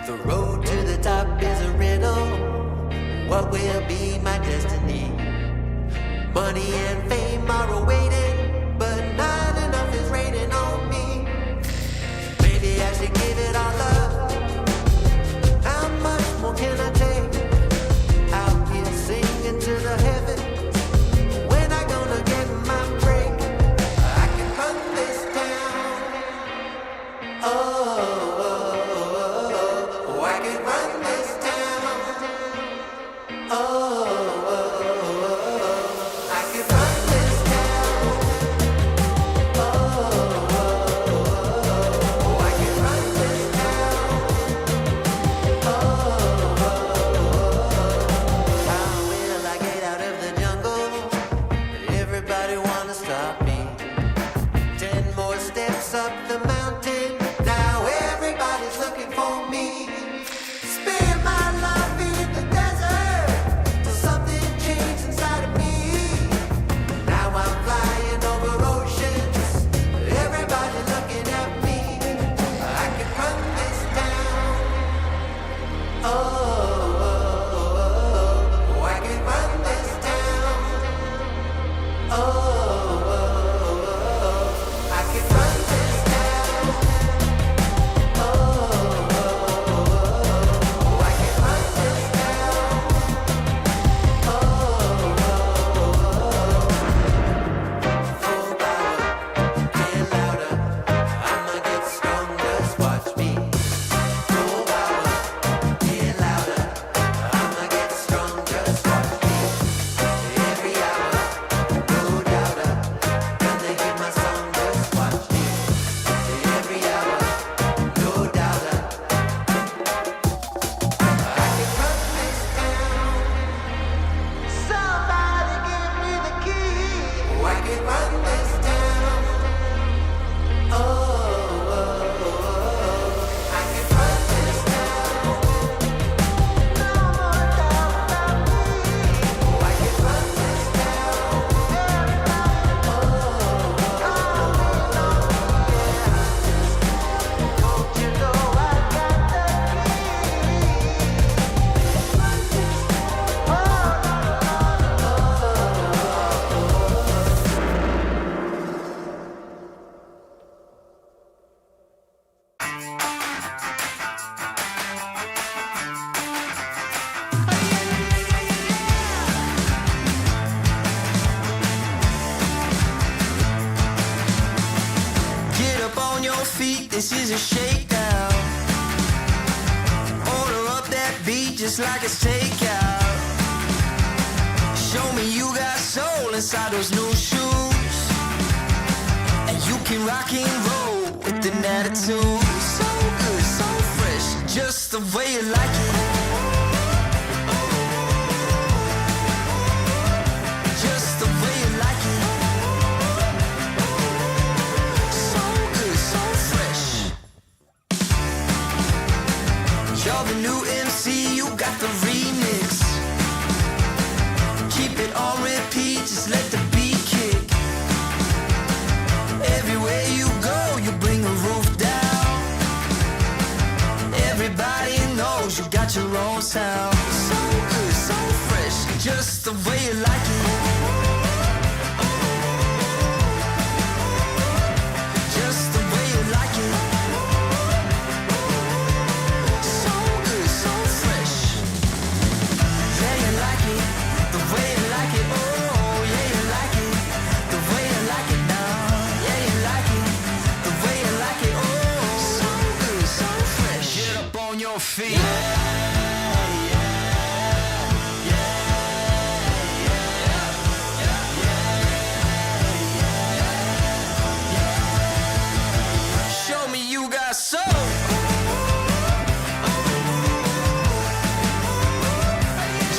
The road to the top is a riddle. What will be my destiny? Money and fame are awaiting, but not enough is raining on me. Maybe I should give it all up. How much more can I take? Out here singing to the heavens. When I gonna get my break? I can run this town. Oh, I can run this town. Oh, I can run this town. Oh, I can run this town. How will I get out of the jungle? Everybody wanna stop me. 10 more steps up the mountain. Now everybody's looking for me. Spend my life in the desert till something changed inside of me. Now I'm flying over oceans. Everybody looking at me. I can run this town. Oh, I can run this town. Oh, I can run this town. Oh, I can run this town. Full power, get louder. I'ma get stronger, just watch me. Full power, get louder. I'ma get stronger, just watch me. Every hour, no doubter. Gonna hear my song, just watch me. Every hour, no doubter. I can run this town. Somebody give me the key. I can run this town. Oh, I can run this town. No more doubt about me. I can run this town. Don't you know I got the Get up on your feet, this is a shakedown. Order up that beat just like it's takeout. Show me you got soul inside those new shoes. And you can rock and roll with an attitude. So good, so fresh, just the way you like it. Just the way you like it. So good, so fresh. You're the new MC, you got the remix. Keep it on repeat, just let the beat kick. Everywhere you go, you bring the roof down. Everybody knows you got your own sound. So good, so fresh, just the way you like it. Just the way you like it. So good, so fresh. Yeah, you like it, the way you like it. Oh, yeah, you like it, the way you like it now. Yeah, you like it, the way you like it. Oh, so good, so fresh. Get up on your feet. Show me you got soul.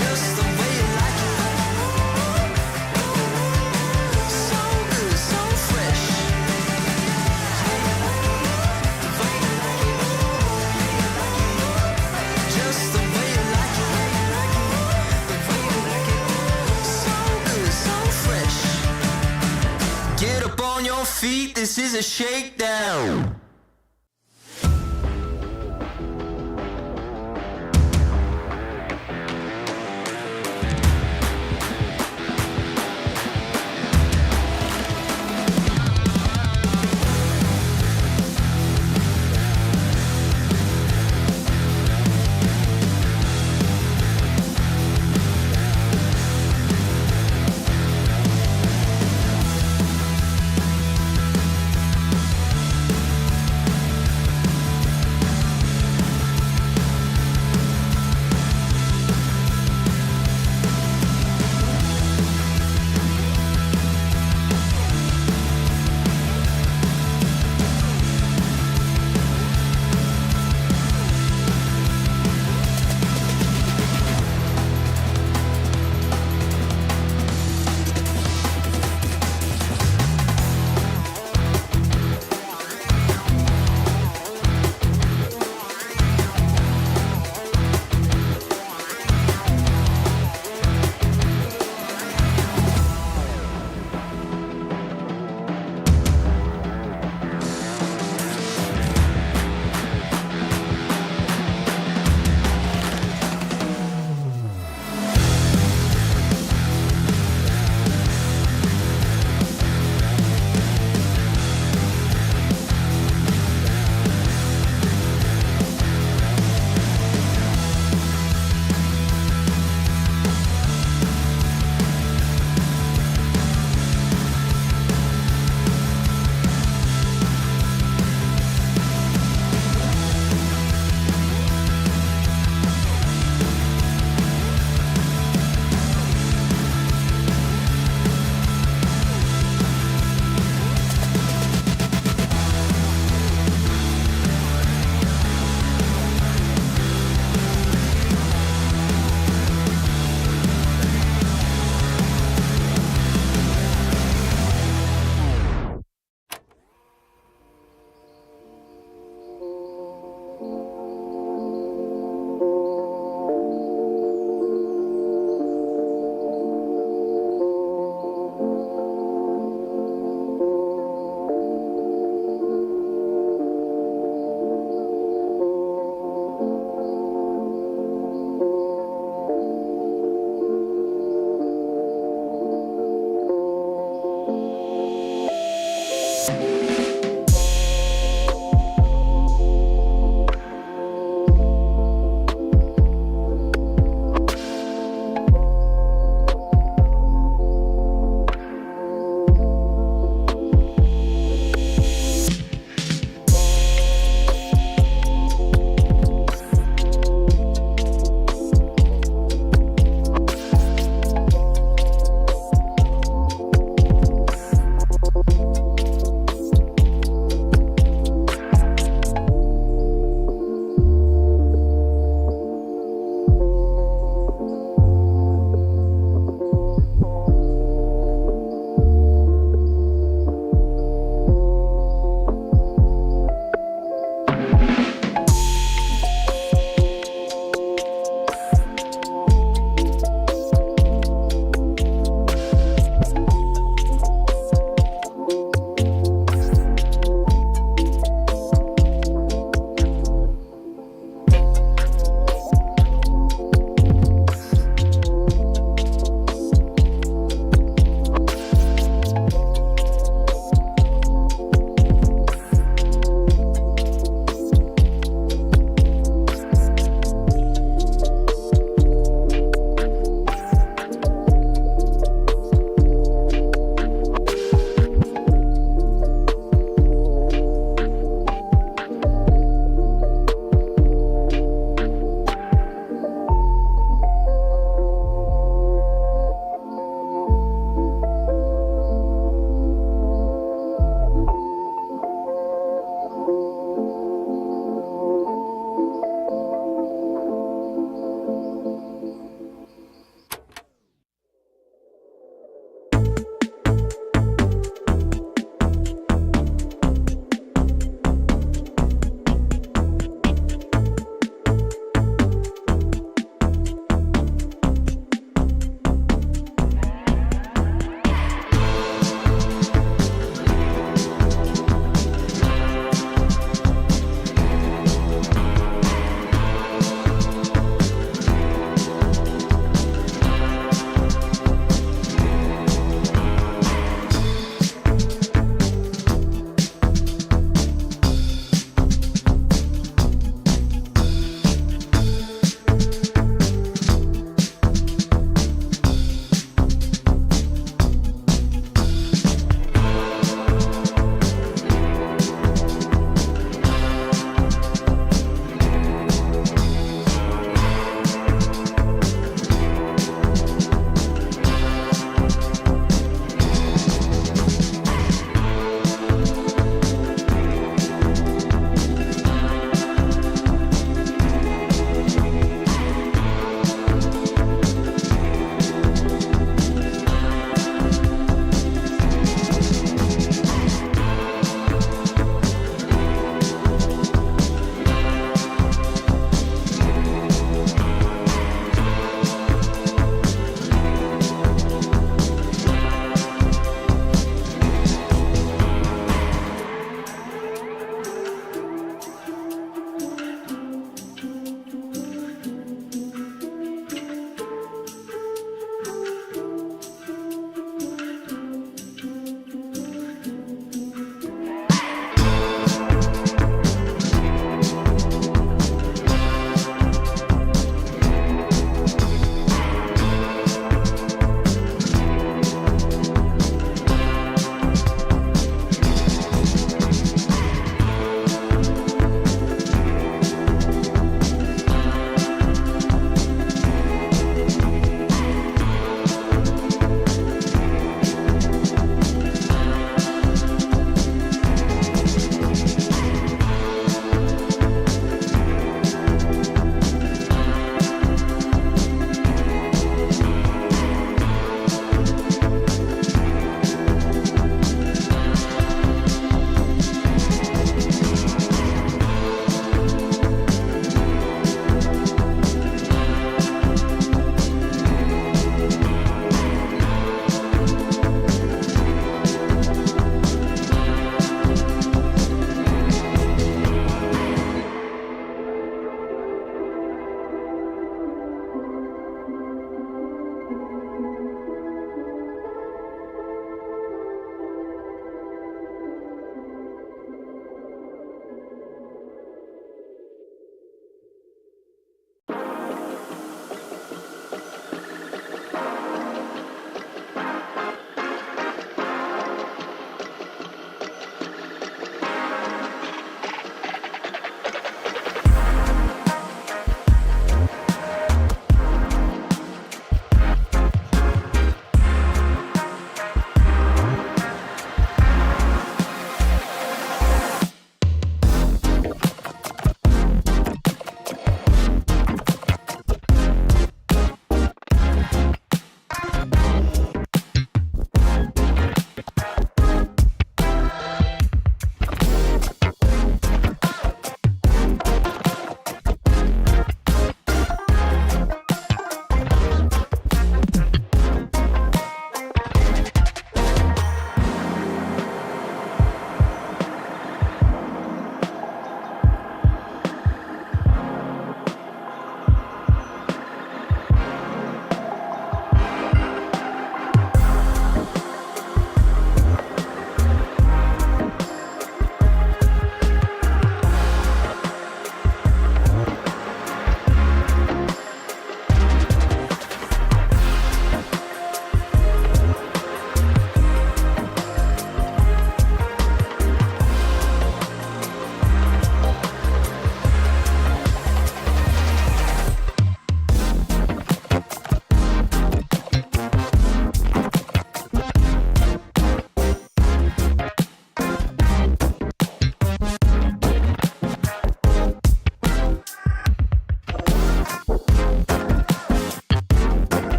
Just the way you like it. So good, so fresh. Just the way you like it. So good, so fresh. Get up on your feet, this is a shakedown.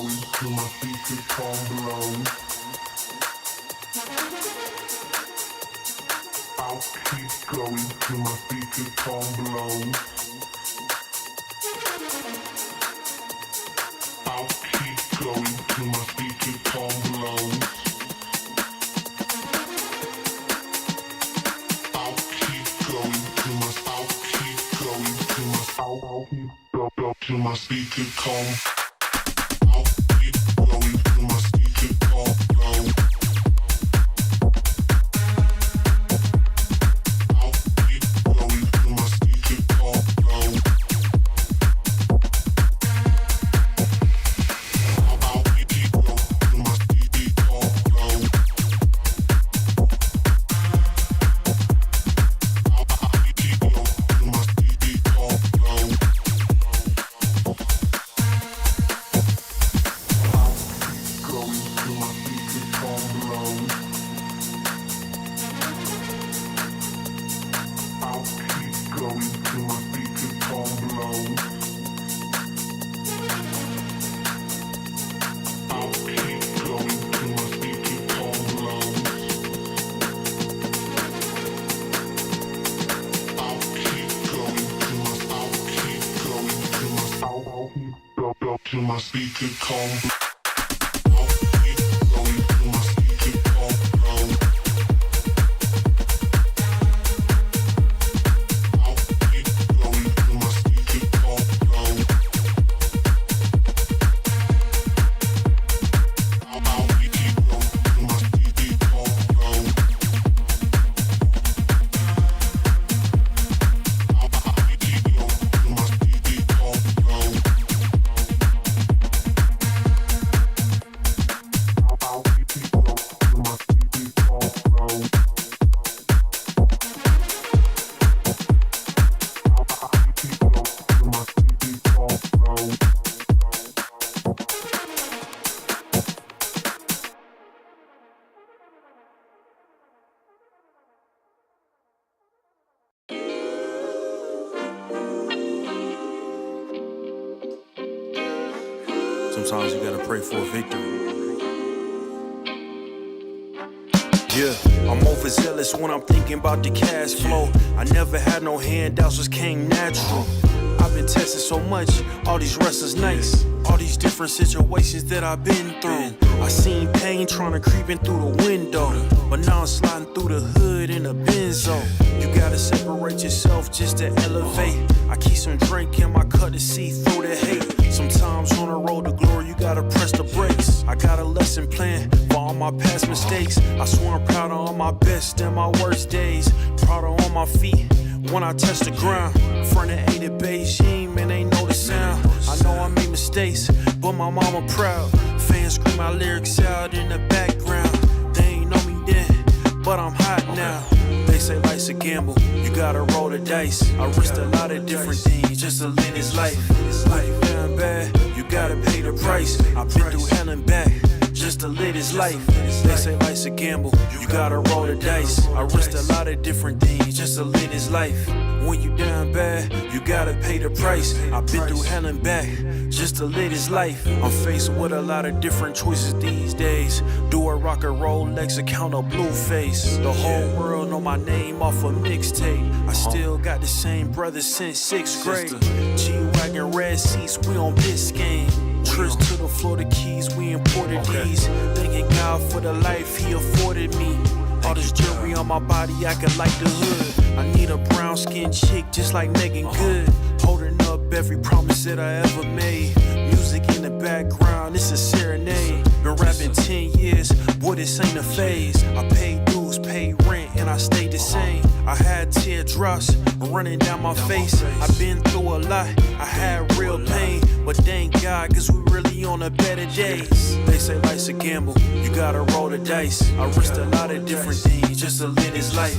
going till my speakers come below. I'll keep going till my speakers come below. I'll keep going till my speakers come below. I'll keep going till my I'll keep going till my I'll keep go till my speakers come. I'll keep going till my speakers come below. I'll keep going till my speakers come below. I'll keep going till my speakers come below. I'll keep going till my speakers come below. Going till my speakers come below. I'll keep going till my speakers come below. I'll keep going till my speakers come below. I'll keep going till my I'll keep going till my I'll keep go till my speakers come. I'll keep going till my speakers come below. I'll keep going till my speakers come below. I'll keep going till my speakers come below. I'll keep going till my speakers come below. I'll keep going till my speakers come below. I'll keep going till my speakers come below. Sometimes you gotta pray for a victory. Yeah, I'm overzealous when I'm thinking about the cash flow. I never had no handouts, just came natural. I've been tested so much, all these restless nights, all these different situations that I've been through. I seen pain trying to creep in through the window, but now I'm sliding through the hood in a Benzo. You gotta separate yourself just to elevate. I keep some drink in my cup to see through the hate. Sometimes on the road to glory, you gotta press the brakes. I got a lesson plan for all my past mistakes. I swear I'm proud of all my best and my worst days. Proud of all my feet when I touch the ground. Front of 8 at Beijing, man, they know the sound. I know I made mistakes, but my mama proud. Fans scream my lyrics out in the background. They ain't know me then, but I'm hot now. They say life's a gamble, you gotta roll the dice. I risked a lot of different things just to live this life. When you down bad, you gotta pay the price. I've been through hell and back just to live this life. They say life's a gamble, you gotta roll the dice. I risked a lot of different things just to live this life. When you down bad, you gotta pay the price. I've been through hell and back just to live this life. I'm faced with a lot of different choices these days. Do a rock and roll Lex account of Blueface. The whole world know my name off a mixtape. I still got the same brothers since 6th grade. G-Wagon red seats, we on Biscayne. Trips to the Florida Keys, we imported these. Thanking God for the life he afforded me. All this jewelry on my body, I could like the hood. I need a brown skinned chick just like Megan Good. Holding up every promise that I ever made. Music in the background, it's a serenade. Been rapping 10 years, boy, this ain't a phase. I paid dues, paid rent, and I stayed the same. I had teardrops running down my face. I've been through a lot, I had real pain. But thank God, cause we really on a better days. They say life's a gamble, you gotta roll the dice. I risked a lot of different things just to live this life.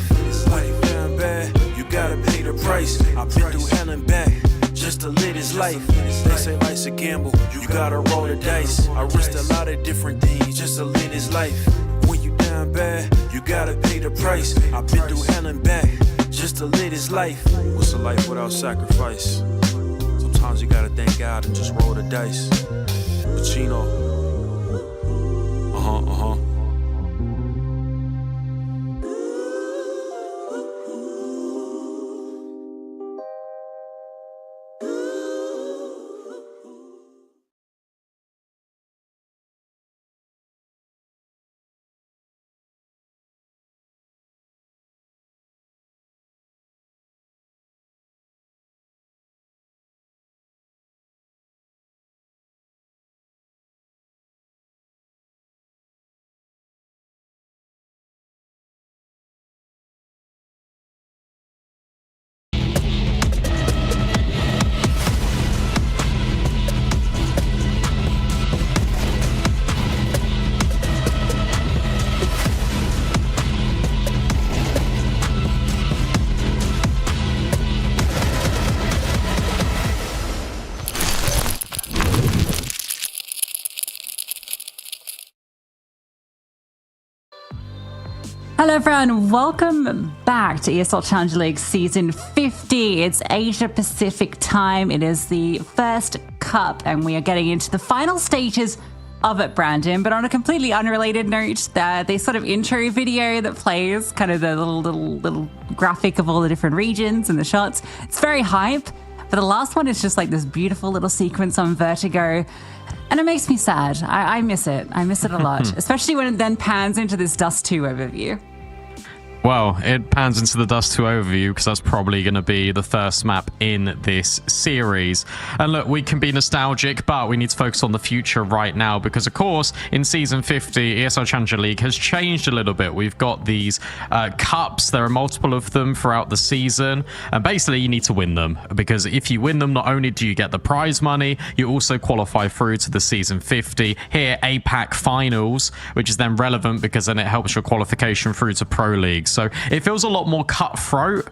When you down bad, you gotta pay the price. I've been through hell and back just to live this life. They say life's a gamble, you gotta roll the dice. I risked a lot of different things just to live this life. When you down bad, you gotta pay the price. I've been through hell and back just to live this life. What's a life without sacrifice? Sometimes you gotta thank God and just roll the dice. But Pacino. Hello everyone, welcome back to ESL Challenger League Season 50. It's Asia Pacific time. It is the first cup and we are getting into the final stages of it, Brandon. But on a completely unrelated note, the sort of intro video that plays, kind of the little graphic of all the different regions and the shots, it's very hype. But the last one is just like this beautiful little sequence on Vertigo. And it makes me sad. I miss it. I miss it a lot, especially when it then pans into this Dust 2 overview. Well, it pans into the Dust 2 overview because that's probably going to be the first map in this series. And look, we can be nostalgic, but we need to focus on the future right now because, of course, in Season 50, ESL Challenger League has changed a little bit. We've got these cups. There are multiple of them throughout the season. And basically, you need to win them because if you win them, not only do you get the prize money, you also qualify through to the Season 50. Here, APAC Finals, which is then relevant because then it helps your qualification through to Pro League. So it feels a lot more cutthroat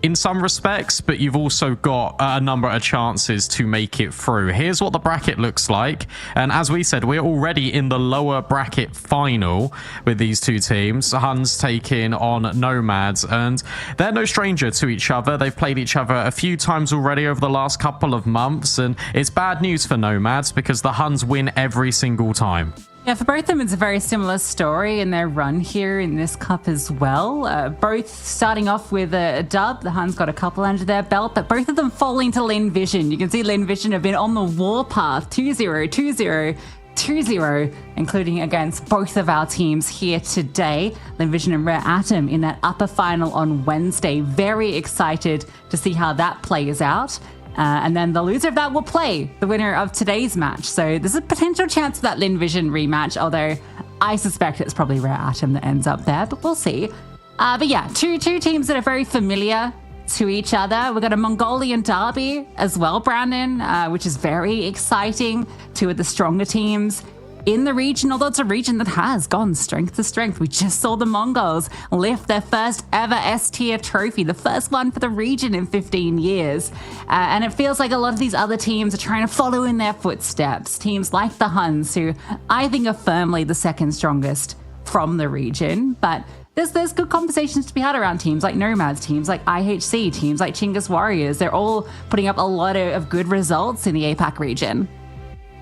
in some respects, but you've also got a number of chances to make it through. Here's what the bracket looks like. And as we said, we're already in the lower bracket final with these two teams. Huns taking on Nomads, and they're no stranger to each other. They've played each other a few times already over the last couple of months, and it's bad news for Nomads because the Huns win every single time. Yeah, for both of them, it's a very similar story in their run here in this cup as well. Both starting off with a dub. The Huns got a couple under their belt, but both of them falling to Lin Vision. You can see Lin Vision have been on the warpath 2-0, 2-0, 2-0, including against both of our teams here today. Lin Vision and Rare Atom in that upper final on Wednesday. Very excited to see how that plays out. And then the loser of that will play the winner of today's match. So there's a potential chance of that Lin Vision rematch, although I suspect it's probably Rare Atom that ends up there, but we'll see. But yeah, two teams that are very familiar to each other. We've got a Mongolian derby as well, Brandon, which is very exciting. Two of the stronger teams in the region, although it's a region that has gone strength to strength. We just saw the Mongols lift their first ever S-tier trophy, the first one for the region in 15 years. And it feels like a lot of these other teams are trying to follow in their footsteps. Teams like the Huns, who I think are firmly the second strongest from the region. But there's good conversations to be had around teams like Nomads, teams like IHC, teams like Chinggis Warriors. They're all putting up a lot of good results in the APAC region.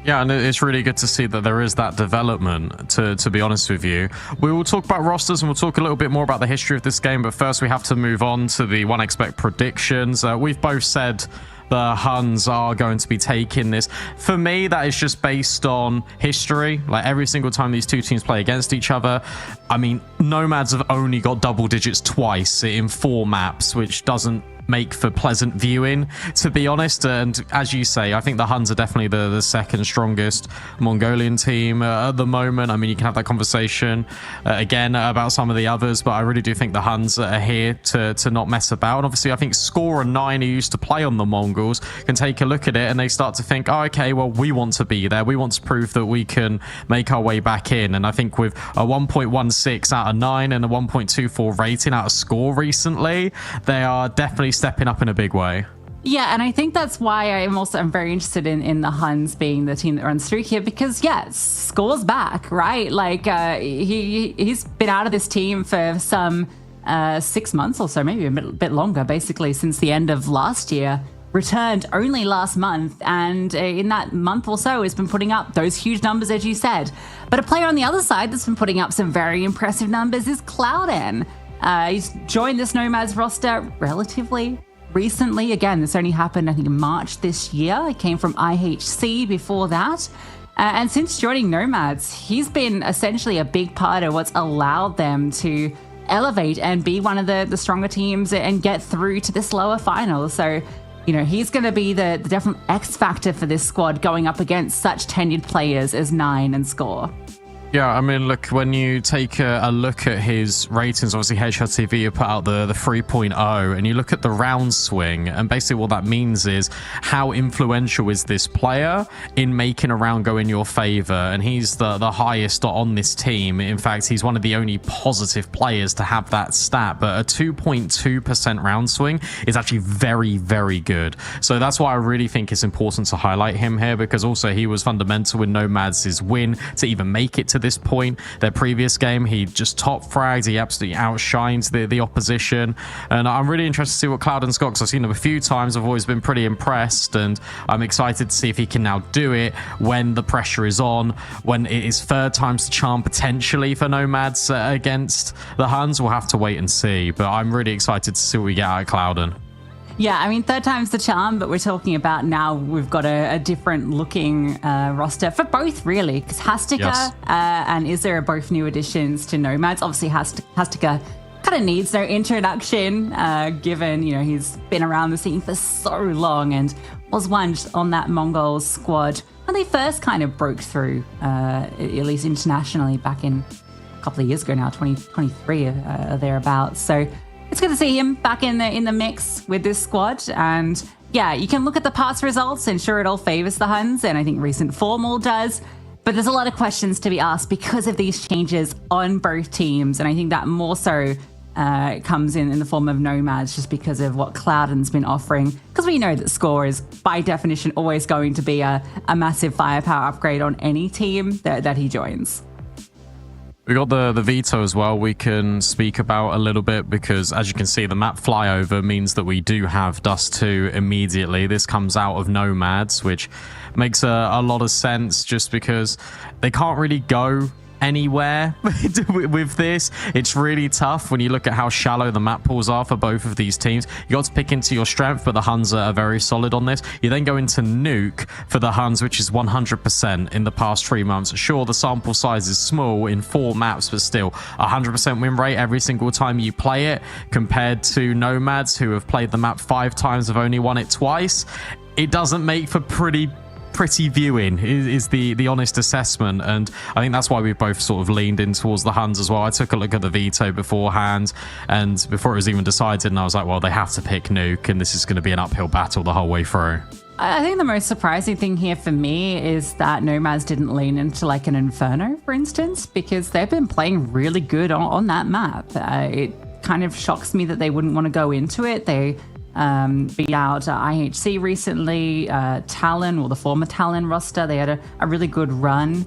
Yeah, and it's really good to see that there is that development, to be honest with you. We will talk about rosters and we'll talk a little bit more about the history of this game, but first we have to move on to the 1xBet predictions. We've both said the Huns are going to be taking this. For me, that is just based on history. Like every single time these two teams play against each other, I mean, Nomads have only got double digits twice in 4 maps, which doesn't make for pleasant viewing, to be honest. And as you say, I think the Huns are definitely the second strongest Mongolian team at the moment. I mean, you can have that conversation again about some of the others, but I really do think the Huns are here to not mess about. And obviously, I think Score and 9, who used to play on the Mongols, can take a look at it and they start to think, oh, okay, well, we want to be there. We want to prove that we can make our way back in. And I think with a 1.16 out of 9 and a 1.24 rating out of Score recently, they are definitely stepping up in a big way. Yeah, and I think that's why I'm very interested in the Huns being the team that runs through here, because yeah, Score's back, right? Like he's been out of this team for some 6 months or so, maybe a bit longer, basically since the end of last year. returned only last month, and in that month or so has been putting up those huge numbers, as you said. But a player on the other side that's been putting up some very impressive numbers is Clouden. He's joined this Nomads roster relatively recently. Again, this only happened, I think, in March this year. He came from IHC before that. And since joining Nomads, he's been essentially a big part of what's allowed them to elevate and be one of the stronger teams and get through to this lower final. So, you know, he's going to be the definite X factor for this squad going up against such tenured players as Nine and Score. Yeah, I mean, look, when you take a look at his ratings, obviously HLTV put out the 3.0, and you look at the round swing, and basically what that means is how influential is this player in making a round go in your favor, and he's the highest on this team. In fact, he's one of the only positive players to have that stat, but a 2.2% round swing is actually very, very good. So that's why I really think it's important to highlight him here, because also he was fundamental in Nomads' win to even make it to this point. Their previous game, he just top fragged, he absolutely outshines the opposition, and I'm really interested to see what Clouden's got, because I've seen him a few times. I've always been pretty impressed, and I'm excited to see if he can now do it when the pressure is on, when it is third time's the charm potentially for Nomads against the Huns. We'll have to wait and see, but I'm really excited to see what we get out of Clouden. Yeah, I mean, third time's the charm, but we're talking about now we've got a different looking roster for both, really, because Hastika Yes. and Izzer are both new additions to Nomads. Obviously, Hastika kind of needs no introduction, given, you know, he's been around the scene for so long and was one on that Mongols squad when they first kind of broke through, at least internationally, back in a couple of years ago now, 2023 or thereabouts. So it's good to see him back in the mix with this squad. And yeah, you can look at the past results and sure, it all favors the Huns, and I think recent form all does. But there's a lot of questions to be asked because of these changes on both teams. And I think that more so comes in the form of Nomads, just because of what Clouden's been offering. Because we know that Score is, by definition, always going to be a massive firepower upgrade on any team that he joins. We got the veto as well we can speak about a little bit, because as you can see, the map flyover means that we do have Dust 2 immediately. This comes out of Nomads, which makes a lot of sense, just because they can't really go anywhere with this. It's really tough when you look at how shallow the map pools are for both of these teams. You got to pick into your strength, but the Huns are very solid on this. You then go into Nuke for the Huns, which is 100% in the past 3 months. Sure, the sample size is small in 4 maps, but still 100% win rate every single time you play it, compared to Nomads, who have played the map 5 times, have only won it twice. It doesn't make for pretty viewing is the honest assessment, and I think that's why we've both sort of leaned in towards the Huns as well. I took a look at the veto beforehand, and before it was even decided, and I was like, well, they have to pick Nuke, and this is going to be an uphill battle the whole way through. I think the most surprising thing here for me is that Nomads didn't lean into like an Inferno, for instance, because they've been playing really good on that map. It kind of shocks me that they wouldn't want to go into it. They beat out IHC recently, Talon, or the former Talon roster. They had a really good run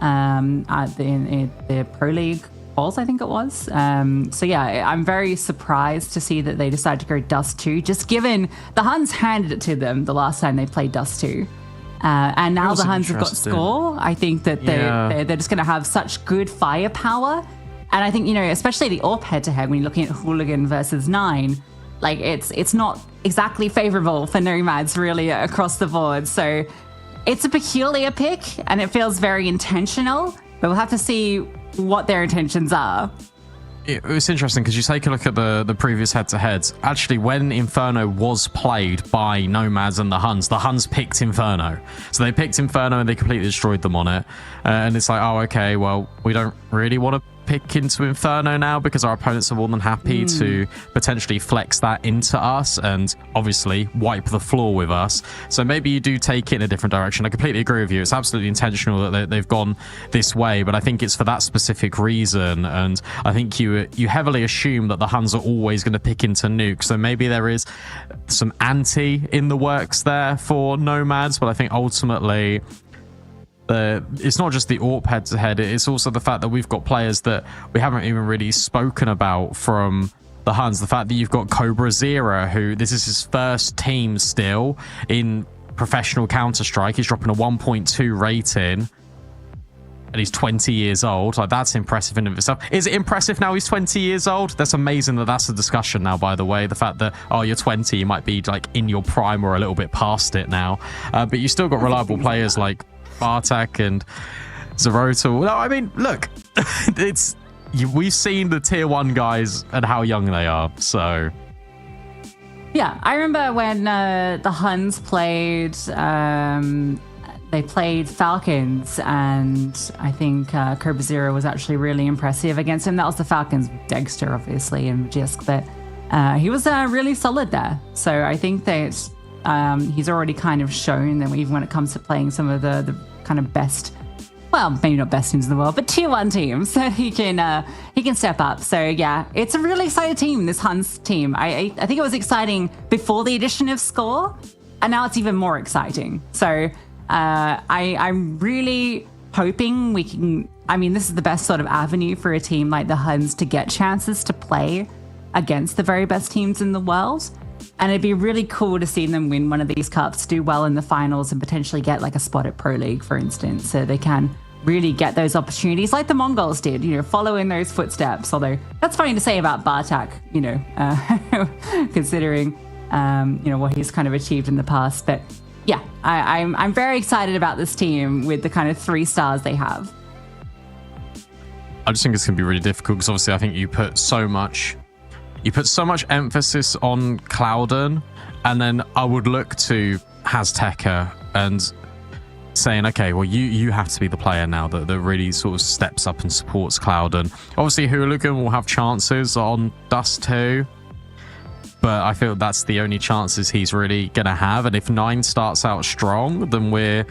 at the Pro League Balls, I think it was. So yeah, I'm very surprised to see that they decided to go Dust 2, just given the Huns handed it to them the last time they played Dust 2. And now the Huns have got Score. I think that they're just going to have such good firepower. And I think, you know, especially the AWP head-to-head, when you're looking at Hooligan versus 9, like it's not exactly favorable for Nomads really across the board. So it's a peculiar pick and it feels very intentional, but we'll have to see what their intentions are. It's interesting because you take a look at the previous head-to-heads. Actually, when Inferno was played by Nomads and the Huns picked Inferno. So they picked Inferno and they completely destroyed them on it. And it's like, oh, okay, well, we don't really want to pick into Inferno now because our opponents are more than happy to potentially flex that into us and obviously wipe the floor with us. So maybe you do take it in a different direction. I completely agree with you. It's absolutely intentional that they've gone this way, but I think it's for that specific reason. And I think you heavily assume that the Huns are always going to pick into Nuke. So maybe there is some anti in the works there for Nomads, but I think ultimately it's not just the AWP head-to-head, it's also the fact that we've got players that we haven't even really spoken about from the Huns. The fact that you've got Cobra Zero, who this is his first team still in professional Counter-Strike. He's dropping a 1.2 rating. And he's 20 years old. Like, that's impressive in and of itself. Is it impressive now he's 20 years old? That's amazing that that's a discussion now, by the way. The fact that, oh, you're 20, you might be like in your prime or a little bit past it now. But you still got reliable players like Bartek and Zerotal. No, I mean, look, we've seen the tier 1 guys and how young they are, so... Yeah, I remember when the Huns played... they played Falcons, and I think Cobra Zero was actually really impressive against him. That was the Falcons, Dexter, obviously, and Jisk, but he was really solid there. So I think that he's already kind of shown that even when it comes to playing some of the kind of best, well, maybe not best teams in the world, but tier 1 teams, that he can step up. So yeah, it's a really exciting team, this Huns team. I think it was exciting before the addition of Score, and now it's even more exciting. So I'm really hoping we can... I mean, this is the best sort of avenue for a team like the Huns to get chances to play against the very best teams in the world. And it'd be really cool to see them win one of these cups, do well in the finals, and potentially get like a spot at Pro League, for instance, so they can really get those opportunities like the Mongols did, follow in those footsteps. Although that's funny to say about Bartak, considering, what he's kind of achieved in the past. But yeah, I'm very excited about this team with the kind of 3 stars they have. I just think it's going to be really difficult because obviously I think you put so much emphasis on Clouden, and then I would look to Hazteca and saying, okay, well, you have to be the player now that really sort of steps up and supports Clouden. Obviously, Hooligan will have chances on Dust 2. But I feel that's the only chances he's really going to have. And if 9 starts out strong, then we're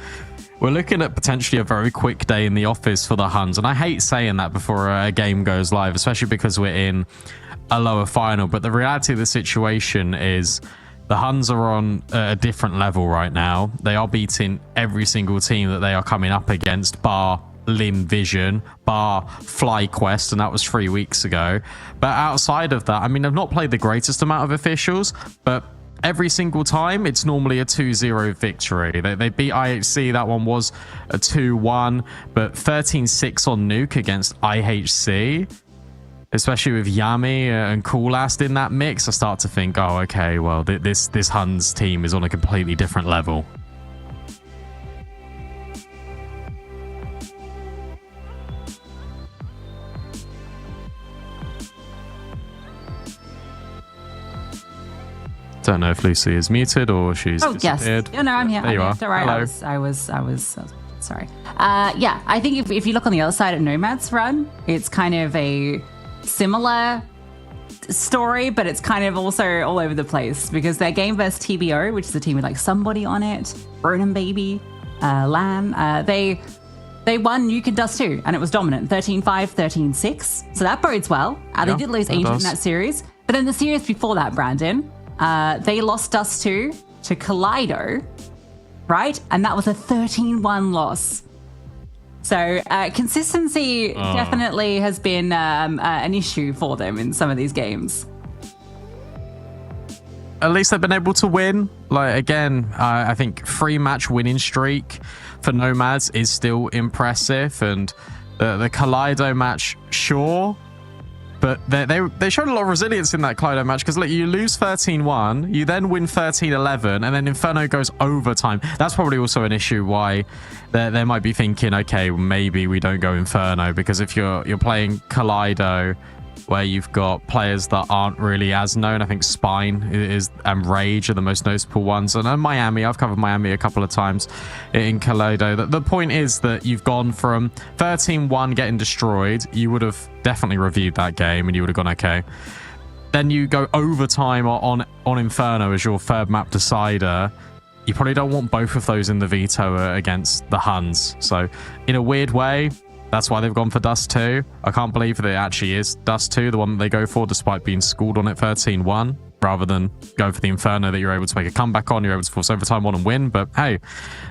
looking at potentially a very quick day in the office for the Huns. And I hate saying that before a game goes live, especially because we're in a lower final. But the reality of the situation is the Huns are on a different level right now. They are beating every single team that they are coming up against, bar Lin Vision, bar FlyQuest, and that was 3 weeks ago. But outside of that, I mean, I've not played the greatest amount of officials, but every single time it's normally a 2-0 victory. They beat IHC, that one was a 2-1, but 13-6 on Nuke against IHC, especially with Yami and Coolast in that mix. I start to think, oh, okay, well, this Huns team is on a completely different level. Don't know if Lucy is muted or she's disappeared. Yes. No, I'm here. There you are. Don't worry. I was sorry. Yeah, I think if you look on the other side of Nomads run, it's kind of a similar story, but it's kind of also all over the place because their game versus TBO, which is a team with like somebody on it, Ronan Baby, Lan, they won Nuke and Dust 2, and it was dominant, 13-5, 13-6. So that bodes well. They did lose Ancient in that series, but in the series before that, Brandon, they lost Dust 2 to Kaleido, right? And that was a 13-1 loss. So consistency definitely has been an issue for them in some of these games. At least they've been able to win. Like, again, I think 3-match winning streak for Nomads is still impressive. And the Kaleido match, sure. But they showed a lot of resilience in that Kaleido match because, look, you lose 13-1, you then win 13-11, and then Inferno goes overtime. That's probably also an issue why they might be thinking, okay, maybe we don't go Inferno, because if you're playing Kaleido where you've got players that aren't really as known, I think Spine and Rage are the most noticeable ones, and Miami. I've covered Miami a couple of times in Kaleido. The point is that you've gone from 13-1 getting destroyed. You would have definitely reviewed that game and you would have gone okay. Then you go overtime on Inferno as your third map decider. You probably don't want both of those in the veto against the Huns. So in a weird way, that's why they've gone for Dust 2. I can't believe that it actually is Dust 2, the one that they go for, despite being schooled on it 13-1. rather than go for the Inferno that you're able to make a comeback on, you're able to force overtime on and win. But hey,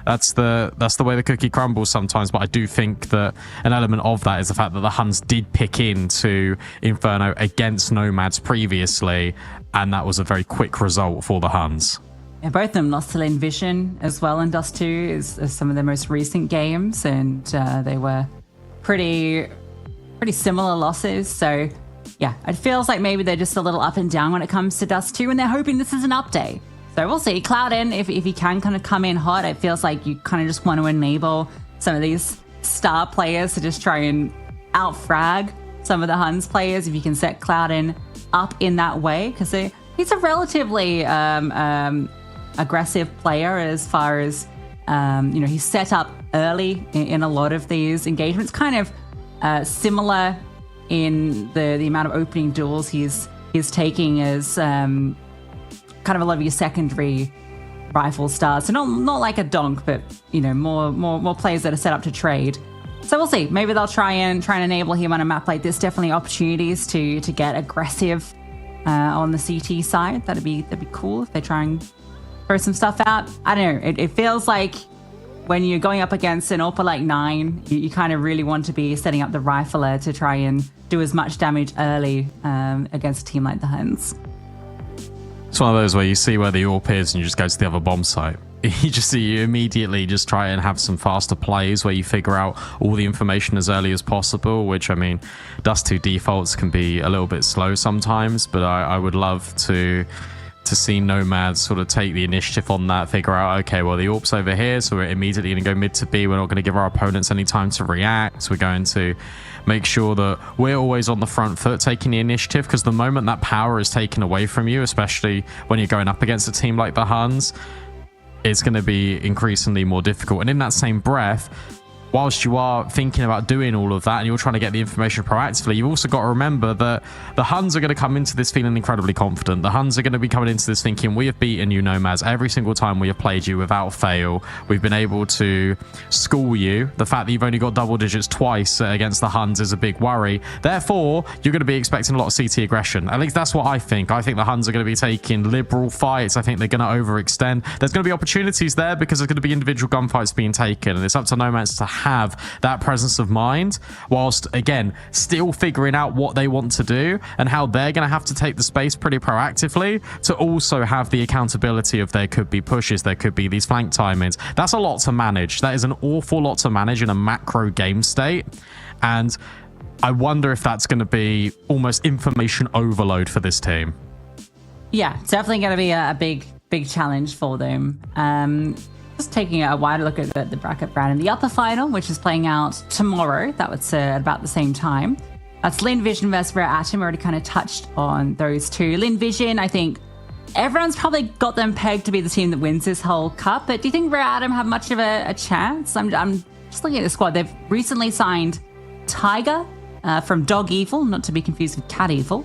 that's the way the cookie crumbles sometimes. But I do think that an element of that is the fact that the Huns did pick into Inferno against Nomads previously, and that was a very quick result for the Huns. Yeah, both of them lost to Lin Vision as well in Dust 2 as some of their most recent games, and they were pretty similar losses. So yeah, it feels like maybe they're just a little up and down when it comes to Dust 2, and they're hoping this is an update. So we'll see. Cloudin, if he can kind of come in hot, it feels like you kind of just want to enable some of these star players to just try and out-frag some of the Huns players if you can set Cloudin up in that way, because he's a relatively aggressive player as far as he's set up early in a lot of these engagements, kind of similar in the amount of opening duels he's taking as kind of a lot of your secondary rifle stars. So not like a donk, but more players that are set up to trade. So we'll see. Maybe they'll try and enable him on a map like this. Definitely opportunities to get aggressive on the CT side. That'd be cool if they try and throw some stuff out. I don't know. It feels like when you're going up against an AWPer like 9, you kind of really want to be setting up the rifler to try and do as much damage early against a team like the Huns. It's one of those where you see where the AWP is and you just go to the other bomb site. You immediately just try and have some faster plays where you figure out all the information as early as possible, which, I mean, Dust 2 defaults can be a little bit slow sometimes, but I would love to see Nomads sort of take the initiative on that, figure out, okay, well, the AWP's over here, so we're immediately going to go mid to B. We're not going to give our opponents any time to react. We're going to make sure that we're always on the front foot taking the initiative, because the moment that power is taken away from you, especially when you're going up against a team like the Huns, it's going to be increasingly more difficult. And in that same breath, whilst you are thinking about doing all of that and you're trying to get the information proactively, you've also got to remember that the Huns are going to come into this feeling incredibly confident. The Huns are going to be coming into this thinking, we have beaten you, Nomads, every single time we have played you without fail. We've been able to school you. The fact that you've only got double digits twice against the Huns is a big worry. Therefore, you're going to be expecting a lot of CT aggression. At least that's what I think. I think the Huns are going to be taking liberal fights. I think they're going to overextend. There's going to be opportunities there because there's going to be individual gunfights being taken, and it's up to Nomads to have that presence of mind, whilst again still figuring out what they want to do and how they're going to have to take the space pretty proactively to also have the accountability of there could be pushes, there could be these flank timings. That's a lot to manage. That is an awful lot to manage in a macro game state, and I wonder if that's going to be almost information overload for this team. Yeah, it's definitely going to be a big challenge for them. Just taking a wider look at the bracket, Brad, in the upper final, which is playing out tomorrow. That was at about the same time. That's Lin Vision versus Rare Atom. We already kind of touched on those two. Lin Vision, I think everyone's probably got them pegged to be the team that wins this whole cup. But do you think Rare Atom have much of a chance? I'm just looking at the squad. They've recently signed Tiger from Dog Evil, not to be confused with Cat Evil.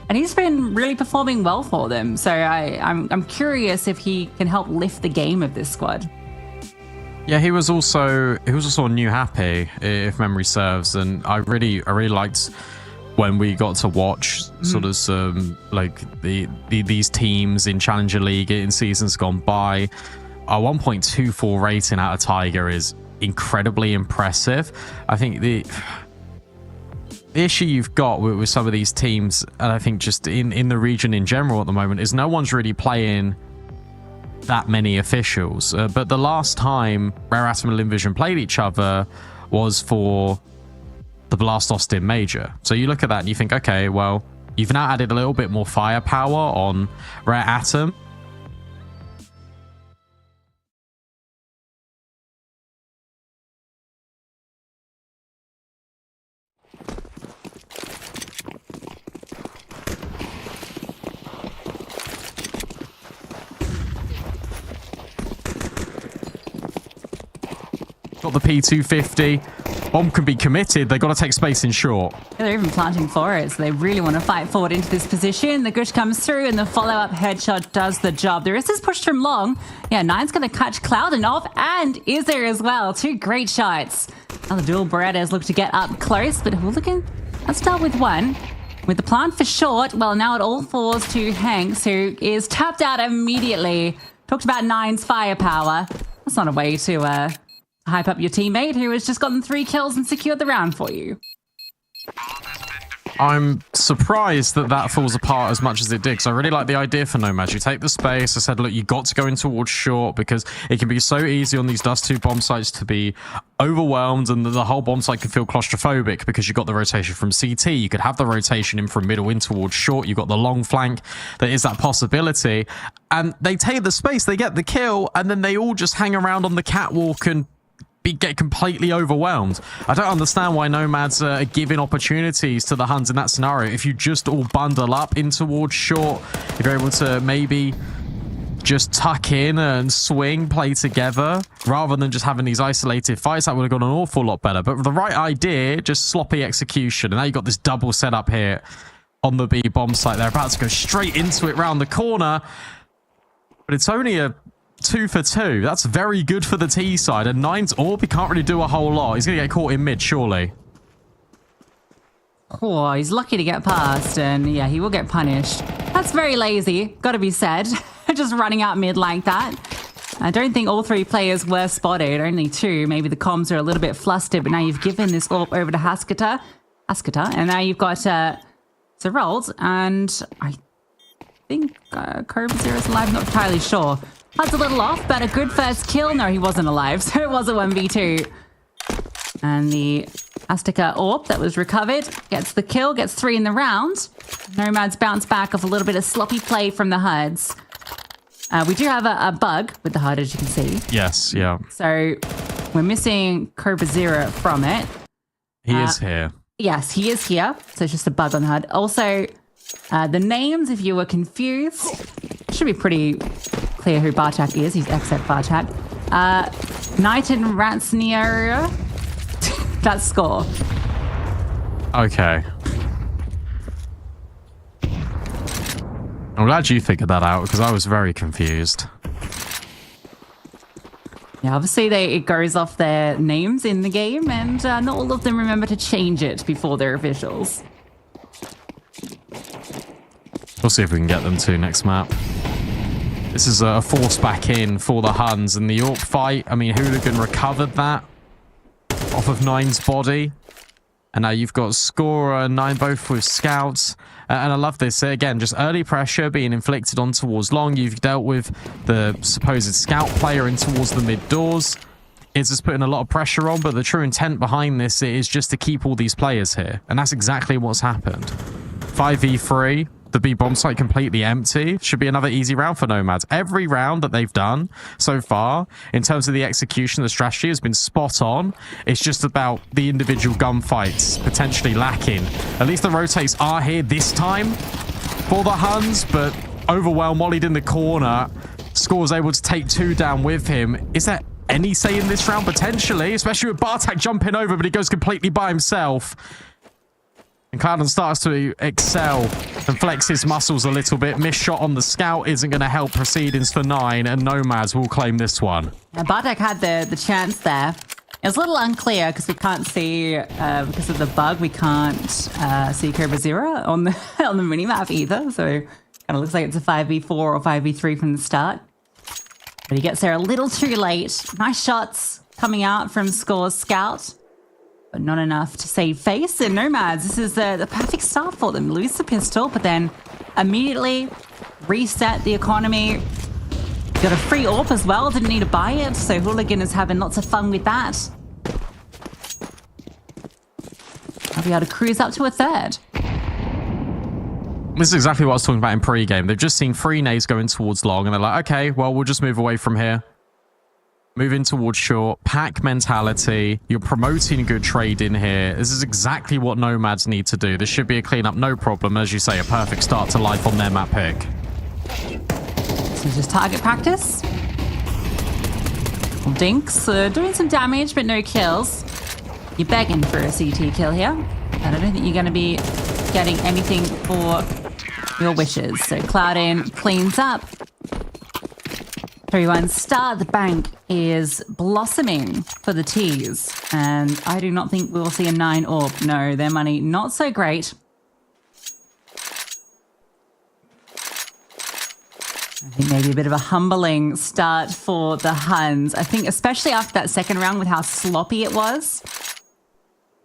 And he's been really performing well for them. So I'm curious if he can help lift the game of this squad. Yeah, he was also on New Happy, if memory serves, and I really liked when we got to watch sort of some like these teams in Challenger League in seasons gone by. A 1.24 rating out of Tiger is incredibly impressive. I think the issue you've got with some of these teams, and I think just in the region in general at the moment, is no one's really playing that many officials. But the last time Rare Atom and Lin Vision played each other was for the Blast Austin Major. So you look at that and you think, okay, well, you've now added a little bit more firepower on Rare Atom. Got the P250. Bomb can be committed. They've got to take space in short. They're even planting for it, so they really want to fight forward into this position. The Gush comes through, and the follow-up headshot does the job. There is this push from long. Yeah, Nine's going to catch Cloudin off, and is there as well. Two great shots. Now the dual Berettas look to get up close, but we're looking. Let's start with one. With the plant for short, well, now it all falls to Hanks, who is tapped out immediately. Talked about Nine's firepower. That's not a way to hype up your teammate who has just gotten 3 kills and secured the round for you. I'm surprised that that falls apart as much as it did, because I really like the idea for Nomads. You take the space. I said, look, you got to go in towards short, because it can be so easy on these Dust 2 bomb sites to be overwhelmed, and the whole bomb site can feel claustrophobic because you've got the rotation from CT. You could have the rotation in from middle in towards short. You've got the long flank. There is that possibility. And they take the space, they get the kill, and then they all just hang around on the catwalk and get completely overwhelmed. I don't understand why Nomads are giving opportunities to the Huns in that scenario. If you just all bundle up in towards short, if you're able to maybe just tuck in and swing, play together, rather than just having these isolated fights, that would have gone an awful lot better. But with the right idea, just sloppy execution. And now you've got this double setup here on the B bomb site. They're about to go straight into it round the corner. But it's only a 2 for 2. That's very good for the T side. And Nine's orb, he can't really do a whole lot. He's going to get caught in mid, surely. Oh, he's lucky to get past, and yeah, he will get punished. That's very lazy, gotta be said. Just running out mid like that. I don't think all 3 players were spotted, only 2. Maybe the comms are a little bit flustered, but now you've given this orb over to Haskata, and now you've got Zerold, and I think Cobra Zero's alive, not entirely sure. That's a little off, but a good first kill. No, he wasn't alive, so it was a 1v2. And the Azteca orb that was recovered gets the kill, gets 3 in the round. Nomads bounce back off a little bit of sloppy play from the HUDs. We do have a bug with the HUD, as you can see. Yes, yeah. So we're missing Cobra Zero from it. He is here. Yes, he is here. So it's just a bug on the HUD. Also, the names, if you were confused, should be pretty clear who Bartak is. He's except Bartak. Knight and Ransnier. That's score. Okay. I'm glad you figured that out, because I was very confused. Yeah, obviously it goes off their names in the game, and not all of them remember to change it before they're officials. We'll see if we can get them to next map. This is a force back in for the Huns, and the Orc fight, I mean, Hooligan recovered that off of Nine's body. And now you've got Scorer and Nine both with scouts. And I love this. Again, just early pressure being inflicted on towards long. You've dealt with the supposed scout player in towards the mid doors. It's just putting a lot of pressure on, but the true intent behind this is just to keep all these players here. And that's exactly what's happened. 5v3. The B bomb site completely empty. Should be another easy round for Nomads. Every round that they've done so far, in terms of the execution, the strategy has been spot on. It's just about the individual gunfights potentially lacking. At least the rotates are here this time for the Huns, but overwhelmed, mollied in the corner. Score's able to take 2 down with him. Is there any say in this round? Potentially, especially with Bartak jumping over, but he goes completely by himself. And Cloudon starts to excel and flex his muscles a little bit. Missed shot on the scout isn't going to help proceedings for Nine, and Nomads will claim this one. Bartek had the chance there. It was a little unclear because we can't see, because of the bug, we can't see Cobra Zero on the minimap either. So it kind of looks like it's a 5v4 or 5v3 from the start. But he gets there a little too late. Nice shots coming out from Score's scout, but not enough to save face. And Nomads, this is the perfect start for them. Lose the pistol, but then immediately reset the economy. Got a free AWP as well, didn't need to buy it, so Hooligan is having lots of fun with that. I'll be able to cruise up to a 3rd. This is exactly what I was talking about in pre-game. They've just seen 3 nades going towards long, and they're like, okay, well, we'll just move away from here. Moving towards short, pack mentality. You're promoting good trade in here. This is exactly what Nomads need to do. This should be a cleanup, no problem. As you say, a perfect start to life on their map pick. So just target practice. Dinks doing some damage, but no kills. You're begging for a CT kill here, and I don't think you're going to be getting anything for your wishes. So Cloudin cleans up. 3-1 star. The bank is blossoming for the T's, and I do not think we will see a 9 AWP. No, their money not so great. Maybe a bit of a humbling start for the Huns. I think especially after that second round with how sloppy it was.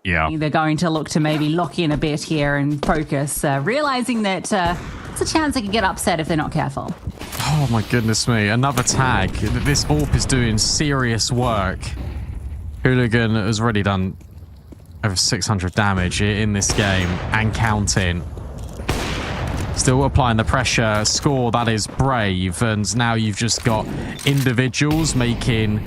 Yeah. They're going to look to maybe lock in a bit here and focus, realizing that it's a chance they could get upset if they're not careful. Oh my goodness me. Another tag. This AWP is doing serious work. Hooligan has already done over 600 damage in this game and counting. Still applying the pressure. Score, that is brave. And now you've just got individuals making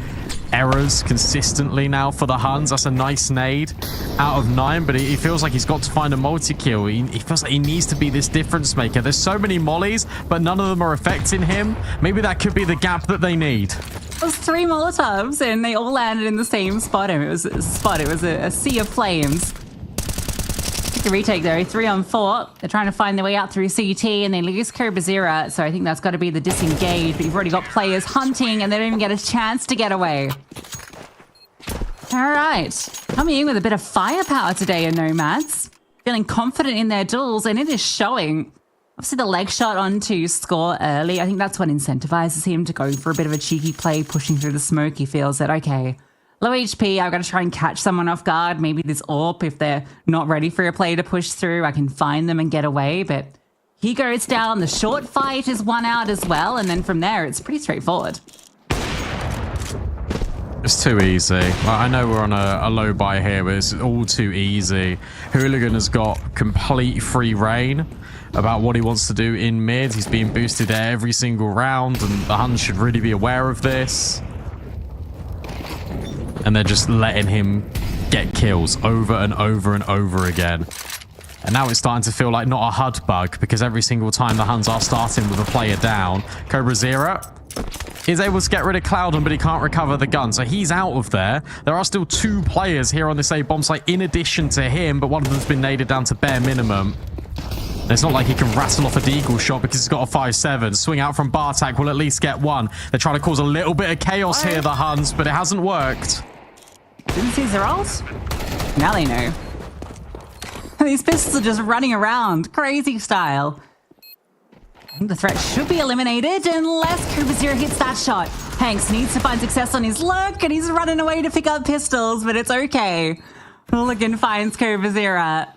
errors consistently now for the Huns. That's a nice nade out of 9, but he feels like he's got to find a multi-kill. He feels like he needs to be this difference maker. There's so many mollies, but none of them are affecting him. Maybe that could be the gap that they need. It was 3 Molotovs, and they all landed in the same spot. It was a sea of flames. The retake though, 3 on 4. They're trying to find their way out through CT, and they lose Cobra, so I think that's got to be the disengage. But you've already got players hunting, and they don't even get a chance to get away. All right, coming in with a bit of firepower today in Nomads, feeling confident in their duels, and it is showing. Obviously, the leg shot onto Score early. I think that's what incentivizes him to go for a bit of a cheeky play, pushing through the smoke. He feels that, okay, low HP, I've got to try and catch someone off guard. Maybe this AWP, if they're not ready for a play to push through, I can find them and get away. But he goes down. The short fight is 1 out as well. And then from there, it's pretty straightforward. It's too easy. Well, I know we're on a low buy here, but it's all too easy. Hooligan has got complete free reign about what he wants to do in mid. He's being boosted every single round, and the Huns should really be aware of this. And they're just letting him get kills over and over and over again. And now it's starting to feel like not a HUD bug, because every single time the Huns are starting with a player down, Cobra is able to get rid of Clouden, but he can't recover the gun, so he's out of there. There are still 2 players here on this A bomb site in addition to him, but one of them's been naded down to bare minimum. And it's not like he can rattle off a deagle shot because he's got a 5-7. Swing out from Bartak will at least get 1. They're trying to cause a little bit of chaos here, the Huns, but it hasn't worked. Didn't see Zerold? Now they know. These pistols are just running around, crazy style. I think the threat should be eliminated unless Cobra hits that shot. Hanks needs to find success on his lurk, and he's running away to pick up pistols, but it's okay. Hooligan finds Cobra.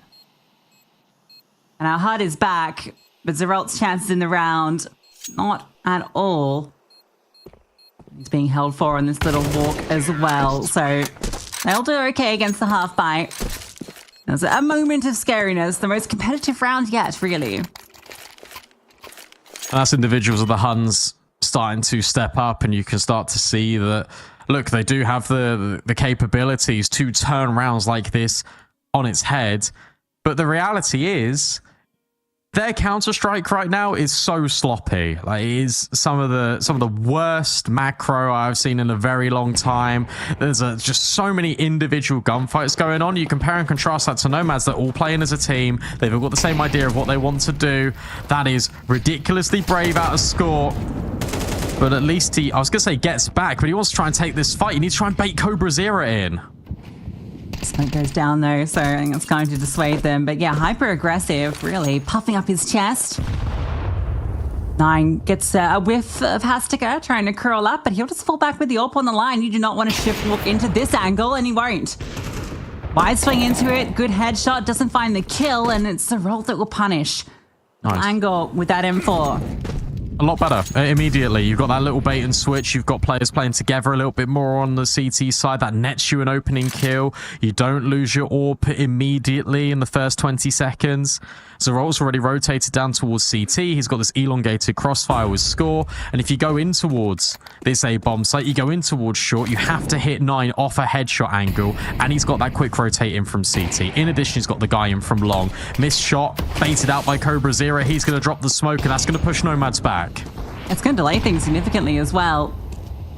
And our HUD is back, but Zerold's chances in the round, not at all. He's being held for on this little walk as well, so they'll do okay against the half bite. There's a moment of scariness, the most competitive round yet, really. And that's individuals of the Huns starting to step up, and you can start to see that, look, they do have the capabilities to turn rounds like this on its head. But the reality is, their Counter-Strike right now is so sloppy. Like, it is some of the worst macro I've seen in a very long time. There's just so many individual gunfights going on. You compare and contrast that to Nomads. They're all playing as a team. They've all got the same idea of what they want to do. That is ridiculously brave out of Score. But at least I was going to say gets back, but he wants to try and take this fight. He needs to try and bait Cobra in. Smoke goes down though, so I think it's going to dissuade them. But yeah, hyper aggressive, really puffing up his chest. 9 gets a whiff of Hastika trying to curl up, but he'll just fall back with the AWP on the line. You do not want to shift walk into this angle, and he won't. Wide swing into it, good headshot, doesn't find the kill, and it's the roll that will punish. Nice. Angle with that M4. A lot better immediately. You've got that little bait and switch. You've got players playing together a little bit more on the CT side. That nets you an opening kill. You don't lose your AWP immediately in the first 20 seconds. Zerold's already rotated down towards CT. He's got this elongated crossfire with Score. And if you go in towards this A-bomb site, you go in towards short, you have to hit 9 off a headshot angle. And he's got that quick rotate in from CT. In addition, he's got the guy in from long. Missed shot, baited out by Cobra. He's going to drop the smoke, and that's going to push Nomads back. It's going to delay things significantly as well.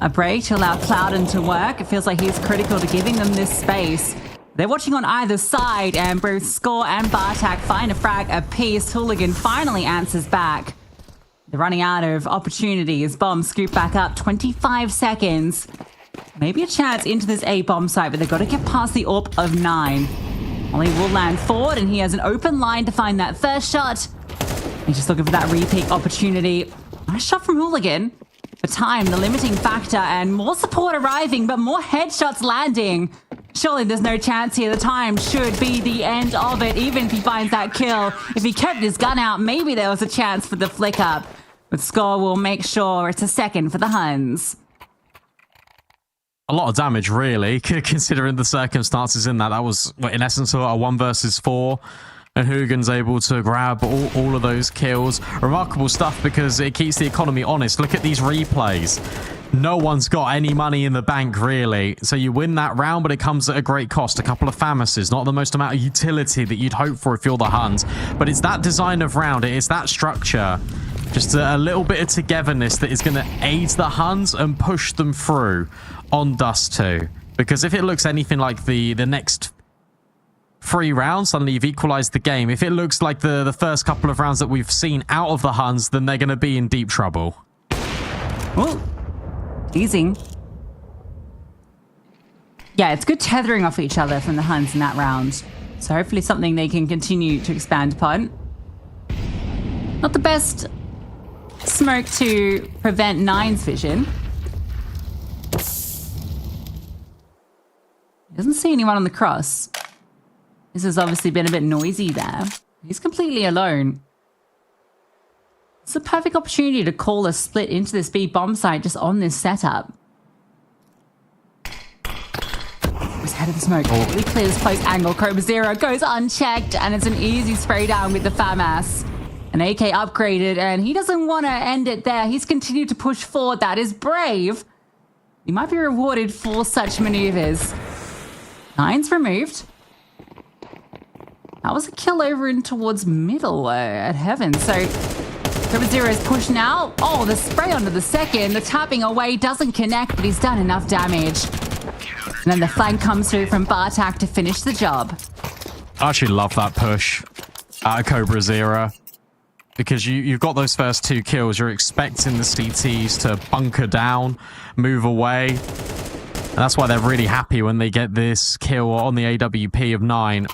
A break to allow Clouden to work. It feels like he's critical to giving them this space. They're watching on either side, and both Score and Bartak find a frag apiece. Hooligan finally answers back. They're running out of opportunities. Bomb scoop back up, 25 seconds. Maybe a chance into this A-bomb site, but they've got to get past the AWP of 9. Ollie will land forward, and he has an open line to find that first shot. He's just looking for that repeat opportunity. Nice shot from Hooligan. For time, the limiting factor, and more support arriving, but more headshots landing. Surely there's no chance here. The time should be the end of it, even if he finds that kill. If he kept his gun out, maybe there was a chance for the flick up. But Score will make sure it's a second for the Huns. A lot of damage, really, considering the circumstances in that. That was, in essence, a 1 versus 4. And Hugan's able to grab all of those kills. Remarkable stuff because it keeps the economy honest. Look at these replays. No one's got any money in the bank, really. So you win that round, but it comes at a great cost. A couple of Famises, not the most amount of utility that you'd hope for if you're the Huns. But it's that design of round. It's that structure. Just a little bit of togetherness that is going to aid the Huns and push them through on Dust 2. Because if it looks anything like the next 3 rounds, suddenly you've equalized the game. If it looks like the first couple of rounds that we've seen out of the Huns, then they're going to be in deep trouble. Oh, teasing. Yeah, it's good tethering off each other from the Huns in that round. So hopefully something they can continue to expand upon. Not the best smoke to prevent Nine's vision. Doesn't see anyone on the cross. This has obviously been a bit noisy there. He's completely alone. It's a perfect opportunity to call a split into this B bomb site just on this setup. He's head of the smoke. Really clears close angle. Cobra Zero goes unchecked, and it's an easy spray down with the FAMAS. An AK upgraded, and he doesn't want to end it there. He's continued to push forward. That is brave. He might be rewarded for such maneuvers. Nine's removed. That was a kill over in towards middle at Heaven. So Cobra Zero is pushed now. Oh, the spray onto the second. The tapping away doesn't connect, but he's done enough damage. And then the flank comes through from Bartak to finish the job. I actually love that push out of Cobra Zero. Because you've got those first 2 kills. You're expecting the CTs to bunker down, move away. And that's why they're really happy when they get this kill on the AWP of 9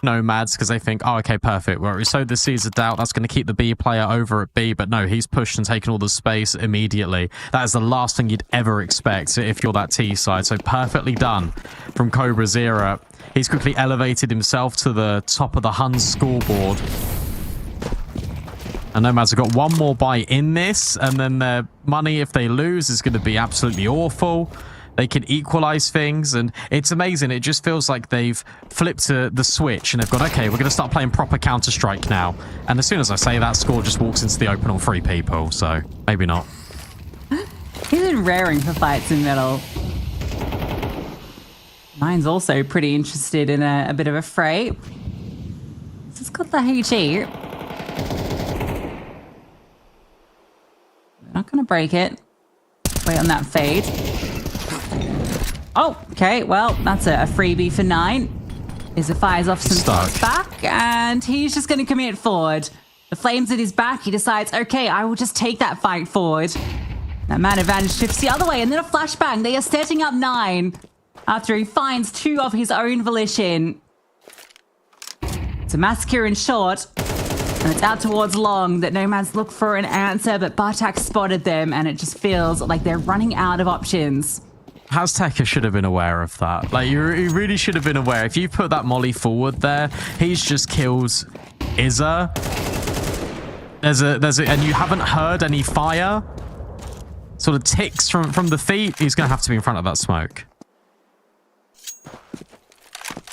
Nomads, because they think, oh, okay, perfect. Well, we sowed the seeds of doubt. That's going to keep the B player over at B. But no, he's pushed and taken all the space immediately. That is the last thing you'd ever expect if you're that T side. So perfectly done from Cobra Zero. He's quickly elevated himself to the top of the Huns scoreboard. And Nomads have got one more buy in this, and then their money, if they lose, is going to be absolutely awful. They can equalize things, and it's amazing. It just feels like they've flipped the switch, and they've gone, okay, we're going to start playing proper Counter-Strike now. And as soon as I say that, Score just walks into the open on 3 people, so maybe not. He's been raring for fights in middle. Nine's also pretty interested in a bit of a fray. He's got the HE. Not going to break it. Wait on that fade. Oh, okay. Well, that's a freebie for 9. Izza fires off some shots back, and he's just going to commit forward. The flames at his back. He decides, okay, I will just take that fight forward. That man advantage shifts the other way, and then a flashbang. They are setting up 9 after he finds 2 of his own volition. It's a massacre in short. And it's out towards long that Nomads look for an answer, but Bartak spotted them, and it just feels like they're running out of options. Hazteka should have been aware of that. Like, you really should have been aware. If you put that molly forward there, he's just killed Izza. And you haven't heard any fire. Sort of ticks from the feet. He's going to have to be in front of that smoke.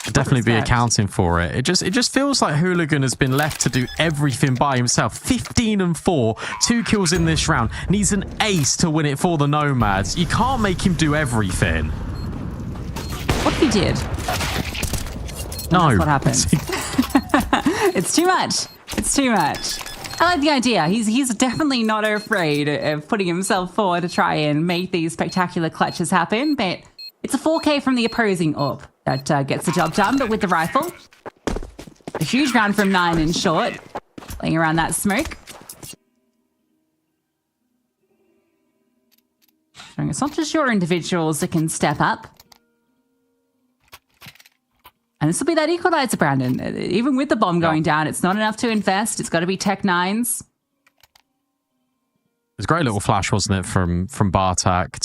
Should definitely be accounting for it. It just feels like Hooligan has been left to do everything by himself. 15-4, 2 kills in this round. Needs an ace to win it for the Nomads. You can't make him do everything. What if he did? No. That's what happens. It's too much. It's too much. I like the idea. He's definitely not afraid of putting himself forward to try and make these spectacular clutches happen, but it's a 4K from the opposing AWP that gets the job done, but with the rifle. A huge round from 9 in short. Playing around that smoke. Showing it's not just your individuals that can step up. And this will be that equalizer, Brandon. Even with the bomb going down, it's not enough to invest. It's got to be Tech 9s. was a great little flash, wasn't it, from Bartak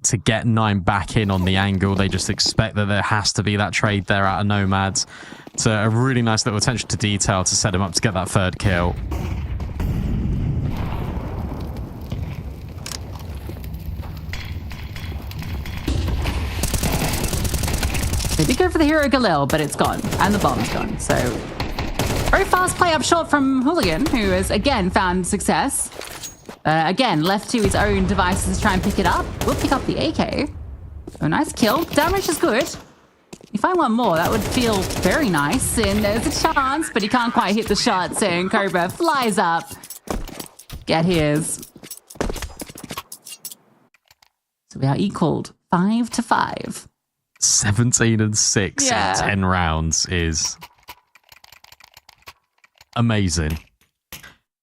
to get 9 back in on the angle. They just expect that there has to be that trade there out of Nomads. It's a really nice little attention to detail to set him up to get that 3rd kill. They did go for the hero Galil, but it's gone. And the bomb's gone. So, very fast play up short from Hooligan, who has again found success. Again, left to his own devices to try and pick it up. We'll pick up the AK. Oh, nice kill. Damage is good. If I want more, that would feel very nice. And there's a chance, but he can't quite hit the shot. So Cobra flies up. Get his. So we are equaled 5-5. 17 and 6 in 10 rounds is amazing.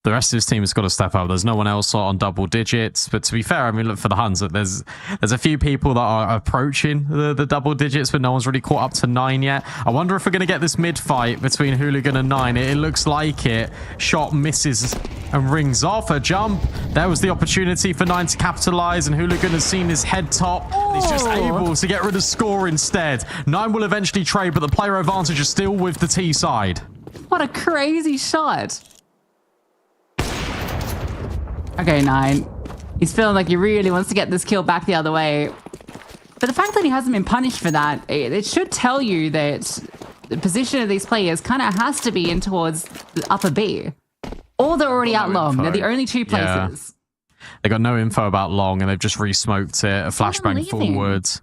The rest of his team has got to step up. There's no one else on double digits. But to be fair, I mean, look, for the Huns, there's a few people that are approaching the double digits, but no one's really caught up to 9 yet. I wonder if we're going to get this mid fight between Hooligan and 9. It looks like it. Shot misses and rings off. A jump. There was the opportunity for 9 to capitalize, and Hooligan has seen his head top. And he's just able to get rid of score instead. 9 will eventually trade, but the player advantage is still with the T side. What a crazy shot. Okay, 9. He's feeling like he really wants to get this kill back the other way. But the fact that he hasn't been punished for that, it should tell you that the position of these players kind of has to be in towards the upper B. Or they're already out long. They're the only 2 places. Yeah. They got no info about long, and they've just re-smoked it. A flashbang forwards.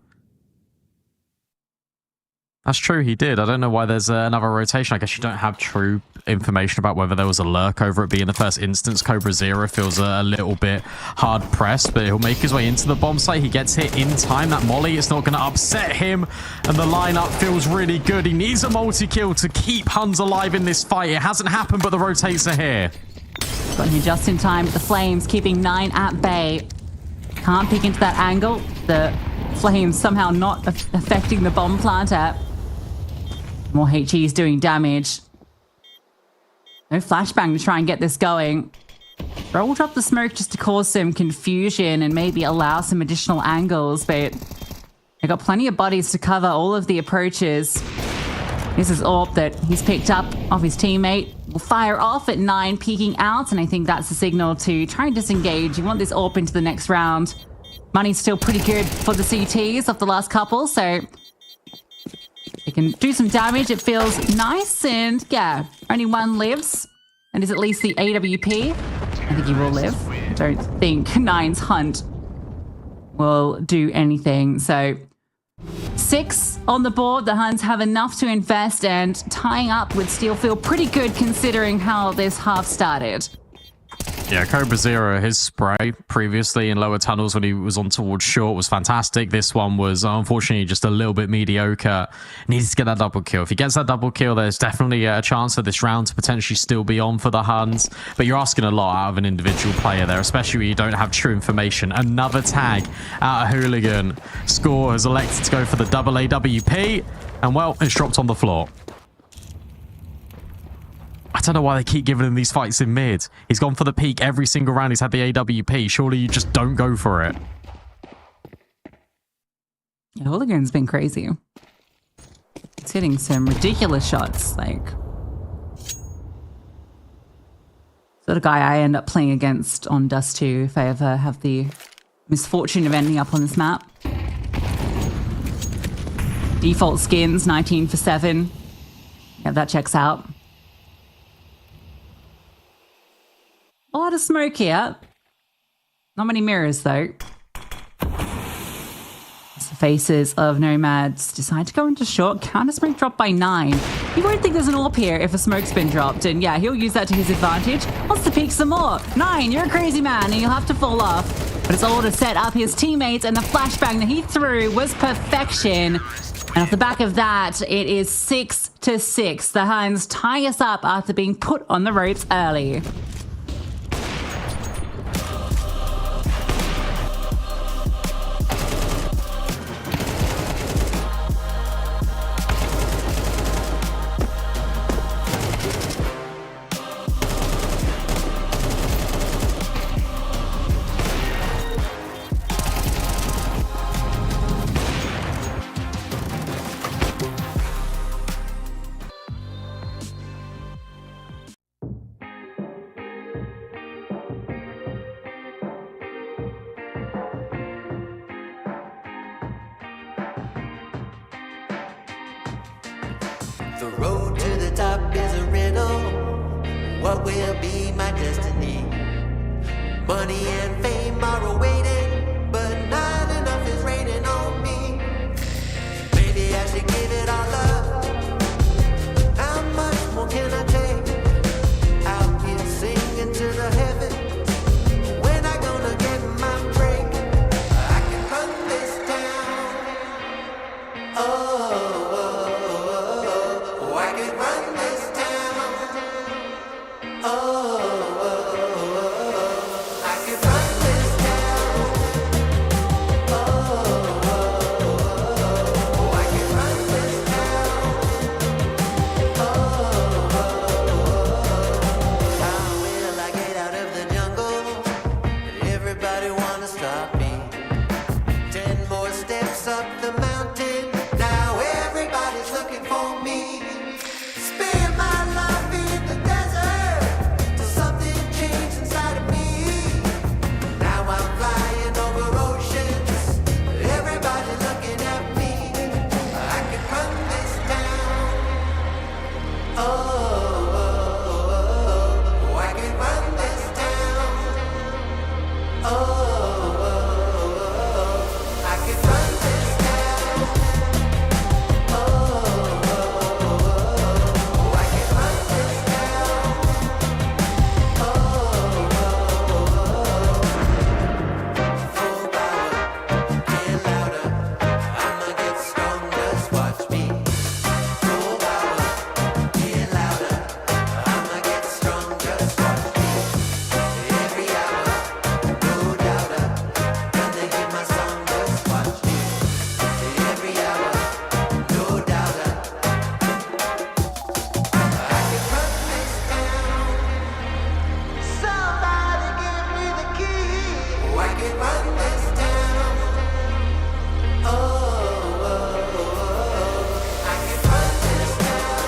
That's true, he did. I don't know why there's another rotation. I guess you don't have true information about whether there was a lurk over it being the first instance. Cobra Zero feels a little bit hard pressed, but he'll make his way into the bomb site. He gets hit in time. That molly, it's not going to upset him, and the lineup feels really good. He needs a multi-kill to keep Huns alive in this fight. It hasn't happened, but the rotates are here. Got here just in time with the Flames, keeping 9 at bay. Can't peek into that angle. The Flames somehow not affecting the bomb planter. More HEs doing damage. No flashbang to try and get this going. Roll drop the smoke just to cause some confusion and maybe allow some additional angles, but they've got plenty of bodies to cover all of the approaches. This is AWP that he's picked up off his teammate. Will fire off at 9, peeking out, and I think that's the signal to try and disengage. You want this AWP into the next round. Money's still pretty good for the CTs of the last couple, so they can do some damage. It feels nice, and yeah, only 1 lives, and is at least the AWP. I think he will live. I don't think 9's hunt will do anything. So 6 on the board. The Huns have enough to invest, and tying up would still feel pretty good considering how this half started. Yeah, Cobra Zero, his spray previously in lower tunnels when he was on towards short was fantastic. This one was unfortunately just a little bit mediocre. Needs to get that double kill. If he gets that double kill, there's definitely a chance for this round to potentially still be on for the Huns. But you're asking a lot out of an individual player there, especially when you don't have true information. Another tag out of Hooligan. Score has elected to go for the double AWP, and well, it's dropped on the floor. I don't know why they keep giving him these fights in mid. He's gone for the peak every single round he's had the AWP. Surely you just don't go for it. Yeah, Hooligan's been crazy. He's hitting some ridiculous shots, like sort of guy I end up playing against on Dust 2 if I ever have the misfortune of ending up on this map. Default skins, 19 for 7. Yeah, that checks out. A lot of smoke here. Not many mirrors, though. As the faces of Nomads decide to go into short. Counter smoke dropped by 9. You won't think there's an AWP here if a smoke's been dropped. And yeah, he'll use that to his advantage. Wants to peek some more. 9, you're a crazy man and you'll have to fall off. But it's all to set up his teammates, and the flashbang that he threw was perfection. And off the back of that, it is 6-6. The Huns tie us up after being put on the ropes early. The road to the top is a riddle. What will be my destiny? Money and fame are awaiting, but not enough is raining on me. Maybe I should give it all up. How much more can I take? Out here singing to the heavens. When I gonna get my break? I can run this town. Oh, I can run this town. I can run this town. I can run this town. How will I get out of the jungle? Everybody wanna stop me. 10 more steps up the mountain. Now everybody's looking for me. Spend my life in the desert till something changed inside of me. Now I'm flying over oceans. Everybody looking at me. I can run this town. I can run this town. I can run this town. I can run this town. Full power, get louder. I'ma get stronger, just watch me. Full power, get louder. I'ma get stronger, just watch me. Every hour, no doubter. Gonna hear my song, just watch me. Every hour, no doubter. I can run this town. Somebody give me the key. I can run this town. I can run this town.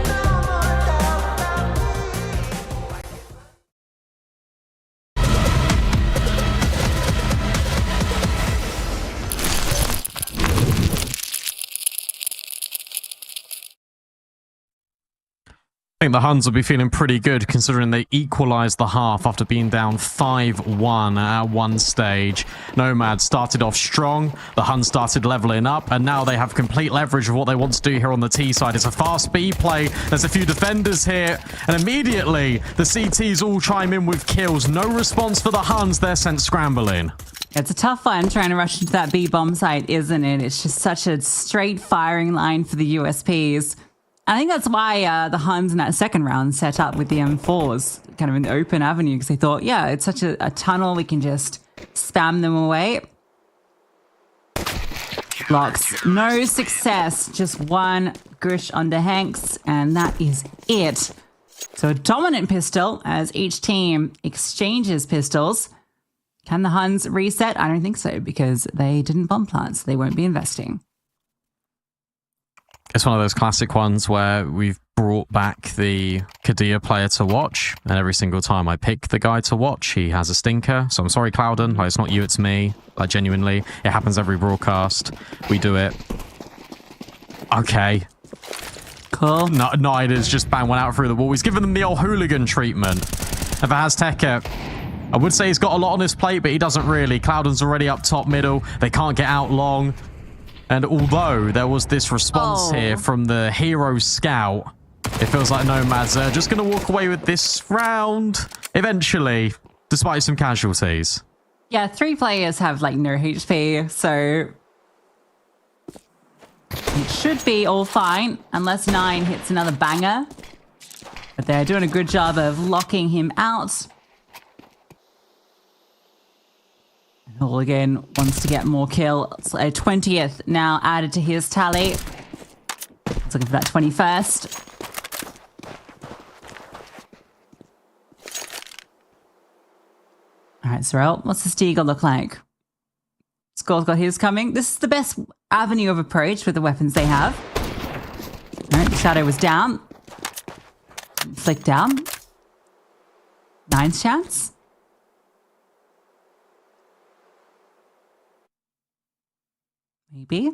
No more doubt about me. I think the Huns will be feeling pretty good considering they equalised the half after being down 5-1 at one stage. Nomads started off strong, the Huns started levelling up, and now they have complete leverage of what they want to do here on the T side. It's a fast B play, there's a few defenders here, and immediately the CTs all chime in with kills. No response for the Huns, they're sent scrambling. It's a tough one trying to rush into that B bomb site, isn't it? It's just such a straight firing line for the USPs. I think that's why the Huns in that second round set up with the M4s, kind of in the open avenue, because they thought, yeah, it's such a tunnel, we can just spam them away. Locks, no success, just one Gush under Hanks, and that is it. So a dominant pistol as each team exchanges pistols. Can the Huns reset? I don't think so, because they didn't bomb plant, so they won't be investing. It's one of those classic ones where we've brought back the Kadir player to watch, and every single time I pick the guy to watch, he has a stinker. So I'm sorry, Clouden. Like, it's not you, it's me. Like, genuinely, it happens every broadcast. We do it. Okay. Cool. No, Nida's just banged one out through the wall. He's given them the old hooligan treatment. If it has Tekka, I would say he's got a lot on his plate, but he doesn't really. Clouden's already up top middle. They can't get out long. And although there was this response here from the hero scout, it feels like Nomads are just going to walk away with this round eventually, despite some casualties. Yeah, 3 players have like no HP, so it should be all fine unless 9 hits another banger. But they're doing a good job of locking him out. Hall again wants to get more kill. So a 20th now added to his tally. Let's look for that 21st. All right, Sorrel, what's the Steagle look like? Score's got his coming. This is the best avenue of approach with the weapons they have. All right, the Shadow was down. Flick down. 9's chance. Maybe.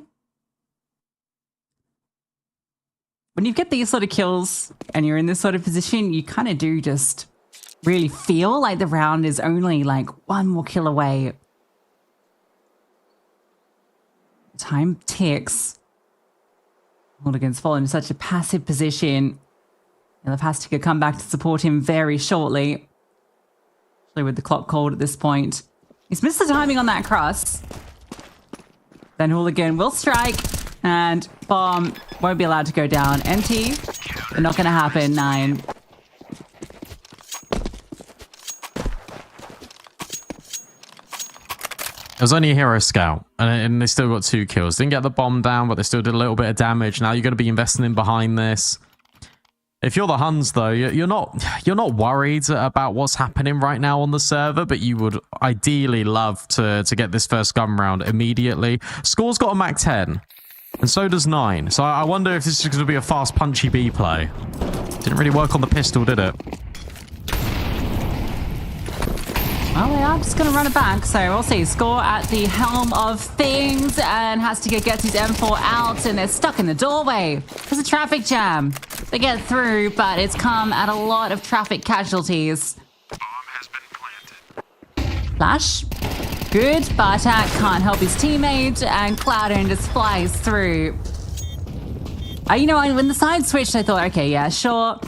when you get these sort of kills and you're in this sort of position, you kind of do just really feel like the round is only like one more kill away. Time ticks. Hooligan's fallen in such a passive position. He'll have to come back to support him very shortly. Especially with the clock called at this point. He's missed the timing on that cross. Then Hooligan will strike. And Bomb won't be allowed to go down. Empty. But not going to happen. 9. It was only a hero scout, and they still got 2 kills. Didn't get the bomb down, but they still did a little bit of damage. Now you're going to be investing in behind this. If you're the Huns, though, you're not worried about what's happening right now on the server, but you would ideally love to get this first gun round immediately. Score's got a Mac 10, and so does 9. So I wonder if this is going to be a fast, punchy B play. Didn't really work on the pistol, did it? Well, they are just going to run it back, so we'll see. Score at the helm of things and has to gets his M4 out, and they're stuck in the doorway. There's a traffic jam. They get through, but it's come at a lot of traffic casualties. Bomb has been planted. Flash. Good. Bartak can't help his teammate, and Cloudin just flies through. You know, when the side switched, I thought, okay, yeah, sure.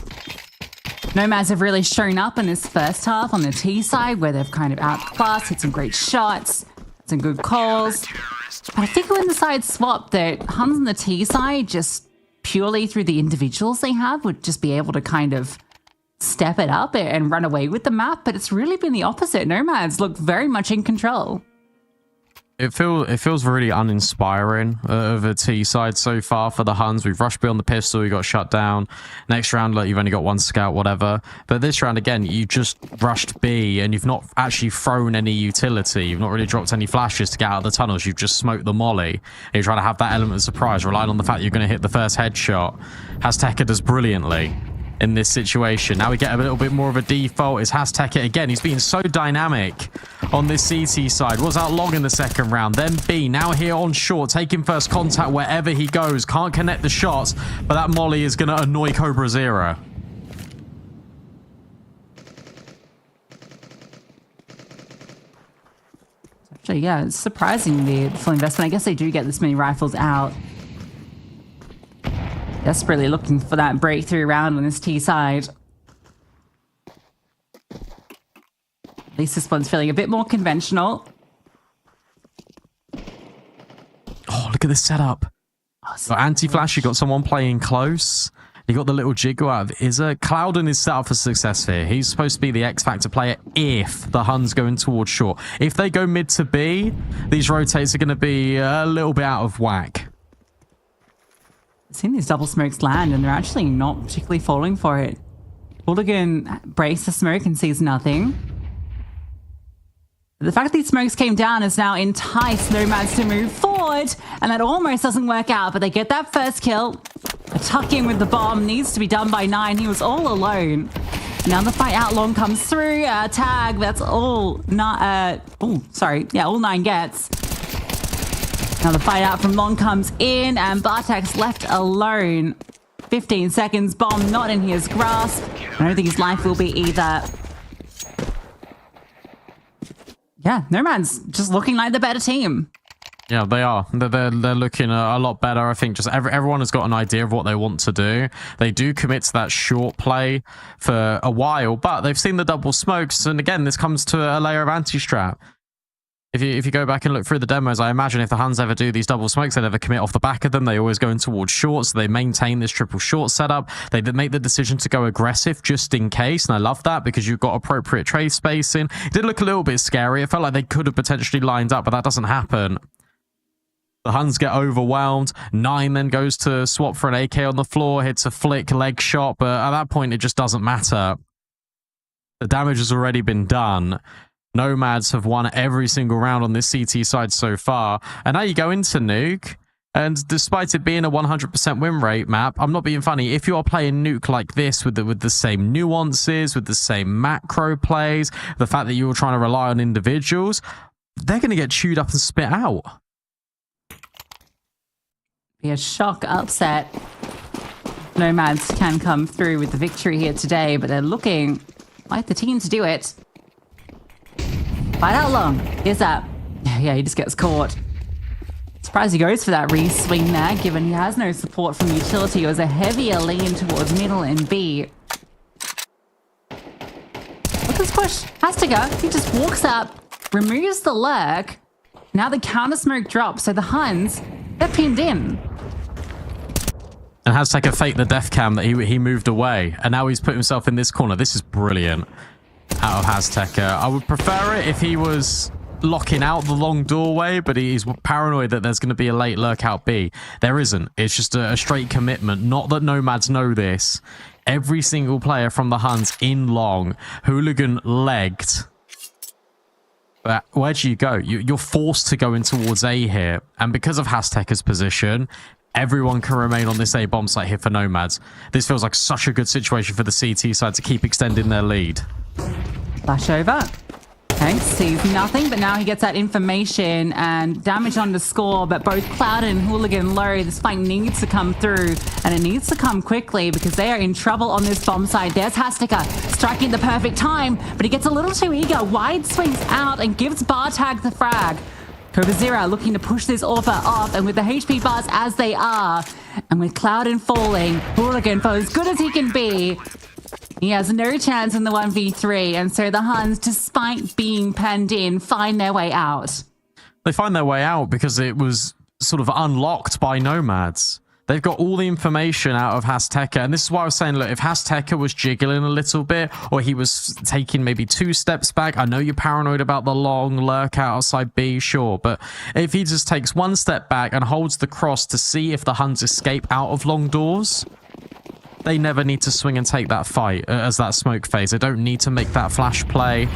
Nomads have really shown up in this first half on the T side, where they've kind of outclassed, hit some great shots, some good calls. But I think when the sides swapped, that Huns on the T side, just purely through the individuals they have, would just be able to kind of step it up and run away with the map. But it's really been the opposite. Nomads look very much in control. It feels really uninspiring of a T side so far for the Huns. We've rushed beyond the pistol, we got shut down. Next round, like, you've only got 1 scout, whatever. But this round, again, you just rushed B and you've not actually thrown any utility. You've not really dropped any flashes to get out of the tunnels. You've just smoked the molly. And you're trying to have that element of surprise, relying on the fact you're going to hit the first headshot. Hazteka does brilliantly in this situation. Now we get a little bit more of a default. It's Hazteka again. He's been so dynamic on this CT side. Was out long in the second round. Then B, now here on short, taking first contact wherever he goes. Can't connect the shots, but that molly is going to annoy Cobra Zero. Actually, yeah, it's surprising the full investment. I guess they do get this many rifles out. Desperately looking for that breakthrough round on this T side. At least this one's feeling a bit more conventional. Oh, look at this setup. Got anti-flash, you got someone playing close. You got the little jiggle out of Izza. Cloudin is set up for success here. He's supposed to be the X-Factor player if the Huns go in towards short. If they go mid to B, these rotates are going to be a little bit out of whack. I've seen these double smokes land, and they're actually not particularly falling for it. Hooligan breaks the smoke and sees nothing. The fact that these smokes came down has now enticed Nomads to move forward, and that almost doesn't work out, but they get that first kill. A tuck in with the bomb needs to be done by 9. He was all alone. Now the fight out long comes through. Tag, that's all. All 9 gets. Now the fight out from long comes in, and Bartek's left alone. 15 seconds, bomb not in his grasp. I don't think his life will be either. Yeah, Nomads just looking like the better team. Yeah, they are. They're looking a lot better. I think just everyone has got an idea of what they want to do. They do commit to that short play for a while, but they've seen the double smokes. And again, this comes to a layer of anti-strap. If you go back and look through the demos, I imagine if the Huns ever do these double smokes, they never commit off the back of them. They always go in towards short, so they maintain this triple short setup. They make the decision to go aggressive just in case, and I love that because you've got appropriate trade spacing. It did look a little bit scary. It felt like they could have potentially lined up, but that doesn't happen. The Huns get overwhelmed. 9 then goes to swap for an AK on the floor, hits a flick leg shot, but at that point, it just doesn't matter. The damage has already been done. Nomads have won every single round on this CT side so far. And now you go into Nuke, and despite it being a 100% win rate map, I'm not being funny. If you are playing Nuke like this with the same nuances, with the same macro plays, the fact that you were trying to rely on individuals, they're going to get chewed up and spit out. Be a shock upset. Nomads can come through with the victory here today, but they're looking like the team to do it. Fight out long. Here's that. Yeah, he just gets caught. Surprised he goes for that re-swing there, given he has no support from utility. It was a heavier lean towards middle and B. Look at this push. Hastiger, he just walks up, removes the lurk. Now the counter smoke drops, so the Huns, they're pinned in. And has taken fake the death cam that he moved away, and now he's put himself in this corner. This is brilliant out of Hazteca. I would prefer it if he was locking out the long doorway, but he's paranoid that there's going to be a late lurk out B. There isn't. It's just a straight commitment. Not that Nomads know this. Every single player from the Huns in long, Hooligan legged. But where do you go? You're forced to go in towards A here, and because of Hazteca's position, everyone can remain on this A bomb site here for Nomads. This feels like such a good situation for the CT side to keep extending their lead. Flash over. Okay, sees nothing, but now he gets that information and damage on the score, but both Cloud and Hooligan low. This fight needs to come through, and it needs to come quickly because they are in trouble on this bomb site. There's Hastiger striking the perfect time, but he gets a little too eager. Wide swings out and gives Bartag the frag. Cobra Zero looking to push this Orpha off, and with the HP bars as they are, and with Cloud and falling, Hooligan for as good as he can be, he has no chance in the 1v3, and so the Huns, despite being penned in, find their way out. They find their way out because it was sort of unlocked by Nomads. They've got all the information out of Hazteca, and this is why I was saying, look, if Hazteca was jiggling a little bit, or he was taking maybe 2 steps back, I know you're paranoid about the long lurk outside B, sure, but if he just takes 1 step back and holds the cross to see if the Huns escape out of long doors, they never need to swing and take that fight as that smoke phase. They don't need to make that flash play,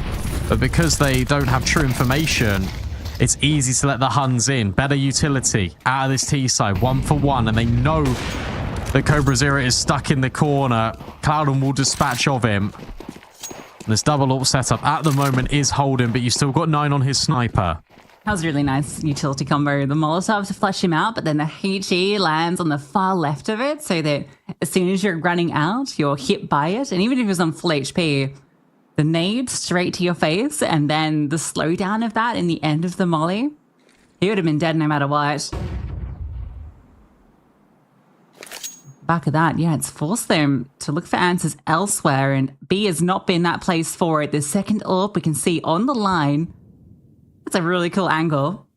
but because they don't have true information, it's easy to let the Huns in. Better utility out of this T side, 1 for 1, and they know that Cobra Zero is stuck in the corner. Cloudon will dispatch of him. And this double AWP setup at the moment is holding, but you still got 9 on his sniper. That was a really nice utility combo. The Molotov to flush him out, but then the HE lands on the far left of it, so that as soon as you're running out, you're hit by it. And even if it was on full HP, the nade straight to your face, and then the slowdown of that in the end of the molly, he would have been dead no matter what. Back of that, yeah, it's forced them to look for answers elsewhere, and B has not been that place for it. The second AWP we can see on the line. It's a really cool angle.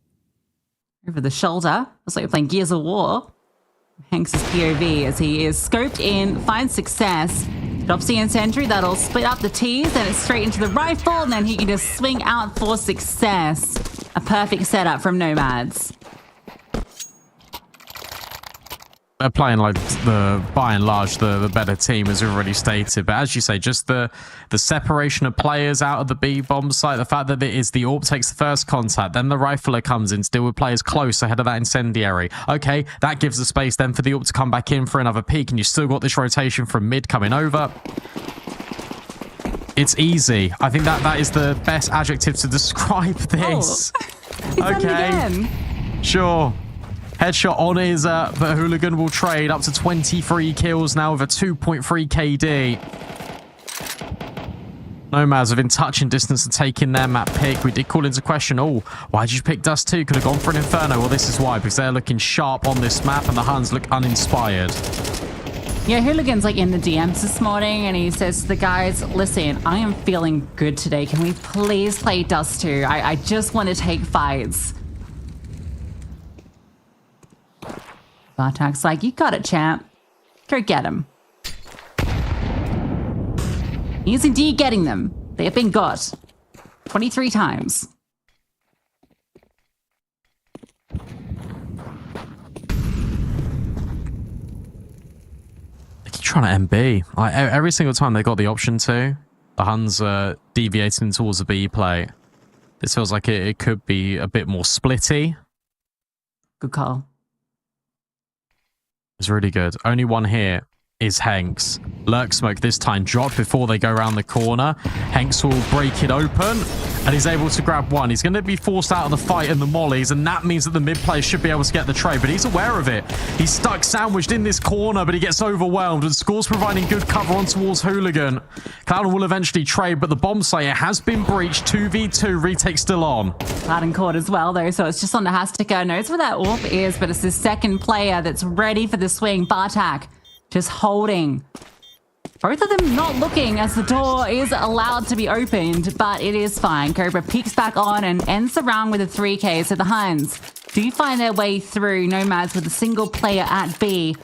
Over the shoulder. Looks like we're playing Gears of War. Hanks' POV as he is scoped in, finds success. Drops the Sentry, that'll split up the T's, then it's straight into the rifle, and then he can just swing out for success. A perfect setup from Nomads. They're playing like by and large the better team, as we've already stated, but as you say, just the separation of players out of the B bomb site, the fact that it is the AWP takes the first contact, then the rifler comes in, still with players close ahead of that incendiary. Okay, that gives the space then for the AWP to come back in for another peek, and you still got this rotation from mid coming over. It's easy. I think that is the best adjective to describe this. Oh, he's done it again. Sure. Headshot on his, but Hooligan will trade up to 23 kills now with a 2.3 KD. Nomads within touching distance of taking their map pick. We did call into question, oh, why did you pick Dust 2? Could have gone for an Inferno. Well, this is why, because they're looking sharp on this map and the Huns look uninspired. Yeah, Hooligan's like in the DMs this morning, and he says to the guys, listen, I am feeling good today. Can we please play Dust 2? I just want to take fights. Bartak's like, you got it, champ. Go get him. He is indeed getting them. They have been got 23 times. They keep trying to MB. Like, every single time they got the option to, the Huns are deviating towards the B play. This feels like it could be a bit more splitty. Good call. It's really good. Only one here is Hanks. Lurk Smoke this time dropped before they go around the corner. Hanks will break it open, and he's able to grab one. He's going to be forced out of the fight in the mollies, and that means that the mid player should be able to get the trade, but he's aware of it. He's stuck sandwiched in this corner, but he gets overwhelmed, and Score's providing good cover on towards Hooligan. Cloud will eventually trade, but the bomb site has been breached. 2v2, retake still on. Cloud caught as well, though, so it's just on the Hastika. Knows where that AWP is, but it's the second player that's ready for the swing. Bartak just holding. Both of them not looking as the door is allowed to be opened, but it is fine. Cobra peeks back on and ends the round with a 3K. So the Huns do find their way through. Nomads with a single player at B.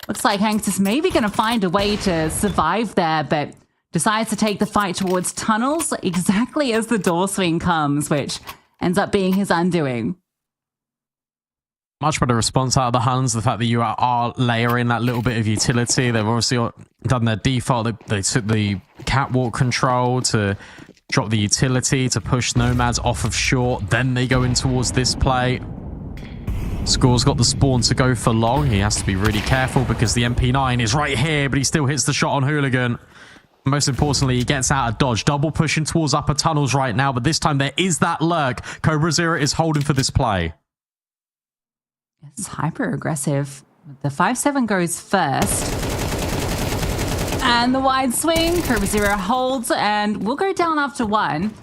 Looks like Hanks is maybe going to find a way to survive there, but decides to take the fight towards tunnels exactly as the door swing comes, which ends up being his undoing. Much better response out of the Huns. The fact that you are layering that little bit of utility. They've obviously done their default. They took the catwalk control to drop the utility to push Nomads off of short. Then they go in towards this play. Score's got the spawn to go for long. He has to be really careful because the MP9 is right here, but he still hits the shot on Hooligan. Most importantly, he gets out of dodge. Double pushing towards upper tunnels right now, but this time there is that lurk. Cobra Zero is holding for this play. It's hyper aggressive. The 5-7 goes first. And the wide swing. Cobra Zero holds and will go down after one.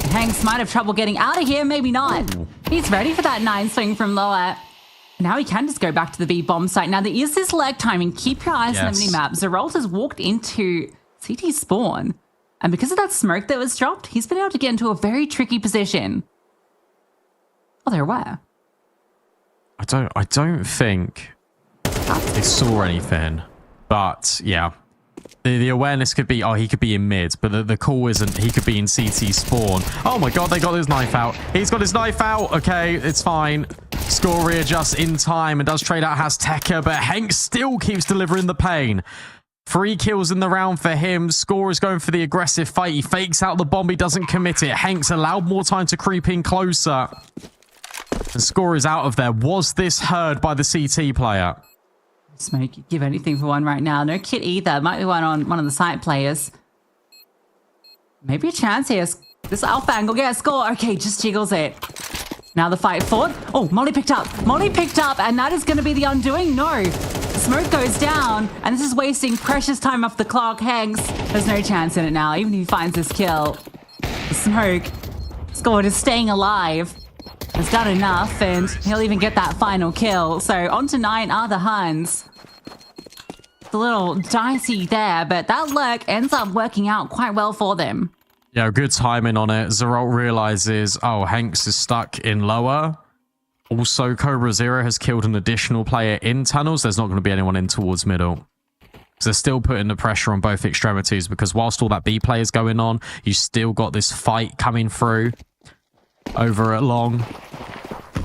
Hanks might have trouble getting out of here, maybe not. He's ready for that 9 swing from lower. Now he can just go back to the B bomb site. Now there is this lag timing. Keep your eyes on the mini-map. Zerold has walked into CT spawn. And because of that smoke that was dropped, he's been able to get into a very tricky position. Oh, they're aware. I don't think they saw anything. But yeah. The awareness could be, oh, he could be in mid, but the call isn't, he could be in CT spawn. Oh my god, they got his knife out. He's got his knife out. Okay, it's fine. Score readjusts in time and does trade out Hazteca, but Hank still keeps delivering the pain. 3 kills in the round for him. Score is going for the aggressive fight. He fakes out the bomb. He doesn't commit it. Hank's allowed more time to creep in closer. And Score is out of there. Was this heard by the CT player? Smoke, you'd give anything for one right now. No kit either. Might be one on one of the site players. Maybe a chance here. This alpha angle. Yeah, Score. Okay, just jiggles it. Now the fight forward. Oh, Molly picked up. Molly picked up, and that is going to be the undoing. No. The smoke goes down, and this is wasting precious time off the clock. Hanks, there's no chance in it now, even if he finds this kill. The smoke. Score just staying alive. Has done enough, and he'll even get that final kill. So on to 9 are the Huns. It's a little dicey there, but that lurk ends up working out quite well for them. Yeah, good timing on it. Zerold realizes, oh, Hanks is stuck in lower. Also, Cobra Zero has killed an additional player in tunnels. There's not going to be anyone in towards middle. So they're still putting the pressure on both extremities because whilst all that B play is going on, you still got this fight coming through over at long.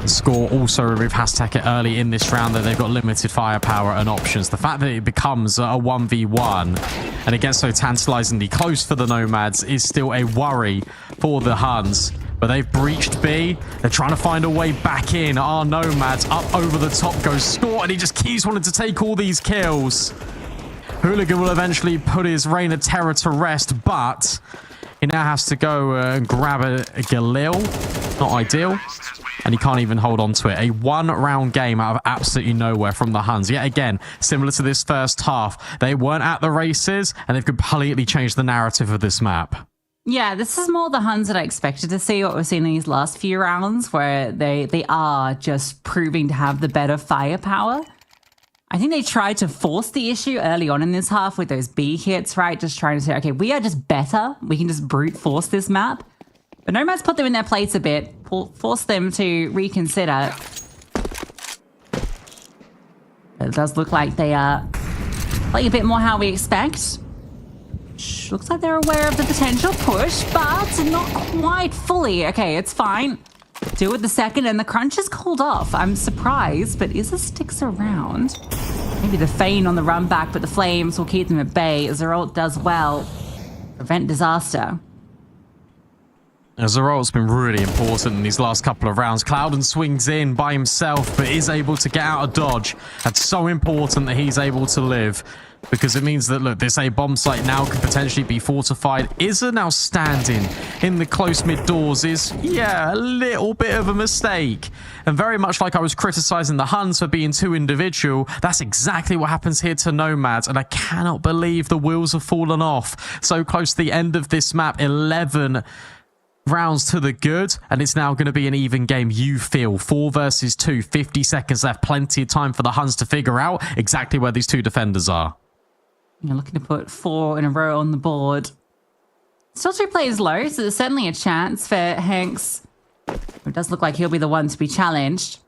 Score also remove Hazteca early in this round that they've got limited firepower and options. The fact that it becomes a 1v1 and it gets so tantalizingly close for the Nomads is still a worry for the Huns. But they've breached B. They're trying to find a way back in. Our Nomads up over the top goes Score, and he just keeps wanting to take all these kills. Hooligan will eventually put his reign of terror to rest, but he now has to go and grab a Galil. Not ideal. And he can't even hold on to it. A 1-round game out of absolutely nowhere from the Huns. Yet again, similar to this first half. They weren't at the races, and they've completely changed the narrative of this map. Yeah, this is more the Huns that I expected to see, what we've seen in these last few rounds, where they are just proving to have the better firepower. I think they tried to force the issue early on in this half with those B hits, right? Just trying to say, okay, we are just better. We can just brute force this map. But Nomads put them in their place a bit, force them to reconsider. It does look like they are playing a bit more how we expect. Looks like they're aware of the potential push, but not quite fully. Okay, it's fine. Do it the second, and the crunch is called off. I'm surprised, but Izza sticks around. Maybe the Feign on the run back, but the Flames will keep them at bay. Zerold does well. Prevent disaster. Zerol's been really important in these last couple of rounds. Clouden swings in by himself, but is able to get out of dodge. That's so important that he's able to live, because it means that, look, this A bomb site now could potentially be fortified. Izza now standing in the close mid doors is, yeah, a little bit of a mistake. And very much like I was criticizing the Huns for being too individual, that's exactly what happens here to Nomads. And I cannot believe the wheels have fallen off. So close to the end of this map, 11 rounds to the good, and it's now going to be an even game. You feel 4 versus 2, 50 seconds left, plenty of time for the Huns to figure out exactly where these two defenders are. You're looking to put 4 in a row on the board. Still 2 players low, so there's certainly a chance for Hanks. It does look like he'll be the one to be challenged.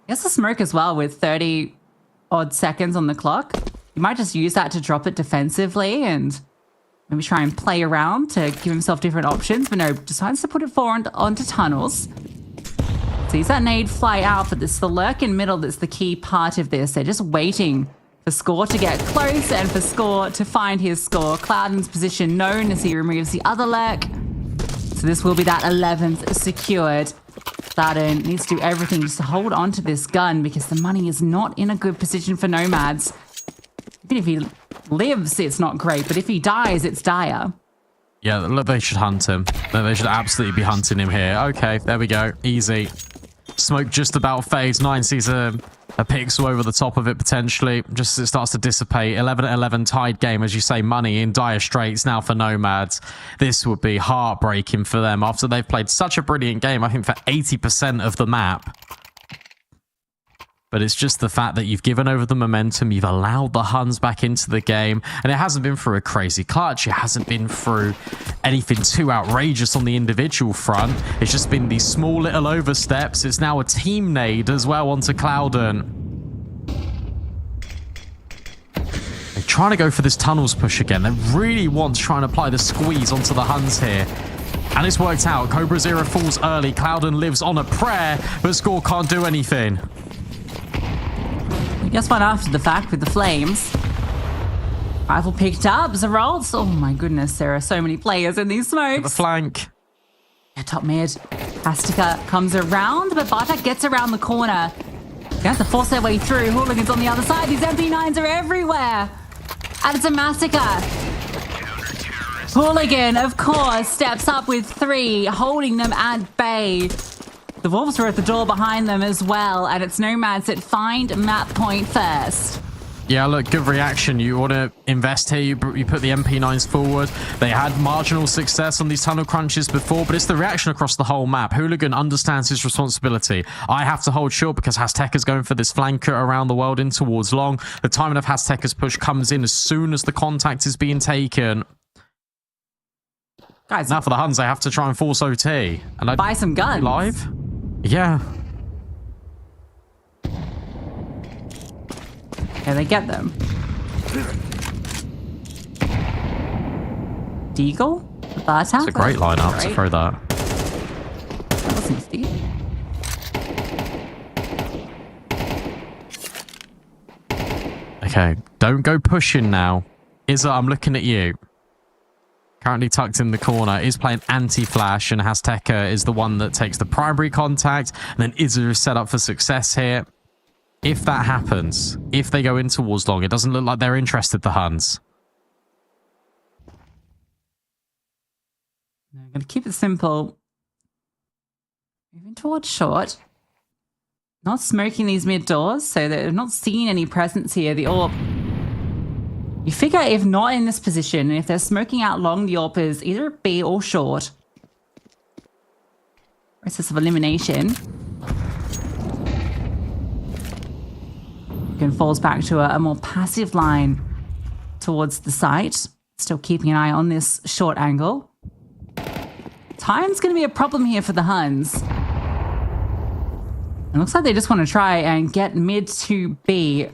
I guess the smoke as well with 30 odd seconds on the clock. You might just use that to drop it defensively and maybe try and play around to give himself different options, but no, decides to put it forward onto tunnels. Sees that nade fly out, but it's the lurk in middle that's the key part of this. They're just waiting for Score to get close and for Score to find his score. Clouden's position known as he removes the other lurk. So this will be that 11th secured. Clouden needs to do everything just to hold on to this gun because the money is not in a good position for Nomads. Even if he lives, it's not great, but if he dies, it's dire. Yeah, look, they should hunt him. They should absolutely be hunting him here. Okay, there we go. Easy. Smoke just about fades. 9 sees a pixel over the top of it, potentially. Just as it starts to dissipate. 11-11 tied game, as you say. Money in dire straits now for Nomads. This would be heartbreaking for them after they've played such a brilliant game, I think, for 80% of the map. But it's just the fact that you've given over the momentum, you've allowed the Huns back into the game, and it hasn't been through a crazy clutch, it hasn't been through anything too outrageous on the individual front. It's just been these small little oversteps. It's now a team nade as well onto Clouden. They're trying to go for this tunnels push again. They really want to try and apply the squeeze onto the Huns here. And it's worked out. Cobra Zero falls early. Clouden lives on a prayer, but Score can't do anything. Just one after the fact with the flames. Rifle picked up, Zerol's. Oh my goodness, there are so many players in these smokes. The flank. Yeah, top mid. Astica comes around, but Bartek gets around the corner. They have to force their way through. Hooligans on the other side. These MP9s are everywhere. And it's a massacre. Hooligan, of course, steps up with 3, holding them at bay. The Wolves are at the door behind them as well, and it's Nomads that find map point first. Yeah, look, good reaction. You want to invest here, you put the MP9s forward. They had marginal success on these tunnel crunches before, but it's the reaction across the whole map. Hooligan understands his responsibility. I have to hold short because Azteca's going for this flanker around the world in towards long. The timing of Azteca's push comes in as soon as the contact is being taken. Guys, now for the Huns, they have to try and force OT. And I buy some guns. Live? Yeah. Yeah, they get them. Deagle? Bartak? It's a great lineup to throw that. That wasn't Steve. Okay, don't go pushing now. Izza, I'm looking at you. Currently tucked in the corner, is playing anti-flash, and Azteca is the one that takes the primary contact, and then Izza is set up for success here. If that happens, if they go in towards long, it doesn't look like they're interested, the Huns. I'm going to keep it simple. Moving towards short. Not smoking these mid doors, so they're not seeing any presence here. The AWP. You figure if not in this position, and if they're smoking out long, the AWP is either B or short. Process of elimination. Again, falls back to a more passive line towards the site. Still keeping an eye on this short angle. Time's going to be a problem here for the Huns. It looks like they just want to try and get mid to B.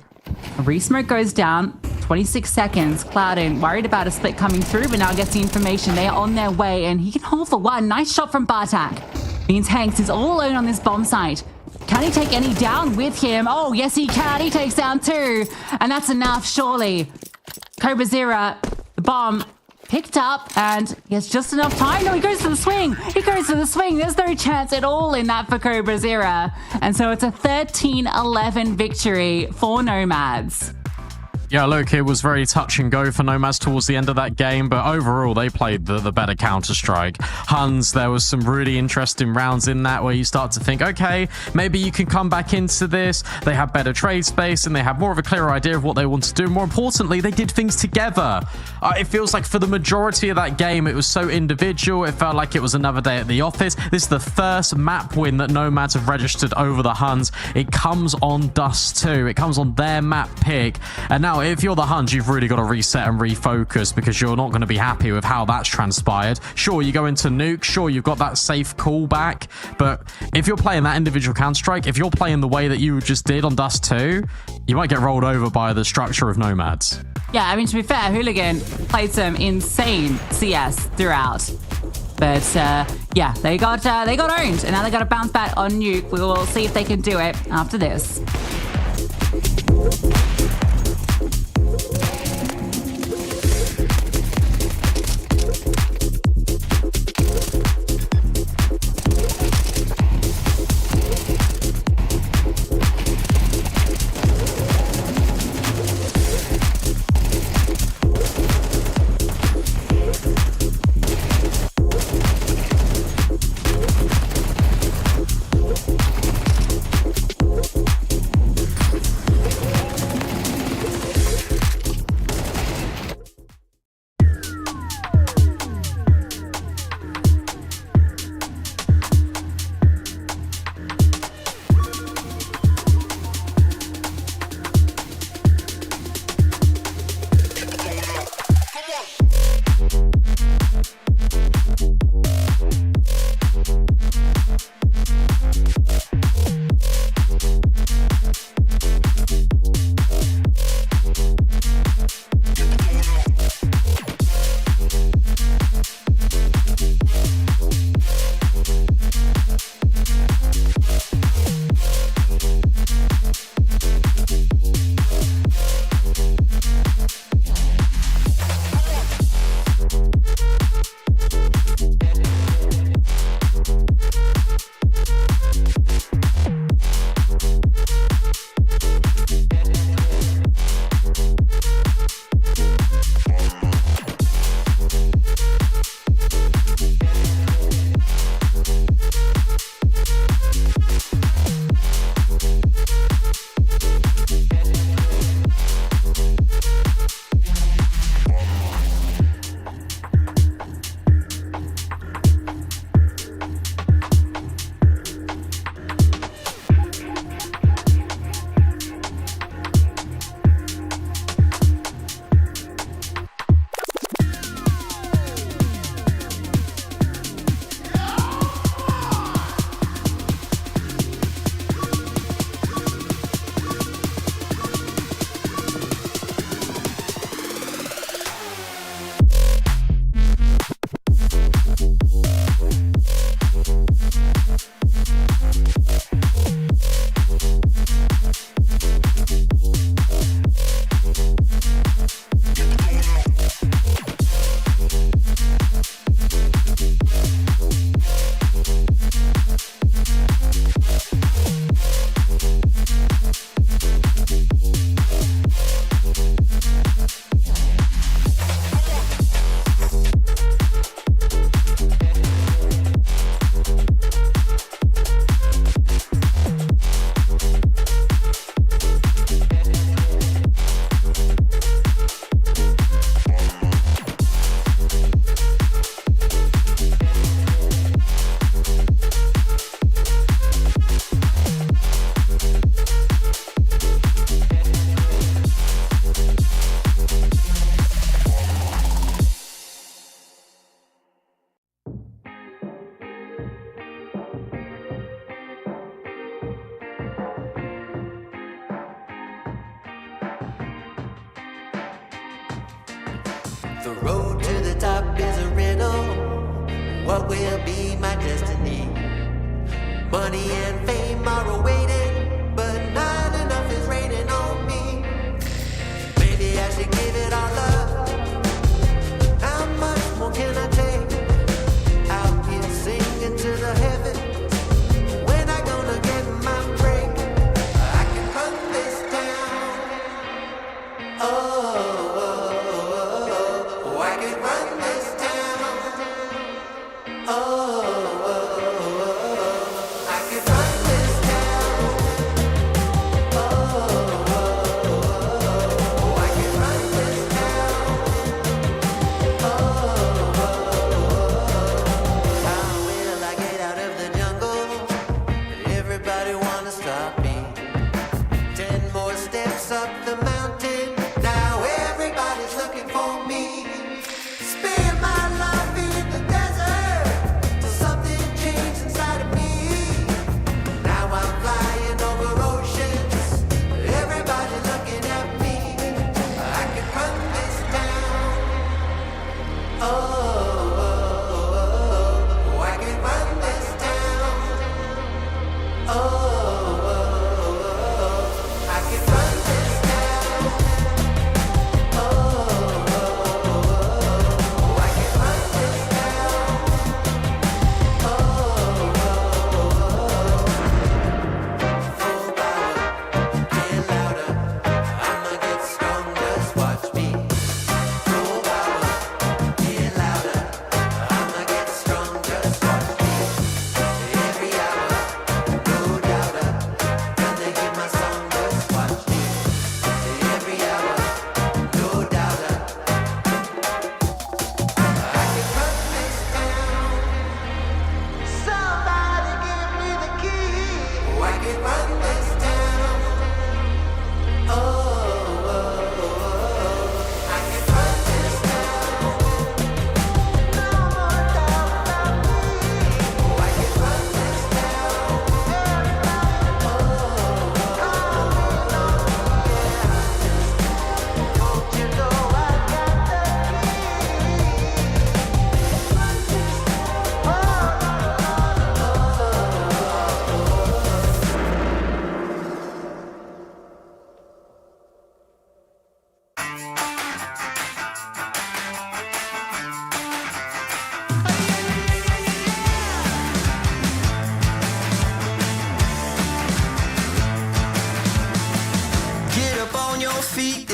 A re-smoke goes down. 26 seconds. Clouden worried about a split coming through, but now gets the information. They are on their way, and he can hold for one. Nice shot from Bartak. Means Hanks is all alone on this bomb site. Can he take any down with him? Oh, yes, he can. He takes down 2, and that's enough, surely. Cobra Zero, the bomb picked up, and he has just enough time. No, he goes to the swing. He goes to the swing. There's no chance at all in that for Cobra Zero. And so it's a 13-11 victory for Nomads. Yeah, look, it was very touch and go for Nomads towards the end of that game, but overall they played the better Counter-Strike. Huns, there was some really interesting rounds in that where you start to think, okay, maybe you can come back into this. They have better trade space and they have more of a clearer idea of what they want to do. More importantly, they did things together. It feels like for the majority of that game, it was so individual. It felt like it was another day at the office. This is the first map win that Nomads have registered over the Huns. It comes on Dust 2. It comes on their map pick. And now if you're the Huns, you've really got to reset and refocus because you're not going to be happy with how that's transpired. Sure, you go into Nuke. Sure, you've got that safe callback. But if you're playing that individual Counter-Strike, if you're playing the way that you just did on Dust 2, you might get rolled over by the structure of Nomads. Yeah, I mean, to be fair, Hooligan played some insane CS throughout. But yeah, they got owned, and now they got to bounce back on Nuke. We will see if they can do it after this. The road to the top is a riddle. What will be my destiny? Money and fame are awaiting, but not enough is raining on me. Maybe I should give it all up. How much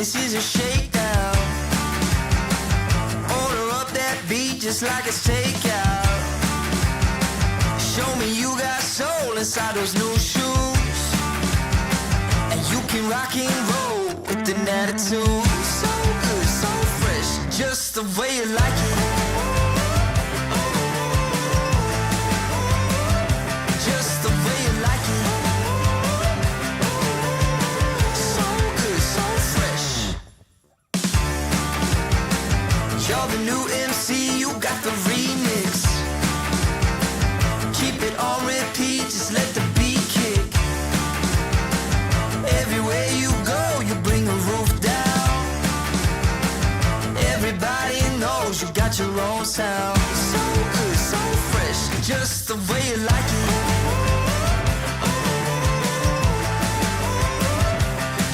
this is a shakedown. Order up that beat just like it's takeout. Show me you got soul inside those new shoes, and you can rock and roll with an attitude. So good, so fresh, just the way you like it. Just the way you like it. So good, so fresh. You're the new MC, you got the remix. Keep it on repeat, just let the beat kick. Everywhere you go, you bring the roof down. Everybody knows you got your own sound. So good, so fresh, just the way you like it.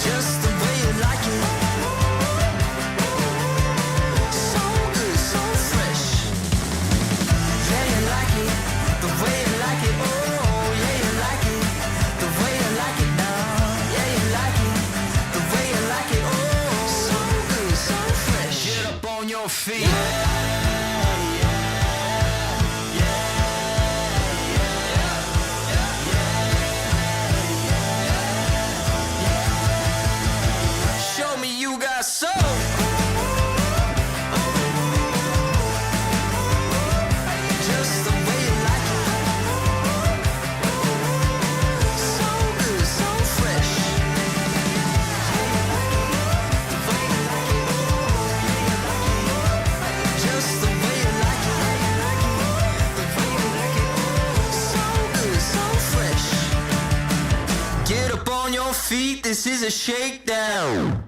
Just the way you like it. So good, so fresh. Yeah, you like it, the way you like it. Oh, yeah, you like it, the way you like it now. Yeah, you like it, the way you like it. Oh, so good, so fresh. Get up on your feet. Show me you got soul. Just the way you like it. So good, so fresh. Just the way you like it. The way you like it. So good, so fresh. Get up on your feet, this is a shakedown.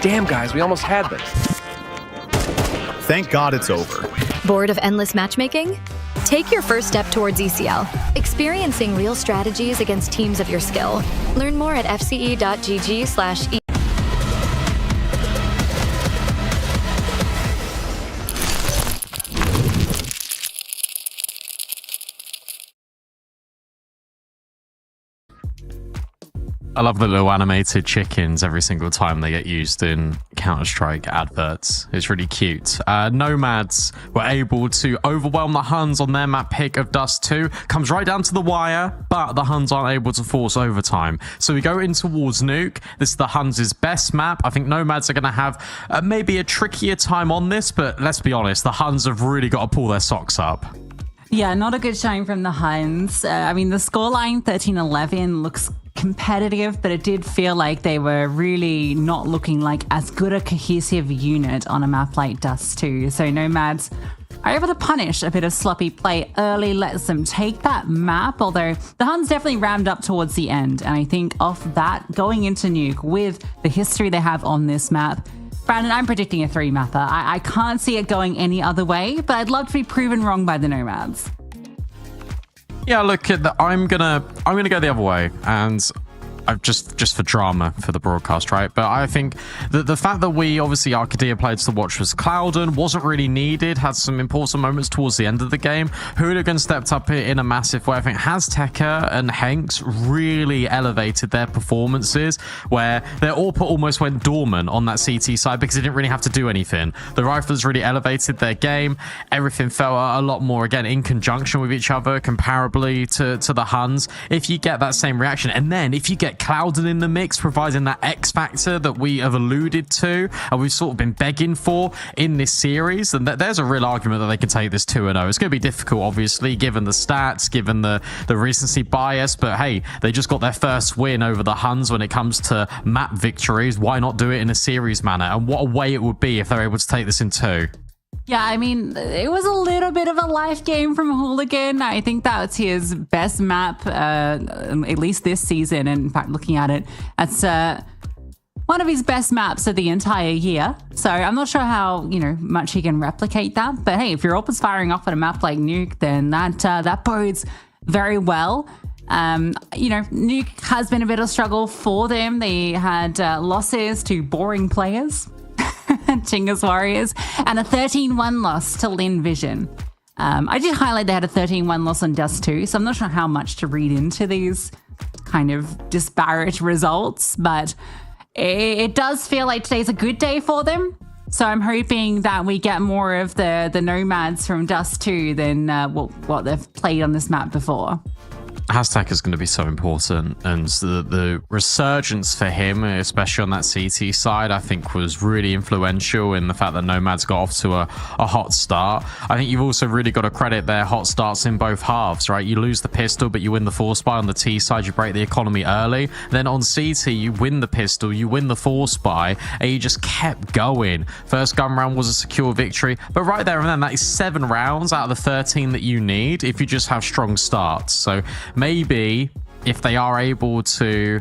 Damn, guys, we almost had this. Thank God it's over. Bored of endless matchmaking? Take your first step towards ECL, experiencing real strategies against teams of your skill. Learn more at fce.gg/e I love the little animated chickens every single time they get used in Counter-Strike adverts. It's really cute. Nomads were able to overwhelm the Huns on their map pick of Dust 2. Comes right down to the wire, but the Huns aren't able to force overtime. So we go in towards Nuke. This is the Huns' best map. I think Nomads are going to have maybe a trickier time on this, but let's be honest, the Huns have really got to pull their socks up. Yeah, not a good showing from the Huns. I mean, the scoreline 13-11 looks competitive, but it did feel like they were really not looking like as good a cohesive unit on a map like Dust 2. So Nomads are able to punish a bit of sloppy play early, lets them take that map, although the Huns definitely rammed up towards the end. And I think off that, going into Nuke with the history they have on this map, Brandon, I'm predicting a 3-mapper. I can't see it going any other way, but I'd love to be proven wrong by the Nomads. Yeah, look, I'm gonna go the other way, and I've just for drama for the broadcast, right? But I think that the fact that we obviously Arcadia players to watch was Clouden wasn't really needed. Had some important moments towards the end of the game. Hooligan stepped up in a massive way. I think Hazteca and Hanks really elevated their performances, where their AWP almost went dormant on that CT side because they didn't really have to do anything. The Rifles really elevated their game. Everything felt a lot more, again, in conjunction with each other, comparably to the Huns. If you get that same reaction, and then if you get Clouden in the mix, providing that X factor that we have alluded to and we've sort of been begging for in this series, and there's a real argument that they can take this 2-0. It's going to be difficult, obviously, given the stats, given the recency bias, but hey, they just got their first win over the Huns when it comes to map victories. Why not do it in a series manner? And what a way it would be if they're able to take this in 2. Yeah, I mean, it was a little bit of a life game from Hooligan. I think that's his best map, at least this season. And in fact, looking at it, that's one of his best maps of the entire year. So I'm not sure how, much he can replicate that. But hey, if you're always firing off at a map like Nuke, then that bodes very well. Nuke has been a bit of a struggle for them. They had losses to boring players. Chingus Warriors, and a 13-1 loss to Lin Vision. I did highlight they had a 13-1 loss on Dust 2, so I'm not sure how much to read into these kind of disparate results, but it does feel like today's a good day for them. So I'm hoping that we get more of the Nomads from Dust 2 than what they've played on this map before. Hashtag is going to be so important, and the resurgence for him, especially on that CT side, I think was really influential in the fact that Nomads got off to a hot start. I think you've also really got to credit their hot starts in both halves, right? You lose the pistol, but you win the force buy. On the T side, you break the economy early. Then on CT, you win the pistol, you win the force buy, and you just kept going. First gun round was a secure victory, but right there and then, that is 7 rounds out of the 13 that you need if you just have strong starts. So maybe if they are able to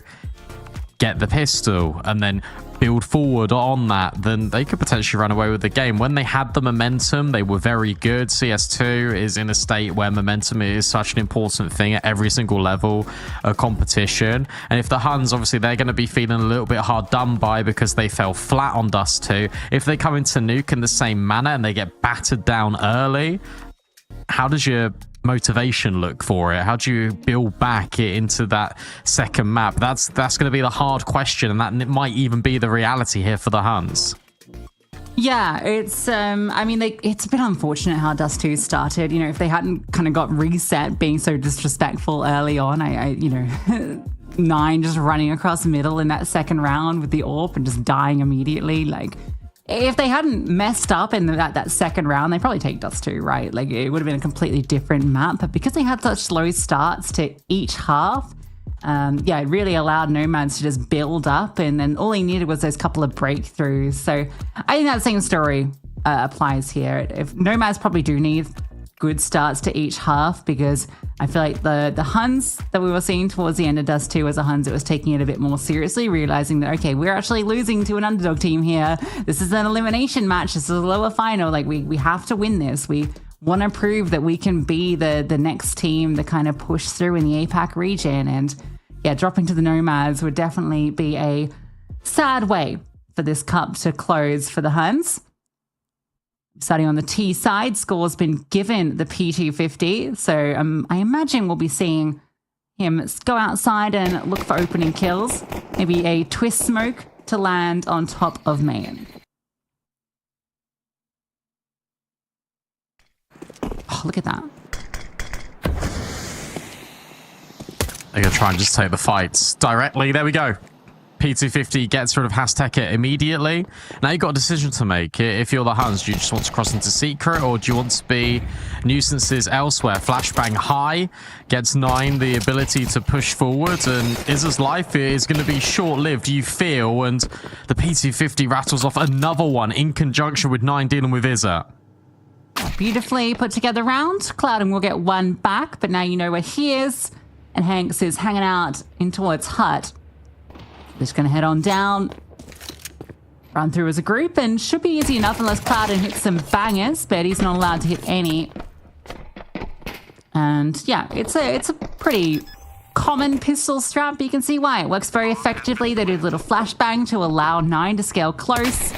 get the pistol and then build forward on that, then they could potentially run away with the game. When they had the momentum, they were very good. CS2 is in a state where momentum is such an important thing at every single level of competition. And if the Huns, obviously, they're going to be feeling a little bit hard done by because they fell flat on Dust 2. If they come into Nuke in the same manner and they get battered down early, how does your motivation look for it? How do you build back into that second map? That's going to be the hard question, and that might even be the reality here for the Huns. Yeah, it's it's a bit unfortunate how Dust 2 started. If they hadn't kind of got reset being so disrespectful early on, Nine just running across the middle in that second round with the AWP and just dying immediately, if they hadn't messed up in that second round, they'd probably take Dust 2, right? It would have been a completely different map. But because they had such slow starts to each half, it really allowed Nomads to just build up. And then all he needed was those couple of breakthroughs. So I think that same story applies here. If Nomads probably do need good starts to each half, because I feel like the Huns that we were seeing towards the end of Dust 2 as a Huns, it was taking it a bit more seriously, realizing that, okay, we're actually losing to an underdog team here. This is an elimination match. This is a lower final. We have to win this. We want to prove that we can be the next team that kind of push through in the APAC region. And yeah, dropping to the Nomads would definitely be a sad way for this cup to close for the Huns. Starting on the T side, score's been given the P250. So I imagine we'll be seeing, him go outside and look for opening kills. Maybe a twist smoke to land on top of main. Oh, look at that. They're going to try and just take the fights directly. There we go. P250 gets rid of Hashtaka immediately. Now you've got a decision to make. If you're the Huns, do you just want to cross into Secret, or do you want to be nuisances elsewhere? Flashbang high gets 9 the ability to push forward, and Izza's life is going to be short-lived, you feel, and the P250 rattles off another one in conjunction with 9 dealing with Izza. Beautifully put together round. Clouden will get 1 back, but now you know where he is, and Hanks is hanging out in towards Hut. Just going to head on down, run through as a group, and should be easy enough unless Clouden hits some bangers, but he's not allowed to hit any. And yeah, it's a pretty common pistol strap, but you can see why. It works very effectively. They do a little flashbang to allow 9 to scale close.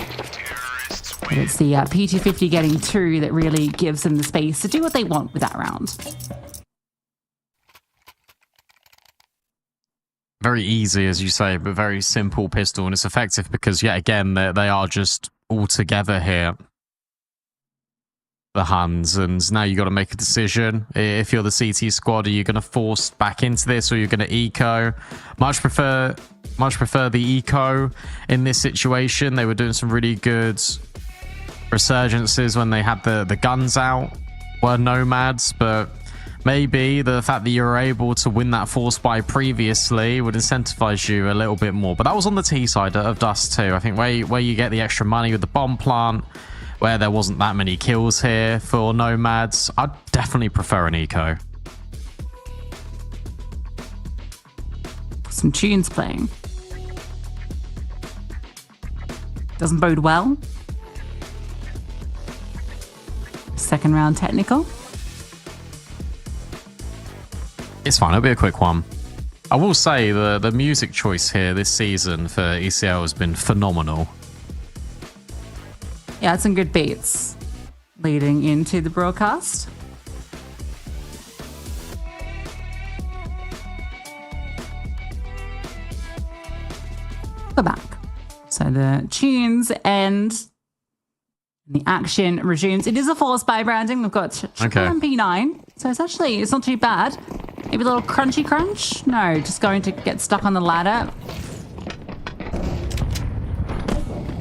But it's the P250 getting 2 that really gives them the space to do what they want with that round. Very easy, as you say, but very simple pistol, and it's effective because, yet again, they are just all together here, the Huns, and now you got to make a decision. If you're the CT squad, are you going to force back into this, or you're going to eco? Much prefer the eco in this situation. They were doing some really good resurgences when they had the guns out, were Nomads, but maybe the fact that you were able to win that force buy previously would incentivize you a little bit more. But that was on the T side of Dust too. I think where you get the extra money with the bomb plant, where there wasn't that many kills here for Nomads, I'd definitely prefer an eco. Some tunes playing. Doesn't bode well. Second round technical. It's fine, it'll be a quick one. I will say the music choice here this season for ECL has been phenomenal. Yeah, some good beats leading into the broadcast. We're back. So the tunes end. The action resumes. It is a force buy branding. We've got triple MP9. So it's not too bad. Maybe a little crunchy crunch? No, just going to get stuck on the ladder.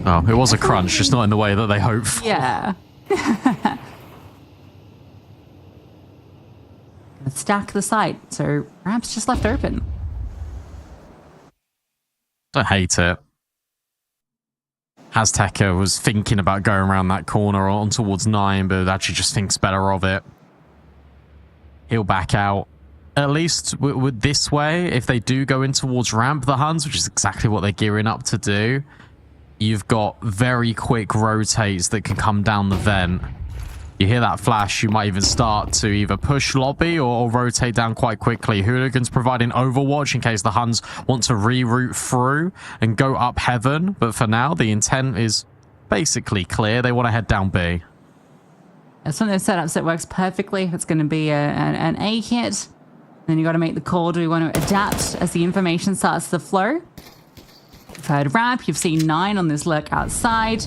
Oh, it was a crunch, just not in the way that they hoped for. Yeah. Stack the site, so perhaps just left open. I hate it. Hashtaka was thinking about going around that corner on towards 9, but actually just thinks better of it. He'll back out. At least with this way, if they do go in towards ramp, the Huns, which is exactly what they're gearing up to do, you've got very quick rotates that can come down the vent. You hear that flash, you might even start to either push lobby or rotate down quite quickly. Hooligans providing overwatch in case the Huns want to reroute through and go up heaven. But for now, the intent is basically clear. They want to head down B. It's one of those setups that works perfectly. If it's going to be an A hit, then you got to make the call. Do we want to adapt as the information starts to flow? You've heard ramp. You've seen 9 on this lurk outside.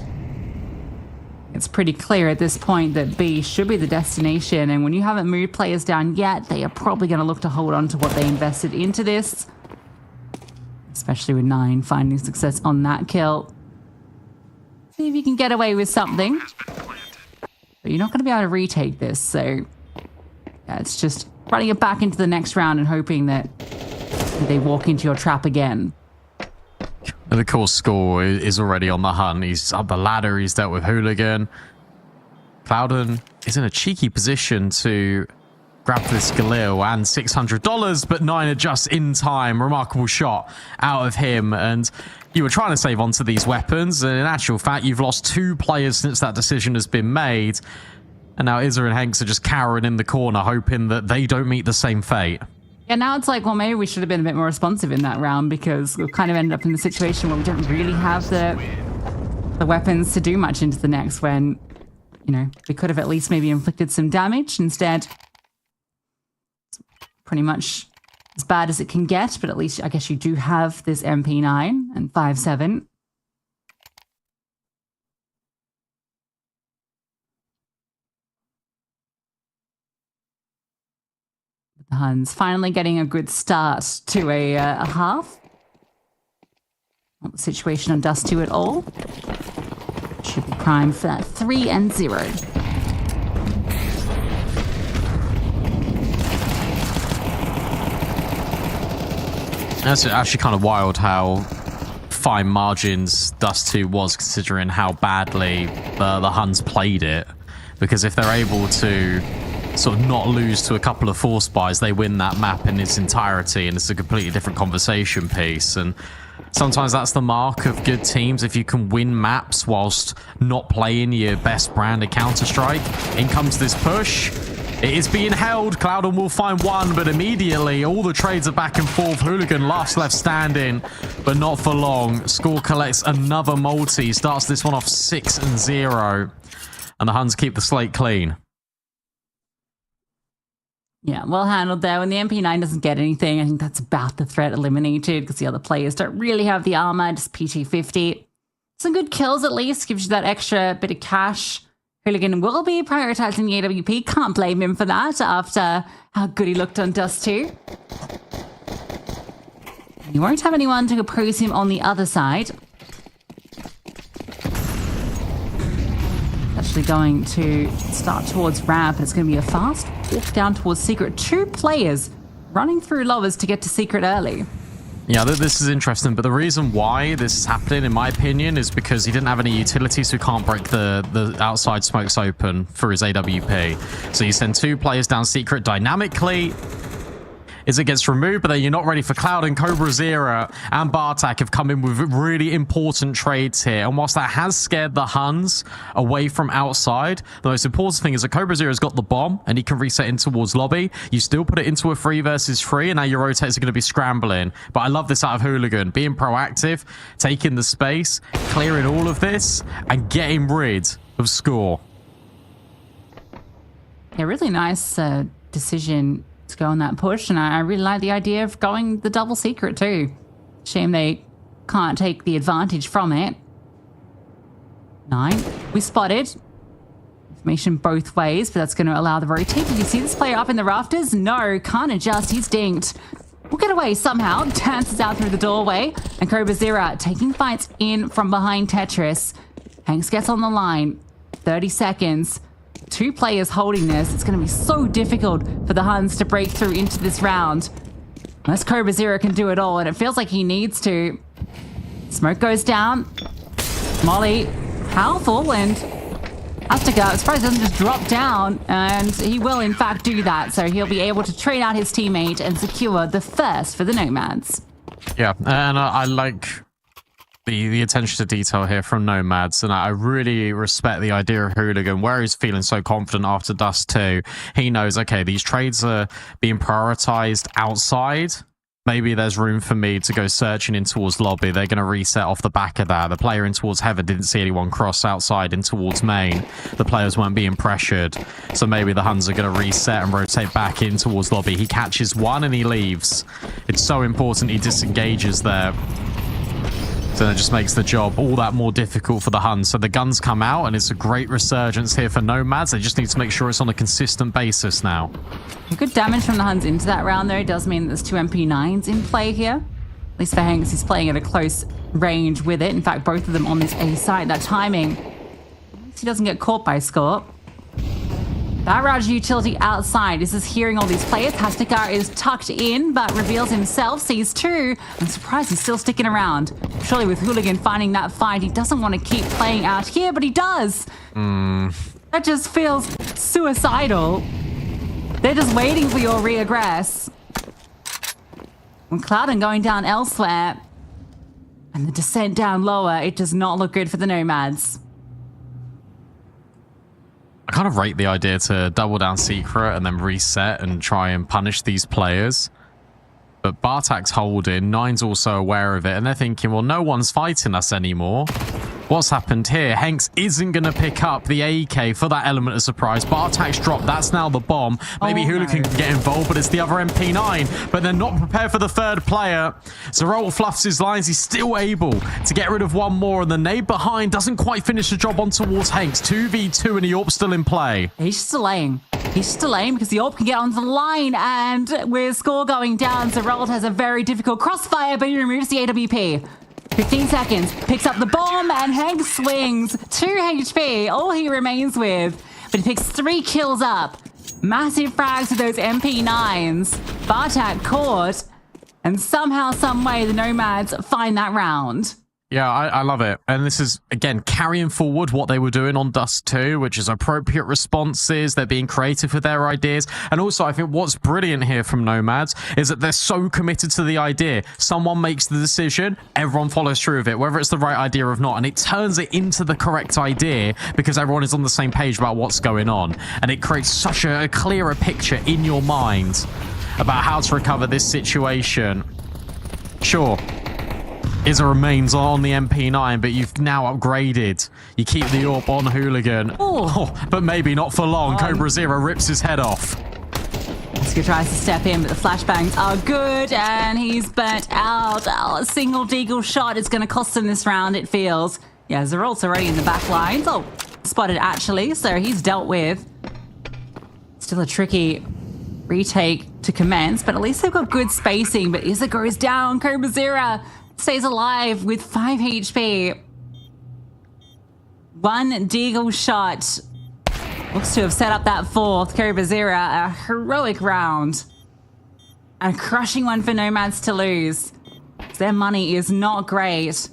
It's pretty clear at this point that B should be the destination, and when you haven't moved players down yet, they are probably going to look to hold on to what they invested into this. Especially with 9 finding success on that kill. See if you can get away with something. But you're not going to be able to retake this, so yeah, it's just running it back into the next round and hoping that they walk into your trap again. And of course, Score is already on the hunt. He's up the ladder. He's dealt with Hooligan. Clouden is in a cheeky position to grab this Galil and $600, but 9 are just in time. Remarkable shot out of him. And you were trying to save onto these weapons. And in actual fact, you've lost 2 players since that decision has been made. And now Izza and Hanks are just cowering in the corner, hoping that they don't meet the same fate. Yeah, now it's like, well, maybe we should have been a bit more responsive in that round because we've kind of ended up in the situation where we don't really have the weapons to do much into the next when, you know, we could have at least maybe inflicted some damage. Instead, pretty much as bad as it can get, but at least I guess you do have this MP9 and 5.7. The Huns finally getting a good start to a half. Not the situation on Dust 2 at all. Should be primed for that 3-0. That's actually kind of wild how fine margins Dust 2 was, considering how badly the Huns played it. Because if they're able to sort of not lose to a couple of force buys, they win that map in its entirety, and it's a completely different conversation piece. And sometimes that's the mark of good teams, if you can win maps whilst not playing your best brand of Counter-Strike. In comes this push. It is being held. Cloudon will find one, but immediately all the trades are back and forth. Hooligan last left standing, but not for long. Score collects another multi. Starts this one off 6-0. And the Huns keep the slate clean. Yeah, well handled there. When the MP9 doesn't get anything, I think that's about the threat eliminated because the other players don't really have the armor, just PT50. Some good kills at least, gives you that extra bit of cash. Hooligan will be prioritizing the AWP. Can't blame him for that after how good he looked on Dust 2. You won't have anyone to oppose him on the other side. Actually going to start towards ramp. It's going to be a fast walk down towards secret. 2 players running through lowers to get to secret early. Yeah, this is interesting, but the reason why this is happening, in my opinion, is because he didn't have any utility, so he can't break the outside smokes open for his AWP. So you send 2 players down secret dynamically. As it gets removed, but then you're not ready for Cloud, and Cobra Zero and Bartak have come in with really important trades here. And whilst that has scared the Huns away from outside, the most important thing is that Cobra Zero's got the bomb and he can reset in towards lobby. You still put it into a 3 versus 3, and now your rotators are going to be scrambling. But I love this out of Hooligan, being proactive, taking the space, clearing all of this, and getting rid of Score. Yeah, really nice decision to go on that push, and I really like the idea of going the double secret too. Shame they can't take the advantage from it. 9. We spotted. Information both ways, but that's going to allow the rotate. Did you see this player up in the rafters? No, can't adjust. He's dinked. We'll get away somehow. Dances out through the doorway, and Cobra Zero taking fights in from behind Tetris. Hanks gets on the line. 30 seconds. 2 players holding this. It's going to be so difficult for the Huns to break through into this round. Unless Cobra Zero can do it all, and it feels like he needs to. Smoke goes down. Molly, powerful, and Azteca, I'm surprised he doesn't just drop down, and he will in fact do that, so he'll be able to trade out his teammate and secure the first for the Nomads. Yeah, and I like the attention to detail here from Nomads, and I really respect the idea of Hooligan, where he's feeling so confident after Dust 2. He knows, okay, these trades are being prioritized outside. Maybe there's room for me to go searching in towards lobby. They're going to reset off the back of that. The player in towards heaven didn't see anyone cross outside in towards main. The players weren't being pressured. So maybe the Huns are going to reset and rotate back in towards lobby. He catches one and he leaves. It's so important he disengages there. So that just makes the job all that more difficult for the Huns. So the guns come out, and it's a great resurgence here for Nomads. They just need to make sure it's on a consistent basis now. Good damage from the Huns into that round, though. It does mean there's 2 MP9s in play here. At least for Hanks, he's playing at a close range with it. In fact, both of them on this A side. That timing, at least he doesn't get caught by Score. That Raj utility outside. This is hearing all these players. Hastikar is tucked in, but reveals himself, sees 2. I'm surprised he's still sticking around. Surely with Hooligan finding that fight, he doesn't want to keep playing out here, but he does. That just feels suicidal. They're just waiting for your reaggress. When Cloudon going down elsewhere, and the descent down lower, it does not look good for the Nomads. I kind of rate the idea to double down secret and then reset and try and punish these players. But Bartak's holding, 9's also aware of it, and they're thinking, well, no one's fighting us anymore. What's happened here? Hanks isn't going to pick up the AK for that element of surprise. Bartak's dropped. That's now the bomb. Maybe Hooligan can get involved, but it's the other MP9. But they're not prepared for the third player. Zerol fluffs his lines. He's still able to get rid of one more. And the nade behind doesn't quite finish the job on towards Hanks. 2v2 and the AWP still in play. He's just delaying. He's just delaying because the AWP can get onto the line. And with score going down, Zerol has a very difficult crossfire, but he removes the AWP. 15 seconds, picks up the bomb, and Hank swings. 2 HP, all he remains with. But he picks 3 kills up. Massive frags with those MP9s. Bartak caught, and somehow, some way, the Nomads find that round. Yeah, I love it. And this is, again, carrying forward what they were doing on Dust 2, which is appropriate responses. They're being creative with their ideas. And also, I think what's brilliant here from Nomads is that they're so committed to the idea. Someone makes the decision, everyone follows through with it, whether it's the right idea or not. And it turns it into the correct idea because everyone is on the same page about what's going on. And it creates such a clearer picture in your mind about how to recover this situation. Sure. Izza remains on the MP9, but you've now upgraded. You keep the AWP on Hooligan. Oh, but maybe not for long. Cobra Zero rips his head off. Oscar tries to step in, but the flashbangs are good, and he's burnt out. Oh, a single deagle shot is going to cost him this round, it feels. Yeah, Zerol's already in the back lines. Oh, spotted actually, so he's dealt with. Still a tricky retake to commence, but at least they've got good spacing. But Izza goes down. Cobra Zero stays alive with 5 HP. 1 deagle shot. Looks to have set up that 4th. Cobra Zero, a heroic round. A crushing one for Nomads to lose. Their money is not great.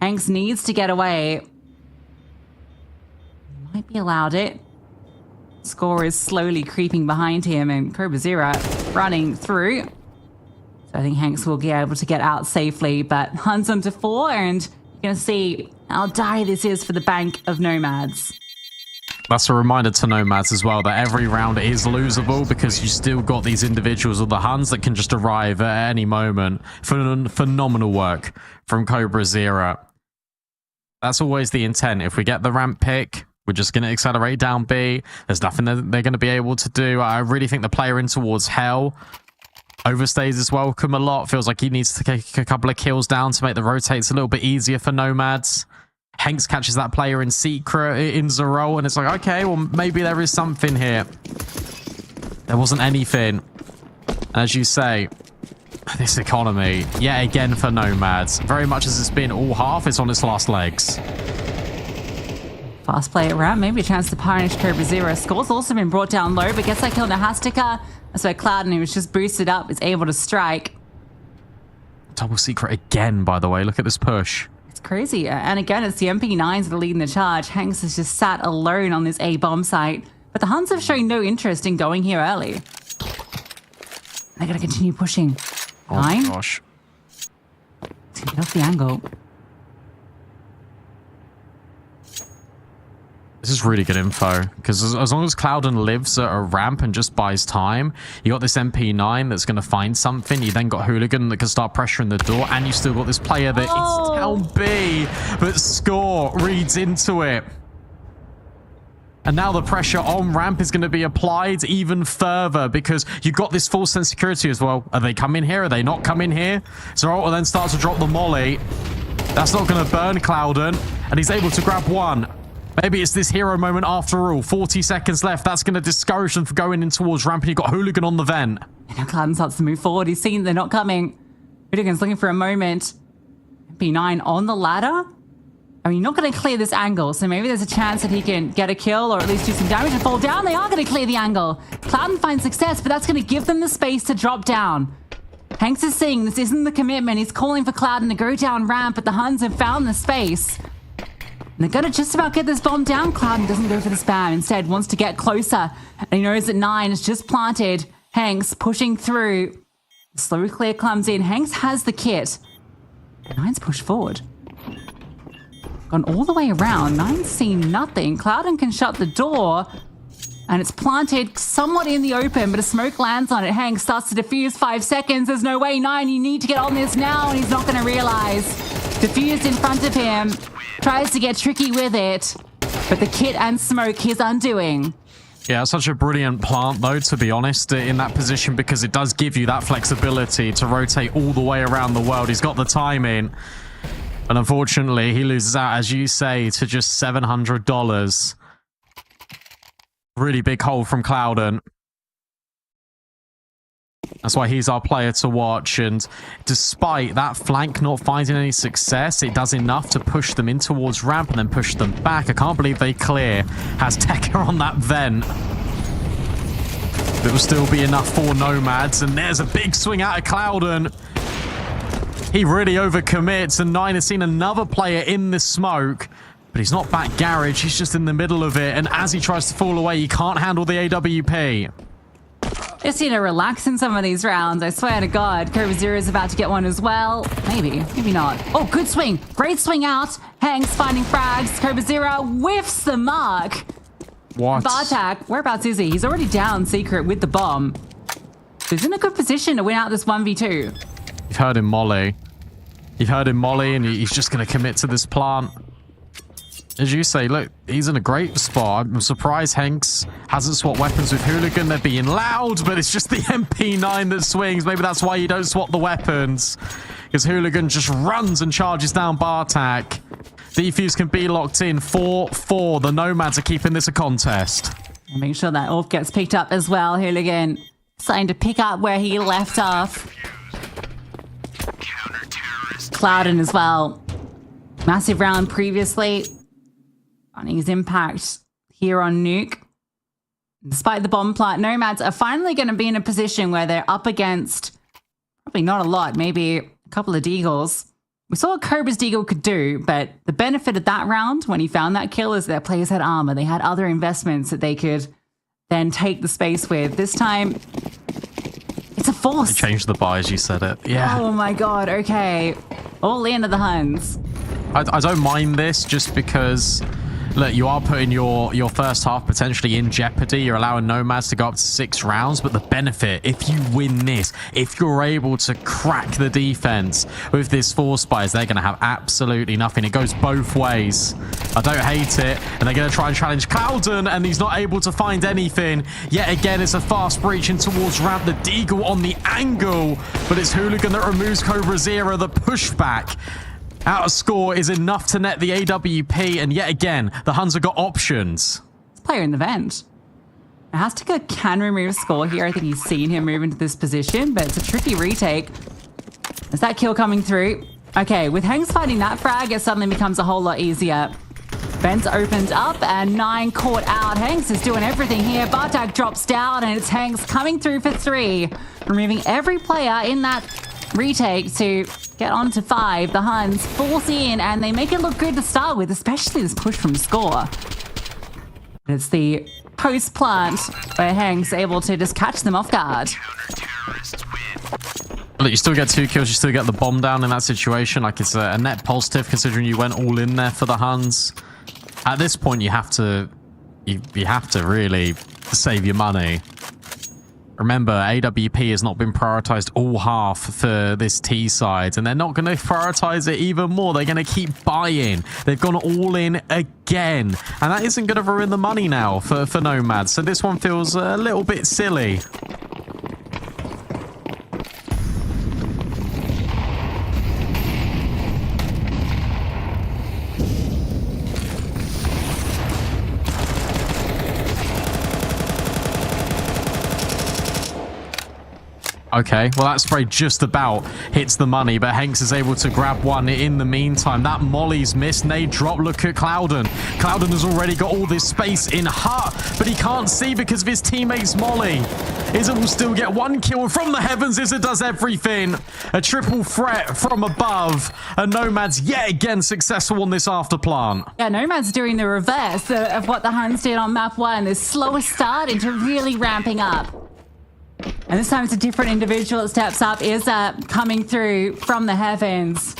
Hanks needs to get away. Might be allowed it. Score is slowly creeping behind him, and Cobra Zero running through. I think Hanks will be able to get out safely, but Huns onto 4, and you're going to see how dire this is for the bank of Nomads. That's a reminder to Nomads as well that every round is losable because you still got these individuals of the Huns that can just arrive at any moment. Phenomenal work from Cobra Zero. That's always the intent. If we get the ramp pick, we're just going to accelerate down B. There's nothing that they're going to be able to do. I really think the player in towards Hell overstays is welcome a lot. Feels like he needs to take a couple of kills down to make the rotates a little bit easier for Nomads. Hanks catches that player in secret in Zerol, and it's like, okay, well, maybe there is something here. There wasn't anything. As you say, this economy, yet again for Nomads, very much as it's been all half, it's on its last legs. Fast play around, maybe a chance to punish Cobra Zero. Score's also been brought down low, but gets that kill to Hastika. That's why Clouden, who was just boosted up, is able to strike. Double secret again, by the way. Look at this push. It's crazy. And again, it's the MP9s that are leading the charge. Hanks has just sat alone on this A bomb site. But the Huns have shown no interest in going here early. They're going to continue pushing. Oh my gosh. Let's get off the angle. This is really good info, because as long as Clouden lives at a ramp and just buys time, you got this MP9 that's going to find something. You then got Hooligan that can start pressuring the door, and you still got this player that it's down B, but Score reads into it. And now the pressure on ramp is going to be applied even further because you got this full sense of security as well. Are they coming here? Are they not coming here? Zerol then starts to drop the molly. That's not going to burn Clouden, and he's able to grab one. Maybe it's this hero moment after all. 40 seconds left. That's going to discourage them from going in towards ramp, and you've got Hooligan on the vent. And now Clouden starts to move forward. He's seen they're not coming. Hooligan's looking for a moment. MP9 on the ladder. I mean, you're not going to clear this angle, so maybe there's a chance that he can get a kill or at least do some damage and fall down. They are going to clear the angle. Clouden finds success, but that's going to give them the space to drop down. Hanks is seeing this isn't the commitment. He's calling for Clouden to go down ramp, but the Huns have found the space. And they're going to just about get this bomb down. Clouden doesn't go for the spam. Instead, wants to get closer. And he knows that 9 is just planted. Hanks pushing through. Slow clear comes in. Hanks has the kit. 9's pushed forward. Gone all the way around. 9's seen nothing. Clouden can shut the door. And it's planted somewhat in the open, but a smoke lands on it. Hanks starts to defuse. 5 seconds. There's no way. 9, you need to get on this now. And he's not going to realize. Diffused in front of him. tries to get tricky with it, but the kit and smoke his undoing. Yeah, such a brilliant plant, though, to be honest, in that position, because it does give you that flexibility to rotate all the way around the world. He's got the timing. And unfortunately, he loses out, as you say, to just $700. Really big hole from Clouden. That's why he's our player to watch. And despite that flank not finding any success, it does enough to push them in towards ramp and then push them back. I can't believe they clear. Has Tekka on that vent. It will still be enough for Nomads. And there's a big swing out of Clouden. He really overcommits, and Nine has seen another player in the smoke, but he's not back garage. He's just in the middle of it, and as he tries to fall away, he can't handle the AWP. Just need to relax in some of these rounds. I swear to God, Cobra Zero is about to get one as well. Maybe not. Oh, good swing. Great swing out. Hanks finding frags. Cobra Zero whiffs the mark. What? Bartak, whereabouts is he? He's already down secret with the bomb. He's in a good position to win out this 1v2. You've heard him molly. You've heard him molly, and he's just going to commit to this plant. As you say, look, he's in a great spot. I'm surprised Hanks hasn't swapped weapons with Hooligan. They're being loud, but it's just the MP9 that swings. Maybe that's why you don't swap the weapons. Because Hooligan just runs and charges down Bartak. Defuse can be locked in. 4-4. The Nomads are keeping this a contest. And make sure that AWP gets picked up as well. Hooligan starting to pick up where he left off. Clouden as well. Massive round previously. Finding his impact here on Nuke. Despite the bomb plant, Nomads are finally going to be in a position where they're up against probably not a lot, maybe a couple of Deagles. We saw what Cobra's Deagle could do, but the benefit of that round when he found that kill is their players had armor. They had other investments that they could then take the space with. This time, it's a force. They changed the buy as you said it. Yeah. Oh my God. Okay. All in at the Huns. I don't mind this just because, look, you are putting your first half potentially in jeopardy. You're allowing Nomads to go up to 6 rounds, but the benefit, if you win this, if you're able to crack the defense with this force buy, is they're going to have absolutely nothing. It goes both ways. I don't hate it, and they're going to try and challenge Clouden, and he's not able to find anything. Yet again, it's a fast breach in towards ramp. The Deagle on the angle, but it's Hooligan that removes Cobra Zero. The pushback out of score is enough to net the AWP, and yet again, the Huns have got options. Player in the vent. Azteca can remove score here. I think he's seen him move into this position, but it's a tricky retake. Is that kill coming through? Okay, with Hanks finding that frag, it suddenly becomes a whole lot easier. Vents opened up, and 9 caught out. Hanks is doing everything here. Bartak drops down, and it's Hanks coming through for 3, removing every player in that retake to get on to 5. The Huns force in, and they make it look good to start with, especially this push from score. It's the post plant where Hank's able to just catch them off guard. Look, you still get 2 kills, you still get the bomb down in that situation. Like, it's a net positive considering you went all in there for the Huns. At this point, you have to really save your money. Remember, AWP has not been prioritized all half for this T side, and they're not going to prioritize it even more. They're going to keep buying. They've gone all in again, and that isn't going to ruin the money now for Nomads. So this one feels a little bit silly. Okay, well, that spray just about hits the money, but Hanks is able to grab one in the meantime. That molly's missed. Nade drop. Look at Clouden. Clouden has already got all this space in Hut, but he can't see because of his teammate's molly. Izzard will still get 1 kill from the heavens. Izzard does everything. A triple threat from above. And Nomads yet again successful on this after plant. Yeah, Nomads doing the reverse of what the Huns did on map 1. This slower start into really ramping up. And this time it's a different individual that steps up. Izzard coming through from the heavens.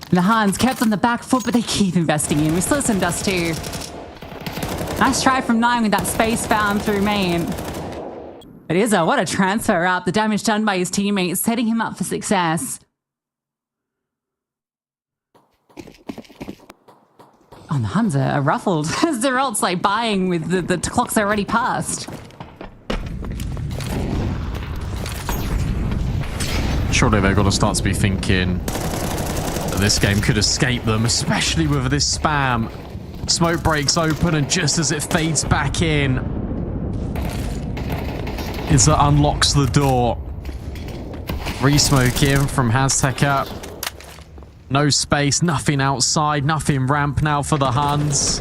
And the Huns kept on the back foot, but they keep investing in. Wislissen does too. Nice try from 9 with that space found through main. But Izzard, what a transfer up. The damage done by his teammates, setting him up for success. Oh, the Huns are ruffled. Zeralt's like buying with the clock's already passed. Surely they've got to start to be thinking that this game could escape them, especially with this spam. Smoke breaks open, and just as it fades back in, it unlocks the door. Re-smoke in from Hazteca. No space, nothing outside, nothing ramp now for the Huns.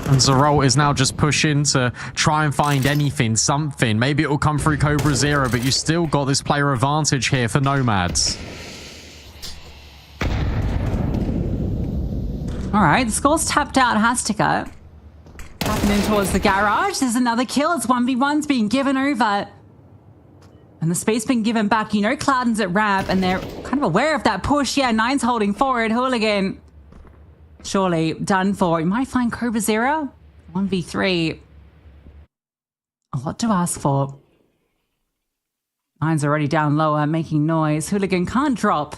And Zeralt is now just pushing to try and find anything, something. Maybe it will come through Cobra Zero, but you still got this player advantage here for Nomads. All right, the score's tapped out. Hazteca tapping in towards the garage. There's another kill. It's 1v1's being given over. And the space being given back. You know Cloudon's at ramp, and they're kind of aware of that push. Yeah, Nine's holding forward. Hooligan surely done for. You might find Cobra Zero. 1v3. A lot to ask for. Nine's already down lower, making noise. Hooligan can't drop.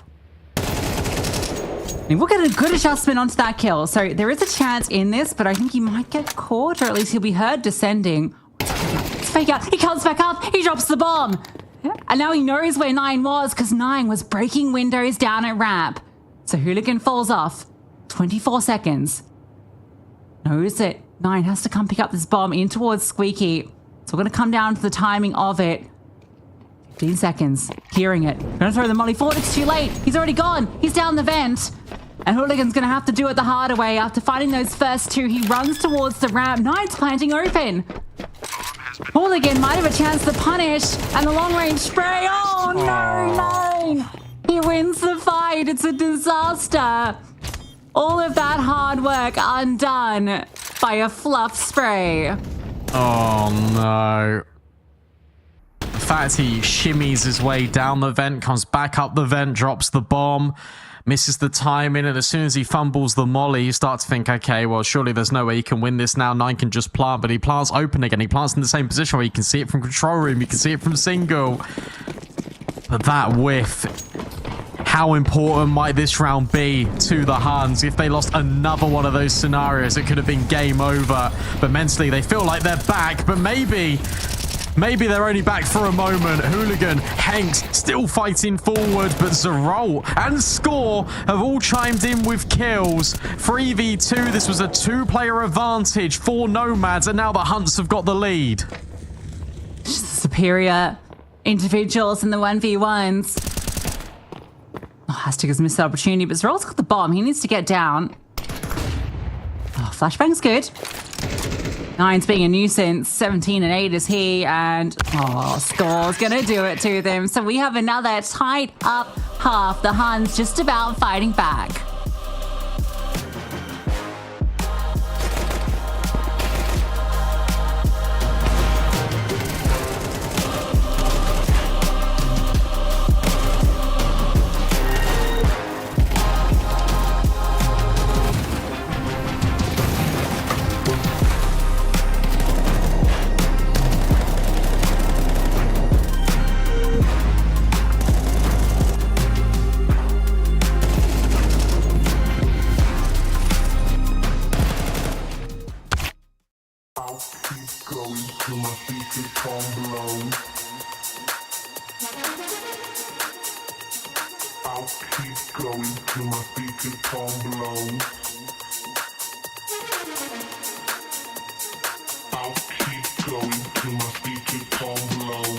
I mean, we'll get a good adjustment onto that kill. So there is a chance in this, but I think he might get caught, or at least he'll be heard descending. It's fake out. He comes back up. He drops the bomb. And now he knows where Nine was, because Nine was breaking windows down at ramp. So Hooligan falls off. 24 seconds. Knows that Nine has to come pick up this bomb in towards Squeaky. So we're going to come down to the timing of it. 15 seconds. Hearing it. Going to throw the molly forward. It's too late. He's already gone. He's down the vent. And Hooligan's going to have to do it the harder way. After finding those first two, he runs towards the ramp. Nine's planting open. Hooligan might have a chance to punish, and the long-range spray. Oh, no, Nine! He wins the fight. It's a disaster. All of that hard work undone by a fluff spray. Oh, no. The fact he shimmies his way down the vent, comes back up the vent, drops the bomb, misses the timing, and as soon as he fumbles the molly, you start to think, okay, well, surely there's no way he can win this now. Nine can just plant, but he plants open again. He plants in the same position where you can see it from control room, you can see it from single. But that whiff, how important might this round be to the Huns? If they lost another one of those scenarios, it could have been game over. But mentally, they feel like they're back, but maybe they're only back for a moment. Hooligan, Hanks still fighting forward, but Zeralt and Score have all chimed in with kills. 3v2, this was a two-player advantage for Nomads, and now the Hunts have got the lead. Superior individuals in the 1v1s. Oh, Hazteca's missed the opportunity, but Zeralt's got the bomb. He needs to get down. Oh, flashbang's good. Nine's being a nuisance. 17 and 8 is he, and Score's gonna do it to them. So we have another tied up half. The Huns just about fighting back. Till my speaker calm. I'll keep going till my speaker calm low. I'll keep going till my speaker calm low.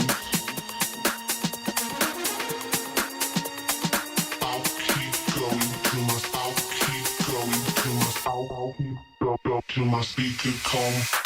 I'll keep going till my speaker calm low. I'll keep going till my speaker calm low.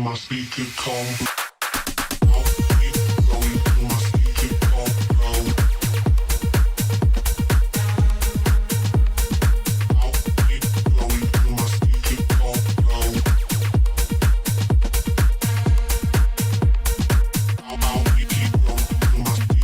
my speaker comb. I'll keep going till my speaker comb blow. I'll keep going till my speaker comb blow. I'll keep going till my speaker comb blow.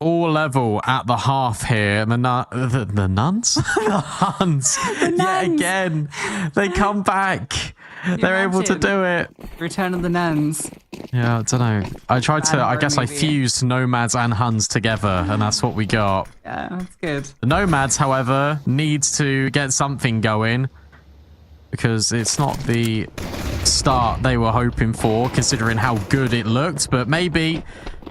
All level at the half here. The nuns? The Huns. Yet again. They come back. They're able to do it. Return of the Nuns. Yeah, I don't know. I tried to, I guess I fused Nomads and Huns together, and that's what we got. Yeah, that's good. The Nomads, however, needs to get something going, because it's not the start they were hoping for, considering how good it looked. But maybe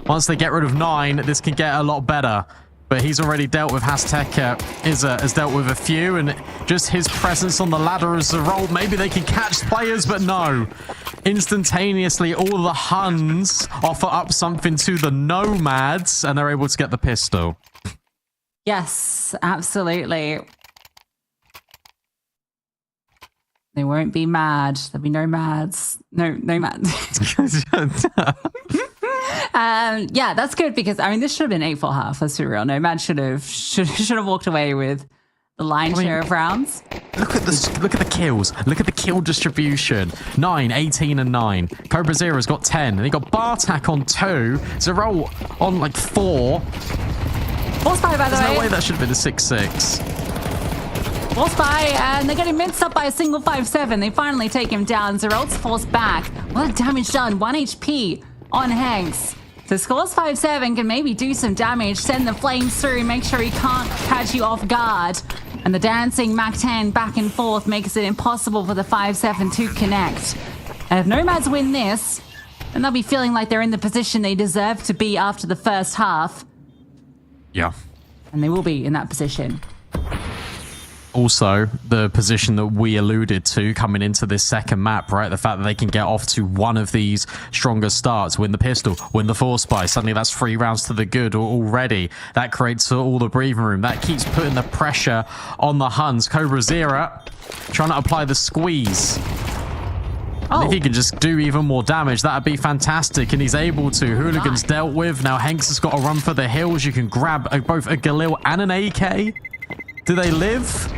once they get rid of 9, this can get a lot better. But he's already dealt with Azteca. Izza has dealt with a few, and just his presence on the ladder as a role, maybe they can catch players, but no. Instantaneously, all the Huns offer up something to the Nomads, and they're able to get the pistol. Yes, absolutely. They won't be mad. There'll be no mads. No mads. Yeah, that's good because I mean this should have been 8-4 half. Let's be real. Nomad should have walked away with the lion's share of rounds. Look at the kills. Look at the kill distribution. 9, 18, and 9. Cobra Zero's got 10, and he got Bartak on 2. Zero on like 4. Force by the way. There's no way that should have been a 6-6. Force by, and they're getting minced up by a single 5-7. They finally take him down. Zerolt's forced back. What damage done? 1 HP on Hanks. So scores 5-7 can maybe do some damage, send the flames through, make sure he can't catch you off guard. And the dancing Mac-10 back and forth makes it impossible for the 5-7 to connect. And if Nomads win this, then they'll be feeling like they're in the position they deserve to be after the first half. Yeah. And they will be in that position. Also, the position that we alluded to coming into this second map, right? The fact that they can get off to one of these stronger starts, win the pistol, win the force buy. Suddenly that's 3 rounds to the good already. That creates all the breathing room. That keeps putting the pressure on the Huns. Cobra Zero trying to apply the squeeze. Oh. If he can just do even more damage, that'd be fantastic. And he's able to. Hooligans dealt with. Now Hanks has got to run for the hills. You can grab both a Galil and an AK. Do they live?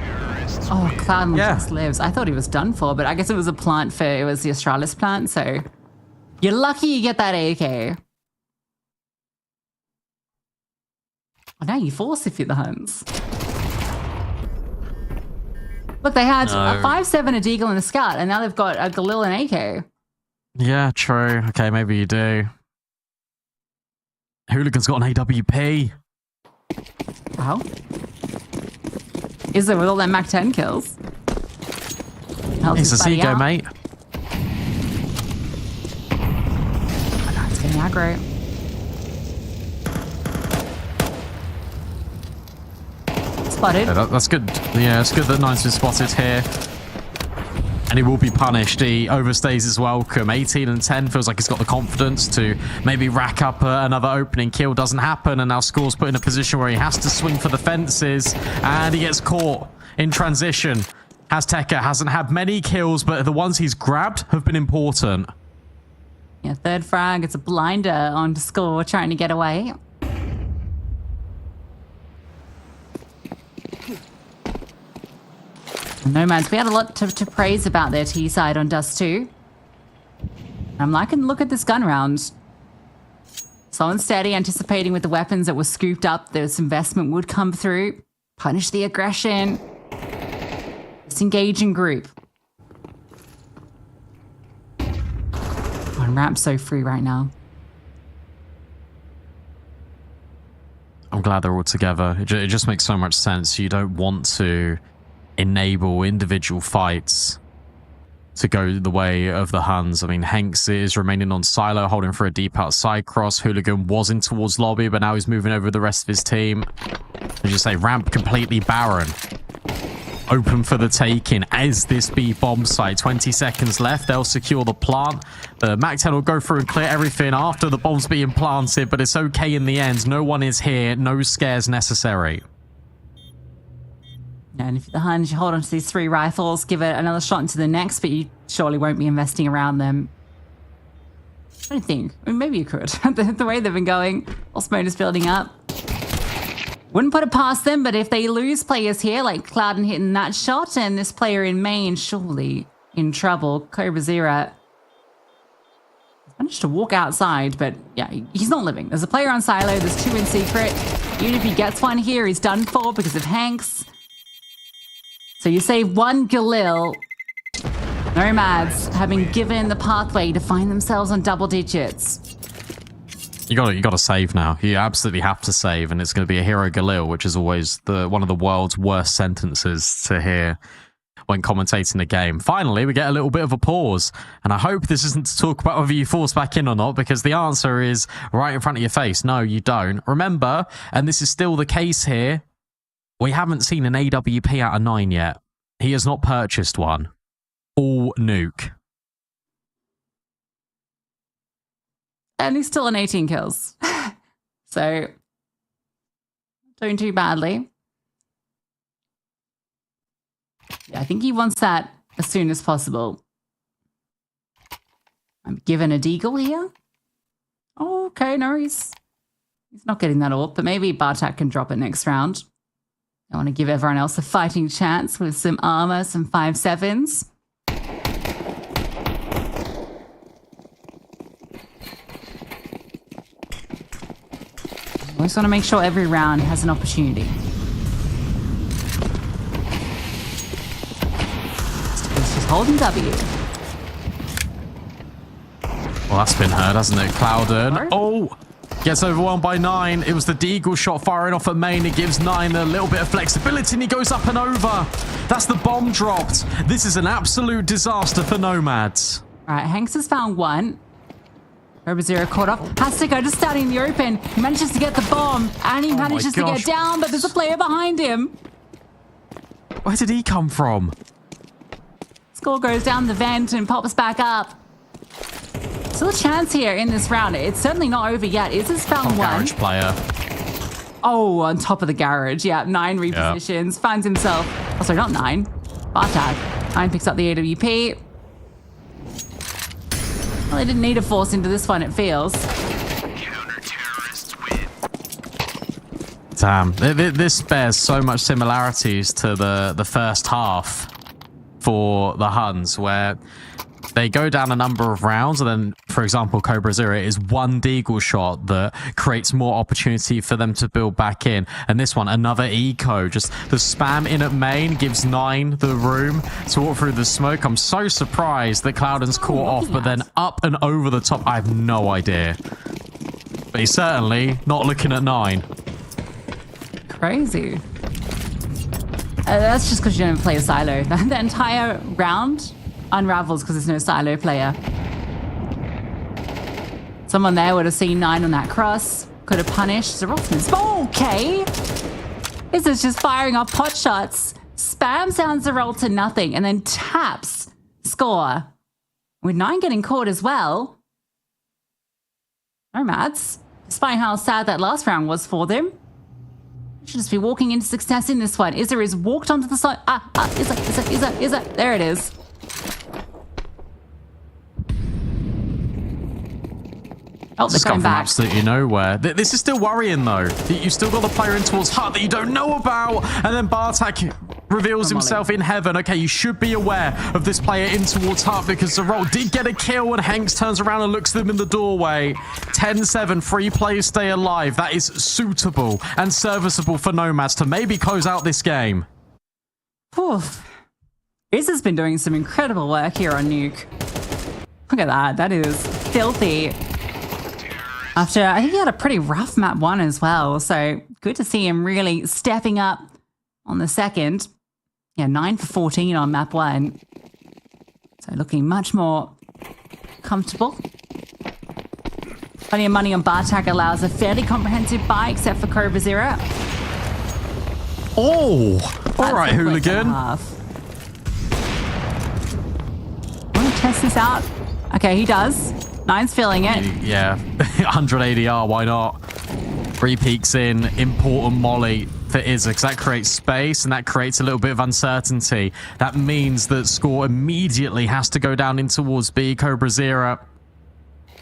Oh, Cloud just lives. I thought he was done for, but I guess it was a plant for, it was the Australis plant, so you're lucky you get that AK. Oh, now you force if you're the Huns. Look, they had a 5-7, a Deagle, and a Scout, and now they've got a Galil and AK. Yeah, true. Okay, maybe you do. Hooligan's got an AWP. Wow. Is it with all them Mac-10 kills? It's a Seago, mate. Oh, no, it's getting aggro. Spotted. Yeah, that's good. Yeah, it's good that Nine's been spotted here. And he will be punished. He overstays his welcome. 18 and 10 feels like he's got the confidence to maybe rack up another opening kill. Doesn't happen, and now Score's put in a position where he has to swing for the fences, and he gets caught in transition. Azteca hasn't had many kills, but the ones he's grabbed have been important. Yeah, third frag. It's a blinder on Score trying to get away. Nomads, we had a lot to praise about their T side on Dust 2. I'm liking the look at this gun round. Slow and steady, anticipating with the weapons that were scooped up, this investment would come through. Punish the aggression. Disengage in group. And Ramp's so free right now. I'm glad they're all together. It just makes so much sense. You don't want to enable individual fights to go the way of the Huns. I mean, Hanks is remaining on silo, holding for a deep outside cross. Hooligan was in towards lobby, but now he's moving over the rest of his team. As you say, Ramp completely barren. Open for the taking as this B bomb site. 20 seconds left. They'll secure the plant. The MAC-10 will go through and clear everything after the bomb's being planted, but it's okay in the end. No one is here. No scares necessary. And if the Huns, you hold on to these 3 rifles, give it another shot into the next, but you surely won't be investing around them. I don't think. I mean, maybe you could. The way they've been going, Osmode is building up. Wouldn't put it past them, but if they lose players here, like Clouden hitting that shot, and this player in main, surely in trouble. Cobra Zero managed to walk outside, but yeah, he's not living. There's a player on silo, there's 2 in secret. Even if he gets one here, he's done for because of Hanks. So you save 1 Galil. Nomads having given the pathway to find themselves on double digits. You got to save now. You absolutely have to save, and it's going to be a hero Galil, which is always one of the world's worst sentences to hear when commentating a game. Finally, we get a little bit of a pause, and I hope this isn't to talk about whether you force back in or not, because the answer is right in front of your face. No, you don't. Remember, and this is still the case here, we haven't seen an AWP out of 9 yet. He has not purchased one. All nuke. And he's still on 18 kills. So, doing too badly. Yeah, I think he wants that as soon as possible. I'm given a deagle here. Oh, okay, no, he's not getting that AWP, but maybe Bartak can drop it next round. I want to give everyone else a fighting chance with some armor, some 5.7s. I just want to make sure every round has an opportunity. He's just holding W. Well, that's been heard, hasn't it? Clouden. Oh! Gets overwhelmed by 9. It was the deagle shot firing off at main. It gives 9 a little bit of flexibility, and he goes up and over. That's the bomb dropped. This is an absolute disaster for Nomads. All right, Hanks has found 1. Cobra Zero caught up. Has to go, just starting in the open. He manages to get the bomb, and he manages to get down, but there's a player behind him. Where did he come from? Score goes down the vent and pops back up. Still a chance here in this round. It's certainly not over yet. Is this found 1? Garage player. Oh, on top of the garage. Yeah, 9 repositions. Yeah. Finds himself. Oh, sorry, not 9. Bartag. 9 picks up the AWP. Well, they didn't need to force into this one, it feels. Damn. This bears so much similarities to the first half for the Huns, where they go down a number of rounds, and then, for example, Cobra Zero is 1 deagle shot that creates more opportunity for them to build back in. And this one, another eco. Just the spam in at main gives 9 the room to walk through the smoke. I'm so surprised that Clouden's caught off, but then up and over the top, I have no idea. But he's certainly not looking at 9. Crazy. That's just because you don't play a silo. The entire round unravels because there's no silo player. Someone there would have seen 9 on that cross. Could have punished. Zerotman's. Okay. This is just firing off pot shots. Spam sounds Zerol to nothing and then taps score. With 9 getting caught as well. Nomads, despite how sad that last round was for them, should just be walking into success in this one. Izza is walked onto the side. Izza. There it is. Oh, this has come from absolutely nowhere. This is still worrying, though. You've still got the player in towards Hut that you don't know about, and then Bartak reveals himself in heaven. Okay, you should be aware of this player in towards Hut because Zerol did get a kill, and Hanks turns around and looks them in the doorway. 10-7, 3 players stay alive. That is suitable and serviceable for Nomads to maybe close out this game. Izza's been doing some incredible work here on Nuke. Look at that. That is filthy. After, I think he had a pretty rough map 1 as well. So good to see him really stepping up on the second. Yeah, 9 for 14 on map 1. So looking much more comfortable. Plenty of money on Bartak allows a fairly comprehensive buy, except for Cobra Zero. Oh, all right, Hooligan. Want to test this out? Okay, he does. Nine's feeling it. Yeah, 100 ADR, why not? 3 peeks in, important molly for Izza, because that creates space and that creates a little bit of uncertainty. That means that Score immediately has to go down in towards B. Cobra Zero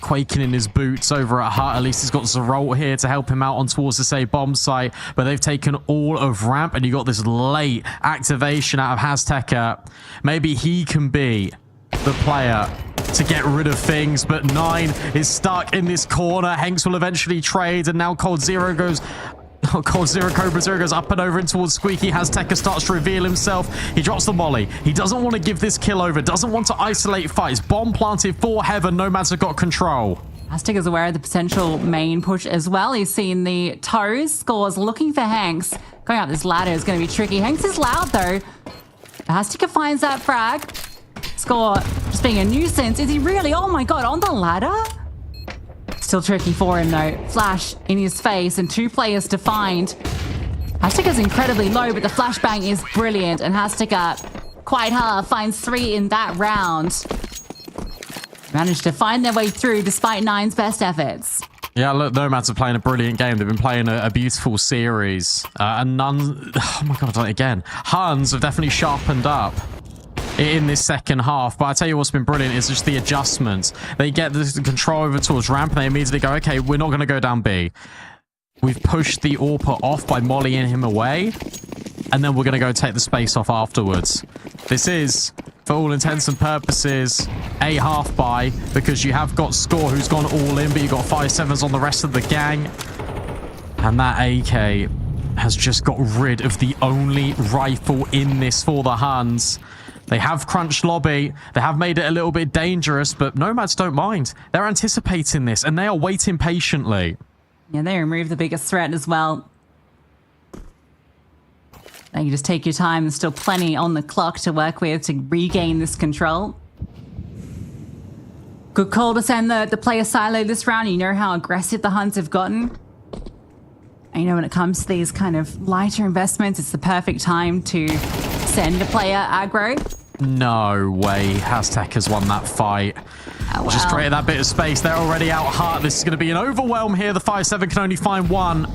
quaking in his boots over at Hut. At least he's got Zeralt here to help him out on towards the say bomb site, but they've taken all of ramp, and you got this late activation out of Hazteca. Maybe he can be the player to get rid of things, but 9 is stuck in this corner. Hanks will eventually trade, and now Cold Zero goes... Cobra Zero goes up and over and towards Squeaky. Hazteca starts to reveal himself. He drops the molly. He doesn't want to give this kill over. Doesn't want to isolate fights. Bomb planted for Heaven. Nomads have got control. Hazteca's aware of the potential main push as well. He's seen the toes. Scores looking for Hanks. Going up this ladder is going to be tricky. Hanks is loud though. Hazteca finds that frag. Score just being a nuisance. Is he really? Oh my god, on the ladder? Still tricky for him though. Flash in his face and 2 players to find. Hazteca's incredibly low, but the flashbang is brilliant, and Hazteca quite hard finds 3 in that round. Managed to find their way through despite 9's best efforts. Yeah, look, Nomads are playing a brilliant game. They've been playing a beautiful series. And none... Oh my god, I've done it again. Huns have definitely sharpened up in this second half, but I tell you what's been brilliant is just the adjustments. They get the control over towards ramp, and they immediately go, okay, we're not going to go down B. We've pushed the AWPer off by mollying him away, and then we're going to go take the space off afterwards. This is, for all intents and purposes, a half buy, because you have got Score who's gone all in, but you've got 5-7s on the rest of the gang, and that AK has just got rid of the only rifle in this for the Huns. They have crunched lobby. They have made it a little bit dangerous, but Nomads don't mind. They're anticipating this, and they are waiting patiently. Yeah, they remove the biggest threat as well. Now you just take your time. There's still plenty on the clock to work with to regain this control. Good call to send the player silo this round. You know how aggressive the Huns have gotten. And you know when it comes to these kind of lighter investments, it's the perfect time to send a player aggro. No way Hazteca has won that fight. Oh, wow. Just created that bit of space. They're already out hard. This is going to be an overwhelm here. The 5-7 can only find 1.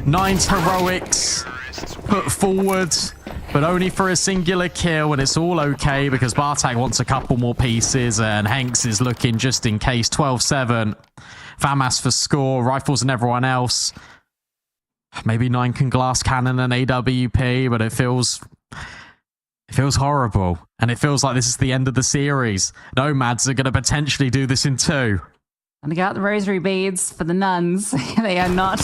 9's heroics put forward, but only for a singular kill, and it's all okay because Bartak wants a couple more pieces, and Hanks is looking just in case. 12-7. FAMAS for Score. Rifles and everyone else. Maybe 9 can glass cannon and AWP, but it feels horrible. And it feels like this is the end of the series. Nomads are going to potentially do this in 2. And they got the rosary beads for the nuns. They are not.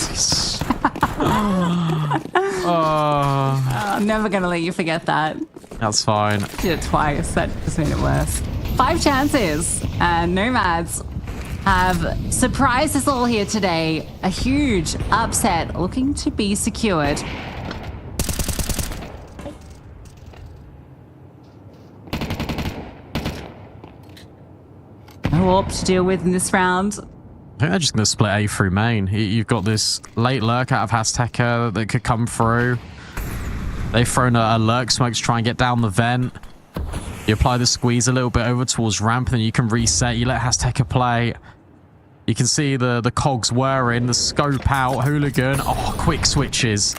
I'm never going to let you forget that. That's fine. Did it twice. That just made it worse. 5 chances. And Nomads have surprised us all here today. A huge upset looking to be secured. No AWP to deal with in this round. I think they're just going to split A through main. You've got this late lurk out of Hazteca that could come through. They've thrown a lurk smoke to try and get down the vent. You apply the squeeze a little bit over towards ramp, and then you can reset. You let Hazteca play. You can see the cogs whirring, the scope out, Hooligan. Oh, quick switches.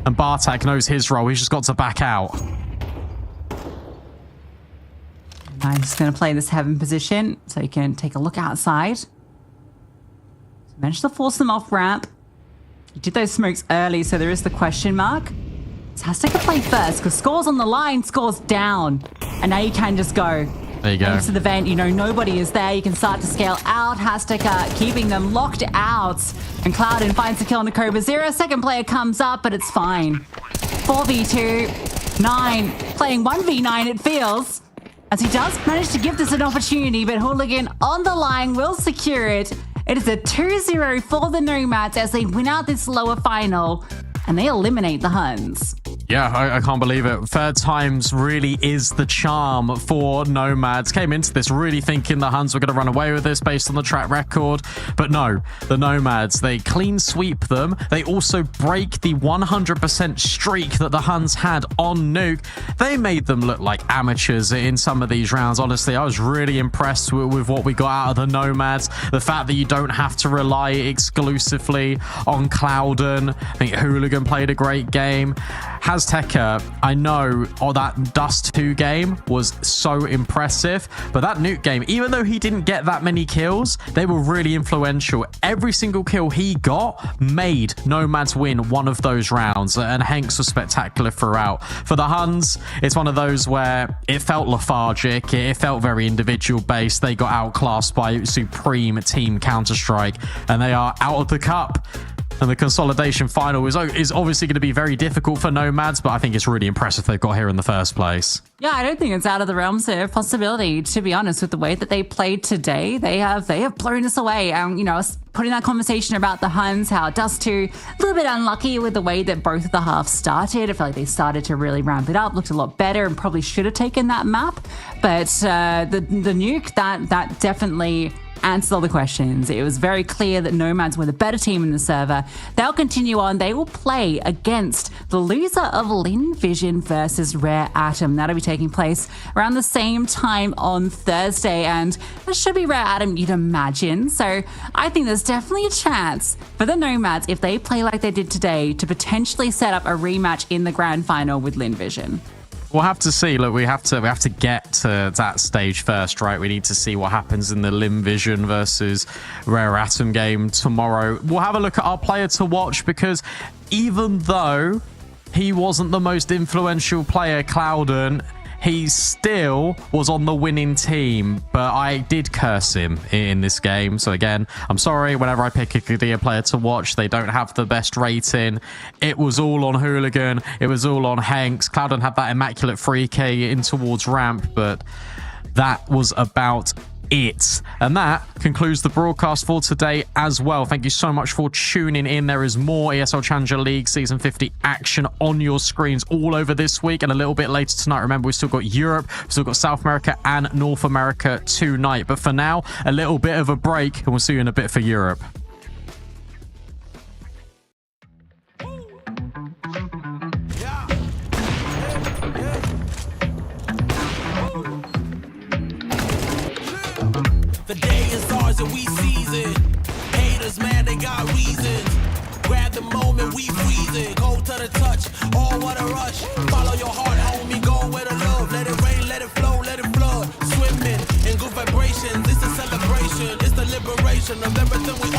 And Bartak knows his role. He's just got to back out. I'm just going to play this Heaven position so you can take a look outside. Managed to force them off ramp. He did those smokes early, so there is the question mark. So Hazteca play first because Score's on the line, Score's down. And now you can just go. There you go. Thanks to the vent, you know nobody is there. You can start to scale out. Hazteca keeping them locked out. And Cloudin finds the kill on the Cobra Zero. Second player comes up, but it's fine. 4v2. 9 playing 1v9 it feels. as he does manage to give this an opportunity, but Hooligan on the line will secure it. It is a 2-0 for the Nomads as they win out this lower final and they eliminate the Huns. Yeah, I can't believe it. Third times really is the charm for Nomads. Came into this really thinking the Huns were going to run away with this based on the track record. But no, the Nomads, they clean sweep them. They also break the 100% streak that the Huns had on Nuke. They made them look like amateurs in some of these rounds. Honestly, I was really impressed with what we got out of the Nomads. The fact that you don't have to rely exclusively on Clouden. I think Hooligan played a great game. Azteca, I know that Dust 2 game was so impressive, but that Nuke game, even though he didn't get that many kills, they were really influential. Every single kill he got made Nomads win one of those rounds, and Hanks was spectacular throughout. For the Huns, it's one of those where it felt lethargic, it felt very individual based. They got outclassed by supreme team Counter-Strike, and they are out of the cup. And the consolidation final is obviously going to be very difficult for Nomads, but I think it's really impressive they've got here in the first place. Yeah, I don't think it's out of the realms of possibility, to be honest, with the way that they played today. They have blown us away. You know, putting that conversation about the Huns, how Dust 2, a little bit unlucky with the way that both of the halves started. I feel like they started to really ramp it up, looked a lot better, and probably should have taken that map. But the Nuke, that definitely answered all the questions. It was very clear that Nomads were the better team in the server. They'll continue on. They will play against the loser of Lin Vision versus Rare Atom. That'll be taking place around the same time on Thursday, and that should be Rare Atom, you'd imagine. So I think there's definitely a chance for the Nomads, if they play like they did today, to potentially set up a rematch in the grand final with Lin Vision. We'll have to see. Look, we have to get to that stage first, right? We need to see what happens in the Lim Vision versus Rare Atom game tomorrow. We'll have a look at our player to watch, because even though he wasn't the most influential player, Clouden, he still was on the winning team, but I did curse him in this game. So again, I'm sorry, whenever I pick a Kadir player to watch, they don't have the best rating. It was all on Hooligan. It was all on Hanks. Clouden had that immaculate 3K in towards ramp, but that was about it. And that concludes the broadcast for today as well. Thank you so much for tuning in. There is more ESL Challenger League Season 50 action on your screens all over this week, and a little bit later tonight. Remember, we've still got Europe, we've still got South America and North America tonight. But for now, a little bit of a break, and we'll see you in a bit for Europe. The day is ours and we seize it. Haters, man, they got reasons. Grab the moment, we freeze it. Go to the touch, all what a rush. Follow your heart, homie, go where the love. Let it rain, let it flow, let it flood. Swimming in good vibrations, it's a celebration. It's the liberation of everything we